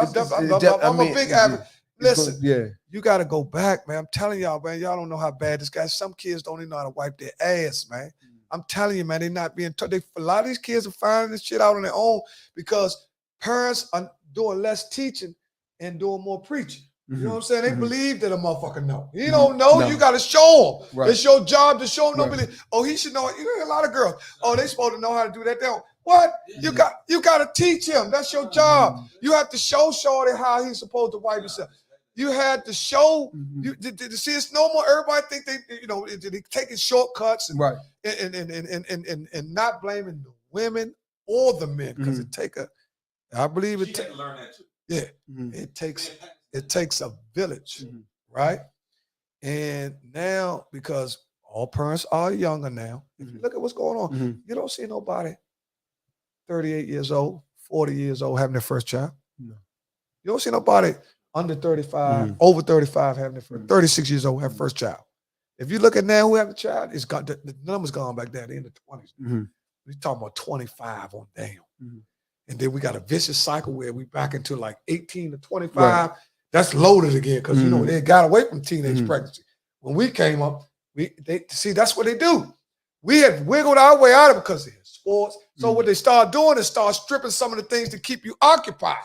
I'm a big advocate. Listen, yeah, you got to go back, man. I'm telling y'all, man, y'all don't know how bad this guy. Some kids don't even know how to wipe their ass, man. I'm telling you, man, they're not being taught. A lot of these kids are finding this shit out on their own because parents are doing less teaching and doing more preaching. You know what I'm saying? They believe that a motherfucker know. He don't know. No. You got to show him. Right. It's your job to show him. Don't believe. Oh, he should know. You know, a lot of girls. Oh, they supposed to know how to do that. They don't. What? You got to teach him. That's your job. You have to show Shorty how he's supposed to wipe himself. You had to show. See, it's no more. Everybody think they taking shortcuts and and not blaming the women or the men because it take a. I believe it. Had to learn that too. Yeah, it takes a village, right? And now, because all parents are younger now, if you look at what's going on, you don't see nobody 38 years old, 40 years old having their first child. No. You don't see nobody under 35, over 35 having their first, 36 years old having first child. If you look at now who have a child, it's got the number's gone back down in the 20s. We're talking about 25 on down. And then we got a vicious cycle where we back into like 18 to 25. Right. That's loaded again because you know they got away from teenage pregnancy. When we came up, that's what they do. We had wiggled our way out of it because of sports. So what they start doing is start stripping some of the things to keep you occupied.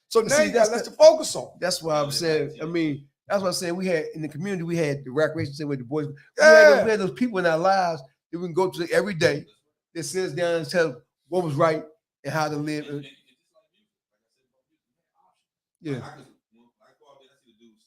So now you got less to focus on. That's why I'm saying. I mean, that's what I'm saying. We had in the community, we had the recreation center with the boys. We had those people in our lives that we can go to every day that sit us down and tell what was right and how to live. Yeah. Like, I go out there, I see the dudes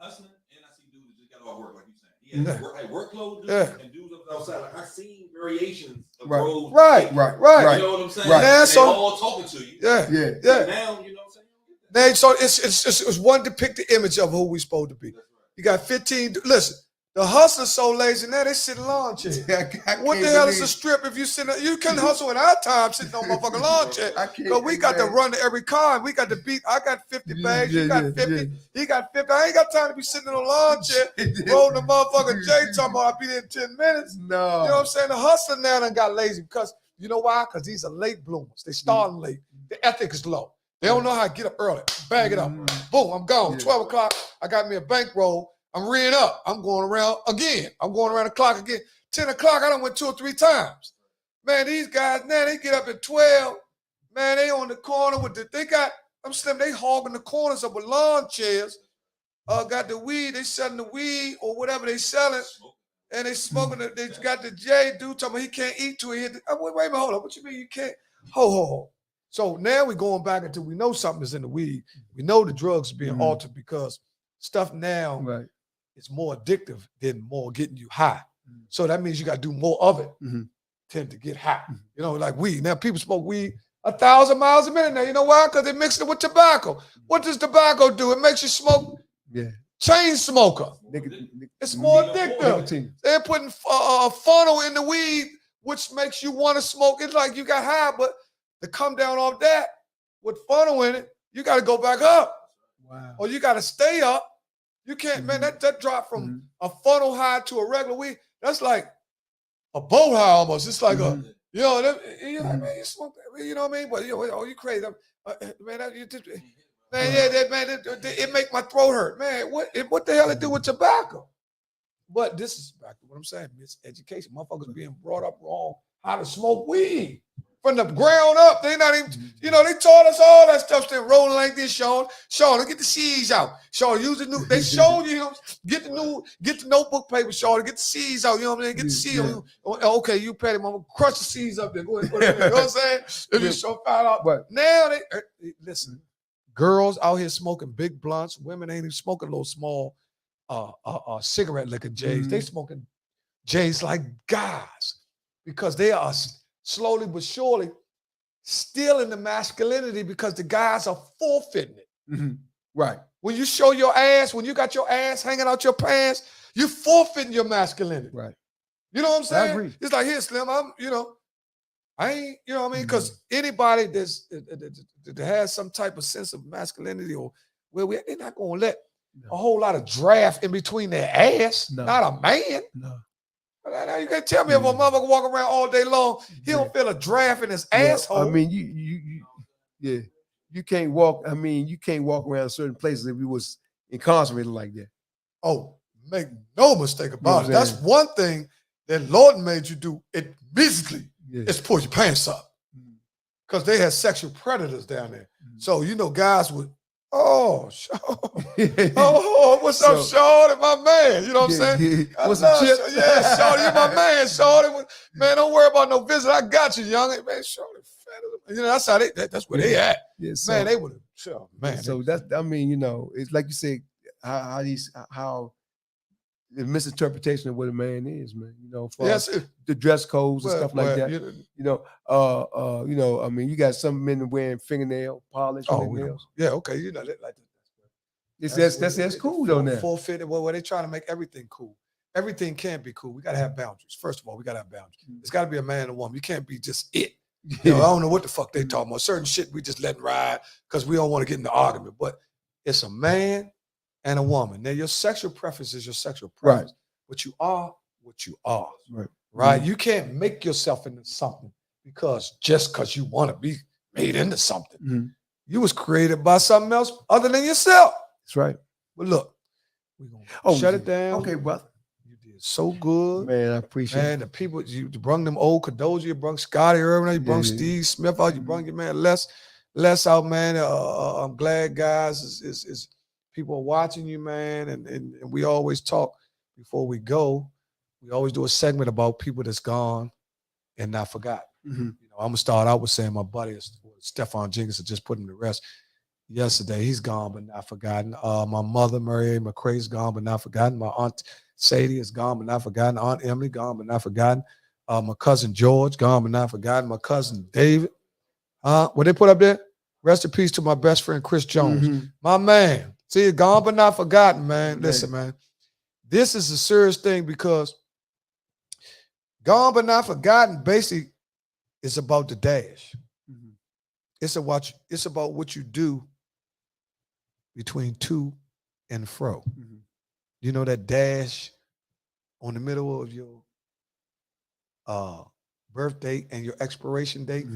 hustling, and I see dudes that just got off work, like you saying. He had work clothes, and dudes up outside. Like, I seen variations of roles. Right. You know what I'm saying? Right. Now, so they all talking to you. Yeah. Now, you know what I'm saying? Now, so it's one depicted image of who we supposed to be. You got 15. Listen, the hustler's so lazy now they sit in lawn chairs. What the hell is a strip if you sit? You can hustle in our time sitting on motherfucking lawn chair. Because we got to run to every car. We got to beat. I got 50 bags. You got 50. He got 50. I ain't got time to be sitting in a lawn chair rolling the motherfucking J talking about I'll be there in 10 minutes. No. You know what I'm saying? The hustler now done got lazy because you know why? Because these are late bloomers. They starting late. The ethic is low. They don't know how to get up early. Bag it up. Boom, I'm gone. 12 o'clock, I got me a bankroll. I'm reading up. I'm going around again. I'm going around the clock again. 10 o'clock, I done went 2 or 3 times. Man, these guys, now they get up at 12. Man, they on the corner with I'm slim, they hogging the corners up with lawn chairs. Got the weed, they selling the weed or whatever they selling. And they smoking it. They got the J dude talking about he can't eat till he hit wait a minute, hold on. What you mean you can't? Ho. So now we're going back until we know something is in the weed. We know the drugs are being altered because stuff now is more addictive than more getting you high. So that means you got to do more of it tend to get high. You know, like weed. Now people smoke weed 1,000 miles a minute now. You know why? Because they mix it with tobacco. What does tobacco do? It makes you smoke. Yeah. Chain smoker. It's more addictive. They're putting a funnel in the weed, which makes you want to smoke. It's like you got high, but to come down off that with funnel in it, you got to go back up. Wow. Or you got to stay up. You can't, man, that drop from a funnel high to a regular weed, that's like a boat high almost. It's like a, you know, man, you smoke that, you know what I mean? But, you know, you crazy. It make my throat hurt. Man, what the hell it do with tobacco? But this is back to what I'm saying, miseducation. Motherfuckers being brought up wrong how to smoke weed. From the ground up, they not even, you know, they taught us all that stuff. Still rolling like this, Sean, get the seeds out. Sean, use the new, they showed you, get the notebook paper, Sean, get the seeds out, you know what I'm saying? Get the seeds. Okay, you petty mama, crush the seeds up there. Go ahead, put it in there. You know what I'm saying? If you show find out. But now listen, girls out here smoking big blunts, women ain't even smoking little small cigarette liquor J's. They smoking J's like guys because they are slowly but surely stealing the masculinity because the guys are forfeiting it. Right. When you show your ass, when you got your ass hanging out your pants, you're forfeiting your masculinity. Right. You know what I'm saying? I agree. It's like, here, Slim, I ain't, you know what I mean? Because anybody that has some type of sense of masculinity or they're not going to let a whole lot of draft in between their ass. No. Not a man. No. Now you can't tell me if a motherfucker walk around all day long, he don't feel a draft in his asshole. I mean, you can't walk. I mean, you can't walk around certain places if you was incarcerated like that. Oh, make no mistake about it. That's one thing that Lord made you do immediately is pull your pants up. Because they had sexual predators down there. So, you know, guys would, what's up, Shorty, my man? You know what I'm saying? What's up, Chip? Yeah, Shorty, you my man, Shorty. Man, don't worry about no visit. I got you, young. Man, Shorty, you know, that's how that's where they at. Yeah, so, man, they would have, man. So that's, I mean, you know, it's like you say, how the misinterpretation of what a man is, man. You know, for the dress codes and stuff like that. You know, I mean, you got some men wearing fingernail polish. Fingernails. Yeah, okay, you know, like that's cool though. Now forfeited. Well, they trying to make everything cool. Everything can't be cool. We gotta have boundaries. First of all, we gotta have boundaries. It's gotta be a man and a woman. You can't be just it. You know, I don't know what the fuck they talking about. Certain shit we just letting ride because we don't want to get in the argument. But it's a man and a woman. Now, your sexual preference is your sexual preference. Right. But you are what you are. Right? You can't make yourself into something just because you want to be made into something. You was created by something else other than yourself. That's right. But look, we're gonna shut it down. Okay, brother. You did so good. Man, I appreciate it. The people, you brung them old Kadoja, you brung Scotty Irvin, you brung Steve Smith out, you brung your man Les out, man. I'm glad, guys, is people are watching you, man, and we always talk before we go. We always do a segment about people that's gone and not forgotten. You know, I'm gonna start out with saying my buddy Stephon Jenkins had just put him to rest. yesterday. He's gone but not forgotten. My mother, Mary McCrae, is gone but not forgotten. My aunt Sadie is gone but not forgotten. Aunt Emily, gone but not forgotten. My cousin George, gone but not forgotten. My cousin David. What they put up there? Rest in peace to my best friend Chris Jones. My man. See, gone but not forgotten, man. Listen, man. This is a serious thing because gone but not forgotten basically is about the dash. It's about what you do between to and fro. You know that dash on the middle of your birth date and your expiration date?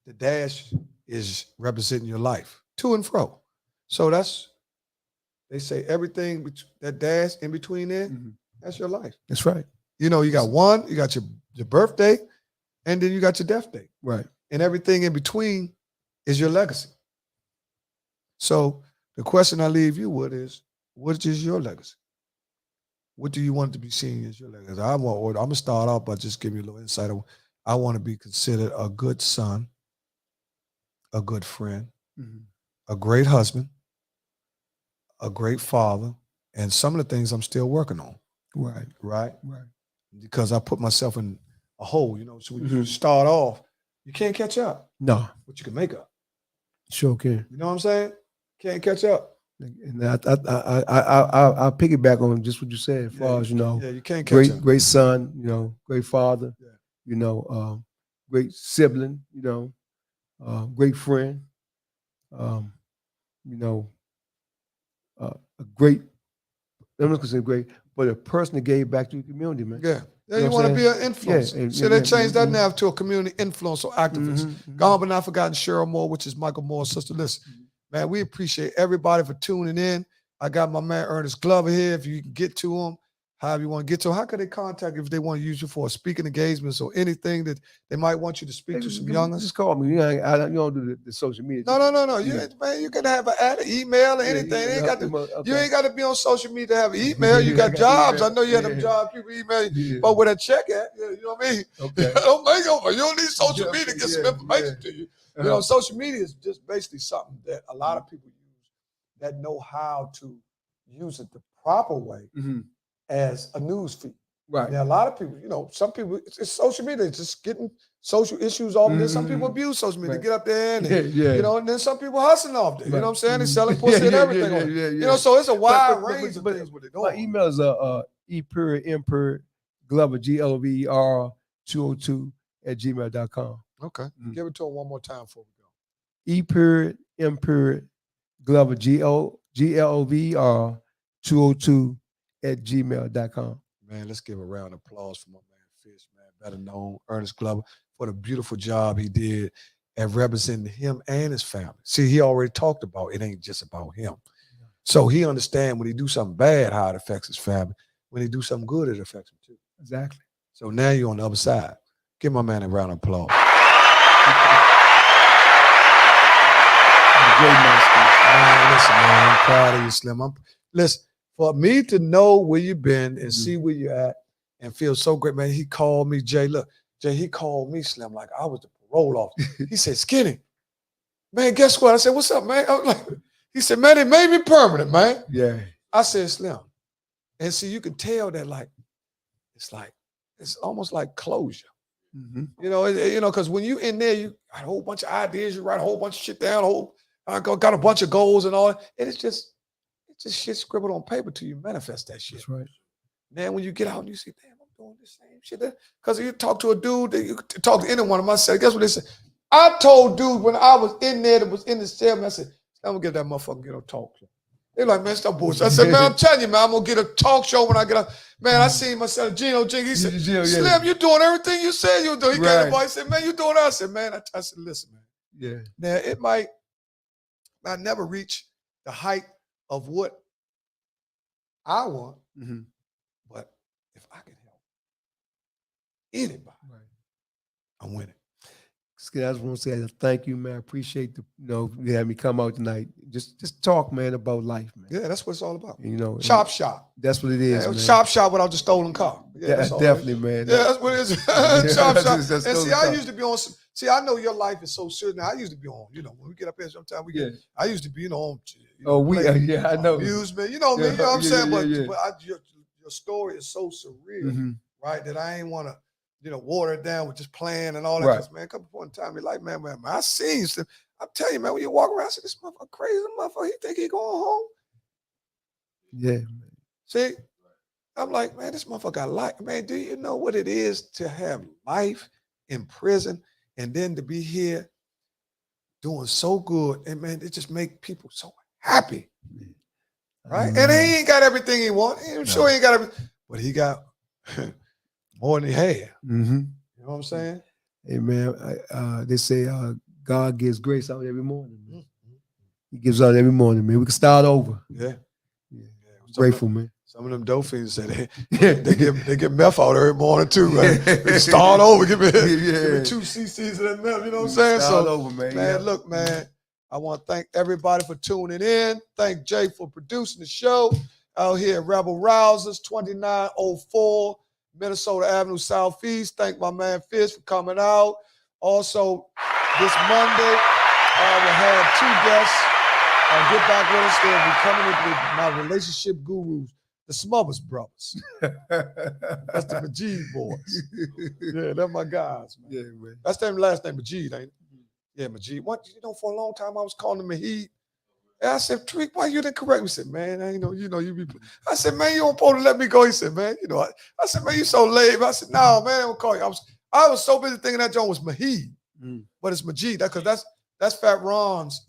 The dash is representing your life, to and fro. So they say everything that dash in between there, that's your life. That's right. You know, you got you got your birthday, and then you got your death date. Right. And everything in between is your legacy. So the question I leave you with is, what is your legacy? What do you want to be seen as your legacy? I'm going to start off by just giving you a little insight. I want to be considered a good son, a good friend, a great husband, a great father, and some of the things I'm still working on. Right. Because I put myself in a hole, you know. So when you start off, you can't catch up. No. But you can make up. Sure can. You know what I'm saying? Can't catch up. And I piggyback on just what you said, as far as, you know, you can't catch up. Great son, you know, great father, you know, great sibling, you know, great friend, you know, a great, I'm not gonna say great, but a person that gave back to the community, man. Yeah. You You know want to what be I'm an saying? influencer. So they changed that now to a community influencer or activist. Gone but not forgotten Cheryl Moore, which is Michael Moore's sister. Listen, man, we appreciate everybody for tuning in. I got my man Ernest Glover here. If you can get to him, however you want to get to him, how can they contact you if they want to use you for speaking engagements or anything that they might want you to speak to some youngers? Just call me. You don't do the social media. No. Man, you can have an email or anything. You ain't got to be on social media to have an email. You got jobs. I know you had them jobs. People email you. But with a check at, you know what I mean? Okay. You don't need social media to get some information to you. You know, social media is just basically something that a lot of people use that know how to use it the proper way as a news feed. Right. Now, a lot of people, you know, some people, it's social media, it's just getting social issues off there. Some people abuse social media, get up there and, you know, and then some people hustling off there. You know what I'm saying? They selling pussy and everything. You know, so it's a wide range of things what they're doing. My email is e.m.glover, Glover 202 @gmail.com. Okay. Give it to him one more time before we go. E.M. Glover, Glover 202 @gmail.com. Man, let's give a round of applause for my man Fish, man, better known Ernest Glover, for the beautiful job he did at representing him and his family. See, he already talked about it ain't just about him. So he understands when he do something bad, how it affects his family. When he do something good, it affects him too. Exactly. So now you're on the other side. Give my man a round of applause. Man, listen, man, I'm proud of you, Slim. Listen, for me to know where you've been and see where you're at and feel so great, man, he called me, Jay. Look, Jay, he called me, Slim, like I was the parole officer. He said, Skinny, man, guess what? I said, what's up, man? I was like, he said, man, it made me permanent, man. Yeah. I said, Slim. And see, you can tell that it's almost like closure. You know, because when you in there, you got a whole bunch of ideas, you write a whole bunch of shit down, I got a bunch of goals and all, and it's just shit scribbled on paper till you manifest that shit. That's right. Then when you get out and you say, damn, I'm doing the same shit. Because you talk to a dude, you talk to anyone of myself, guess what they said? I told dude when I was in there that was in the cell, man, I said, I'm gonna get that motherfucker get a talk show. They're like, man, stop bullshit. I said, man, I'm telling you, man, I'm gonna get a talk show when I get out. Man, I seen myself, Gino Jing. He said, Slim, you doing everything you said you do. He got the voice, said, man, you doing that? I said, man, I said, listen, man. Yeah. Now it might not never reach the height of what I want, but if I can help anybody, I'm winning. I just want to say thank you, man. I appreciate you having me come out tonight. Just talk, man, about life, man. Yeah, that's what it's all about. You know, chop shop. That's what it is. Man. Chop shop without the stolen car. Yeah, definitely, man. Yeah, that's what it is. Chop shop. And see, I used to be on some. See, I know your life is so serious. Now, I used to be on, when we get up here, sometimes I used to be, on. I know. Amusement, you know me, you know what I'm saying? But your story is so surreal, Mm-hmm. right? That I ain't want to, water it down with just playing and all that. Right. Because, man, a couple point in time, you're like, man, I seen stuff. I'm telling you, man, when you walk around, I said, this motherfucker crazy, motherfucker, he think he going home? Yeah. See? I'm like, man, this motherfucker got life. Man, do you know what it is to have life in prison and then to be here doing so good? And, man, it just make people so happy. Right? And he ain't got everything he want. I'm sure he ain't got everything. But he got more than he had. Mm-hmm. You know what I'm saying? Hey, man, they say God gives grace out every morning. Man. Mm-hmm. He gives out every morning, man. We can start over. Yeah. Grateful, man. Some of them dope fiends say they get meth out every morning too, right? They start over. Give me 2 cc's of that meth. You know what I'm saying? Start over, man. Man, look, man. I want to thank everybody for tuning in. Thank Jay for producing the show out here at Rebel Rousers, 2904 Minnesota Avenue Southeast. Thank my man Fizz for coming out. Also, this Monday, I will have 2 guests. Get back with us. They'll be coming with my relationship gurus, the Smothers Brothers. That's the Majid boys. Yeah, they're my guys, man. Yeah, man. That's their last name, Majid, ain't it? Yeah, Majid. What, for a long time I was calling him Mahid. And I said, Tariq, why you didn't correct me? He said, man, you be. I said, man, you don't supposed to let me go. He said, man, I said, man, you so lame. I said, no, man, I won't call you. I was so busy thinking that joint was Mahid, but it's Majid. Because that's Fat Ron's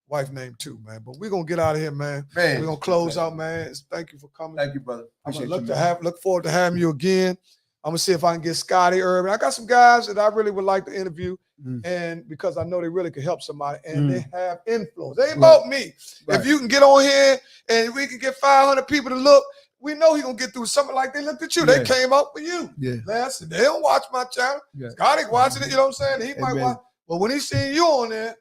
wife name too, man. But we're gonna get out of here, man. We're gonna close out, man. Thank you for coming. Thank you, brother. I'm gonna look forward to having you again. I'm gonna see if I can get Scotty Irvin. I got some guys that I really would like to interview, and because I know they really could help somebody, and they have influence. They ain't about me. Right. If you can get on here and we can get 500 people to look, we know he's gonna get through something like they looked at you. Yeah. They came up for you. Yeah. Last, they don't watch my channel. Yeah. Scotty watching it, you know what I'm saying? He might watch, but when he seen you on there.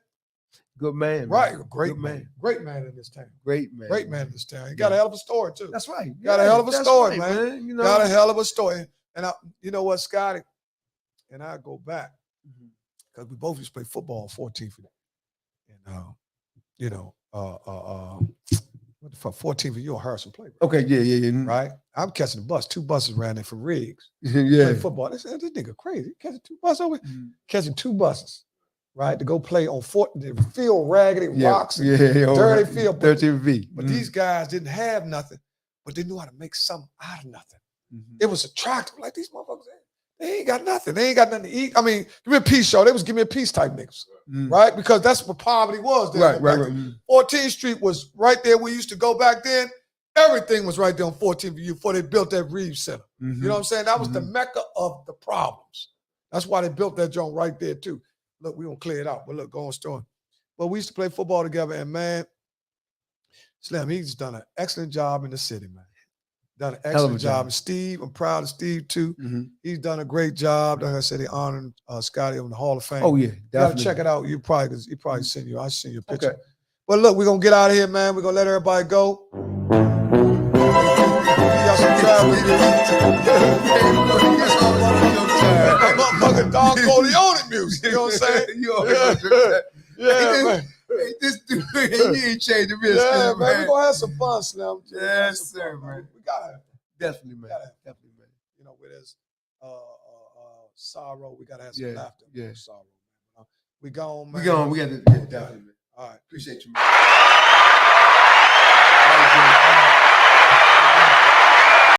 Good man. Right. Great man. Great man in this town. Great man. Great man in this town. He got a hell of a story, too. That's right. Got a hell of a story, right, man. Got a hell of a story. And you know what, Scotty? And I go back because we both used to play football on 14th. And, what the fuck, 14th, you on Harrison Play. Right? Okay, yeah. Right? I'm catching the bus. 2 buses ran there for Riggs. Yeah. Play football. This nigga crazy. Catching 2 buses over. Catching 2 buses. Right, to go play on the field, raggedy rocks, dirty field. 13V. But these guys didn't have nothing, but they knew how to make something out of nothing. It was attractive. Like these motherfuckers, they ain't got nothing. They ain't got nothing to eat. I mean, give me a peace show. They was give me a peace type niggas, right? Because that's what poverty was. Right. 14th Street was right there. We used to go back then. Everything was right there on 14th before they built that Reeves Center. You know what I'm saying? That was the mecca of the problems. That's why they built that joint right there too. Look, we gonna clear it out, but look, go on storm. But we used to play football together, and man, Slim, he's done an excellent job in the city, man. Done an excellent job. And Steve, I'm proud of Steve too. He's done a great job. Like I said, they honored Scotty in the Hall of Fame. Oh yeah, definitely. You gotta check it out. He probably send you. I send you a picture. Okay. But look, we're gonna get out of here, man. We're gonna let everybody go. Motherfucking Don Corleone music. You know what I'm saying? Yeah, man. Hey, this dude, he ain't changed the business. Yeah, man. We're gonna have some fun, Slim. Yes, sir, man. We gotta definitely, man. Definitely, man. You know, with this sorrow, we gotta have some laughter. Yeah. Sorrow. We gone, man. We got to definitely, man. All right. Appreciate you, man.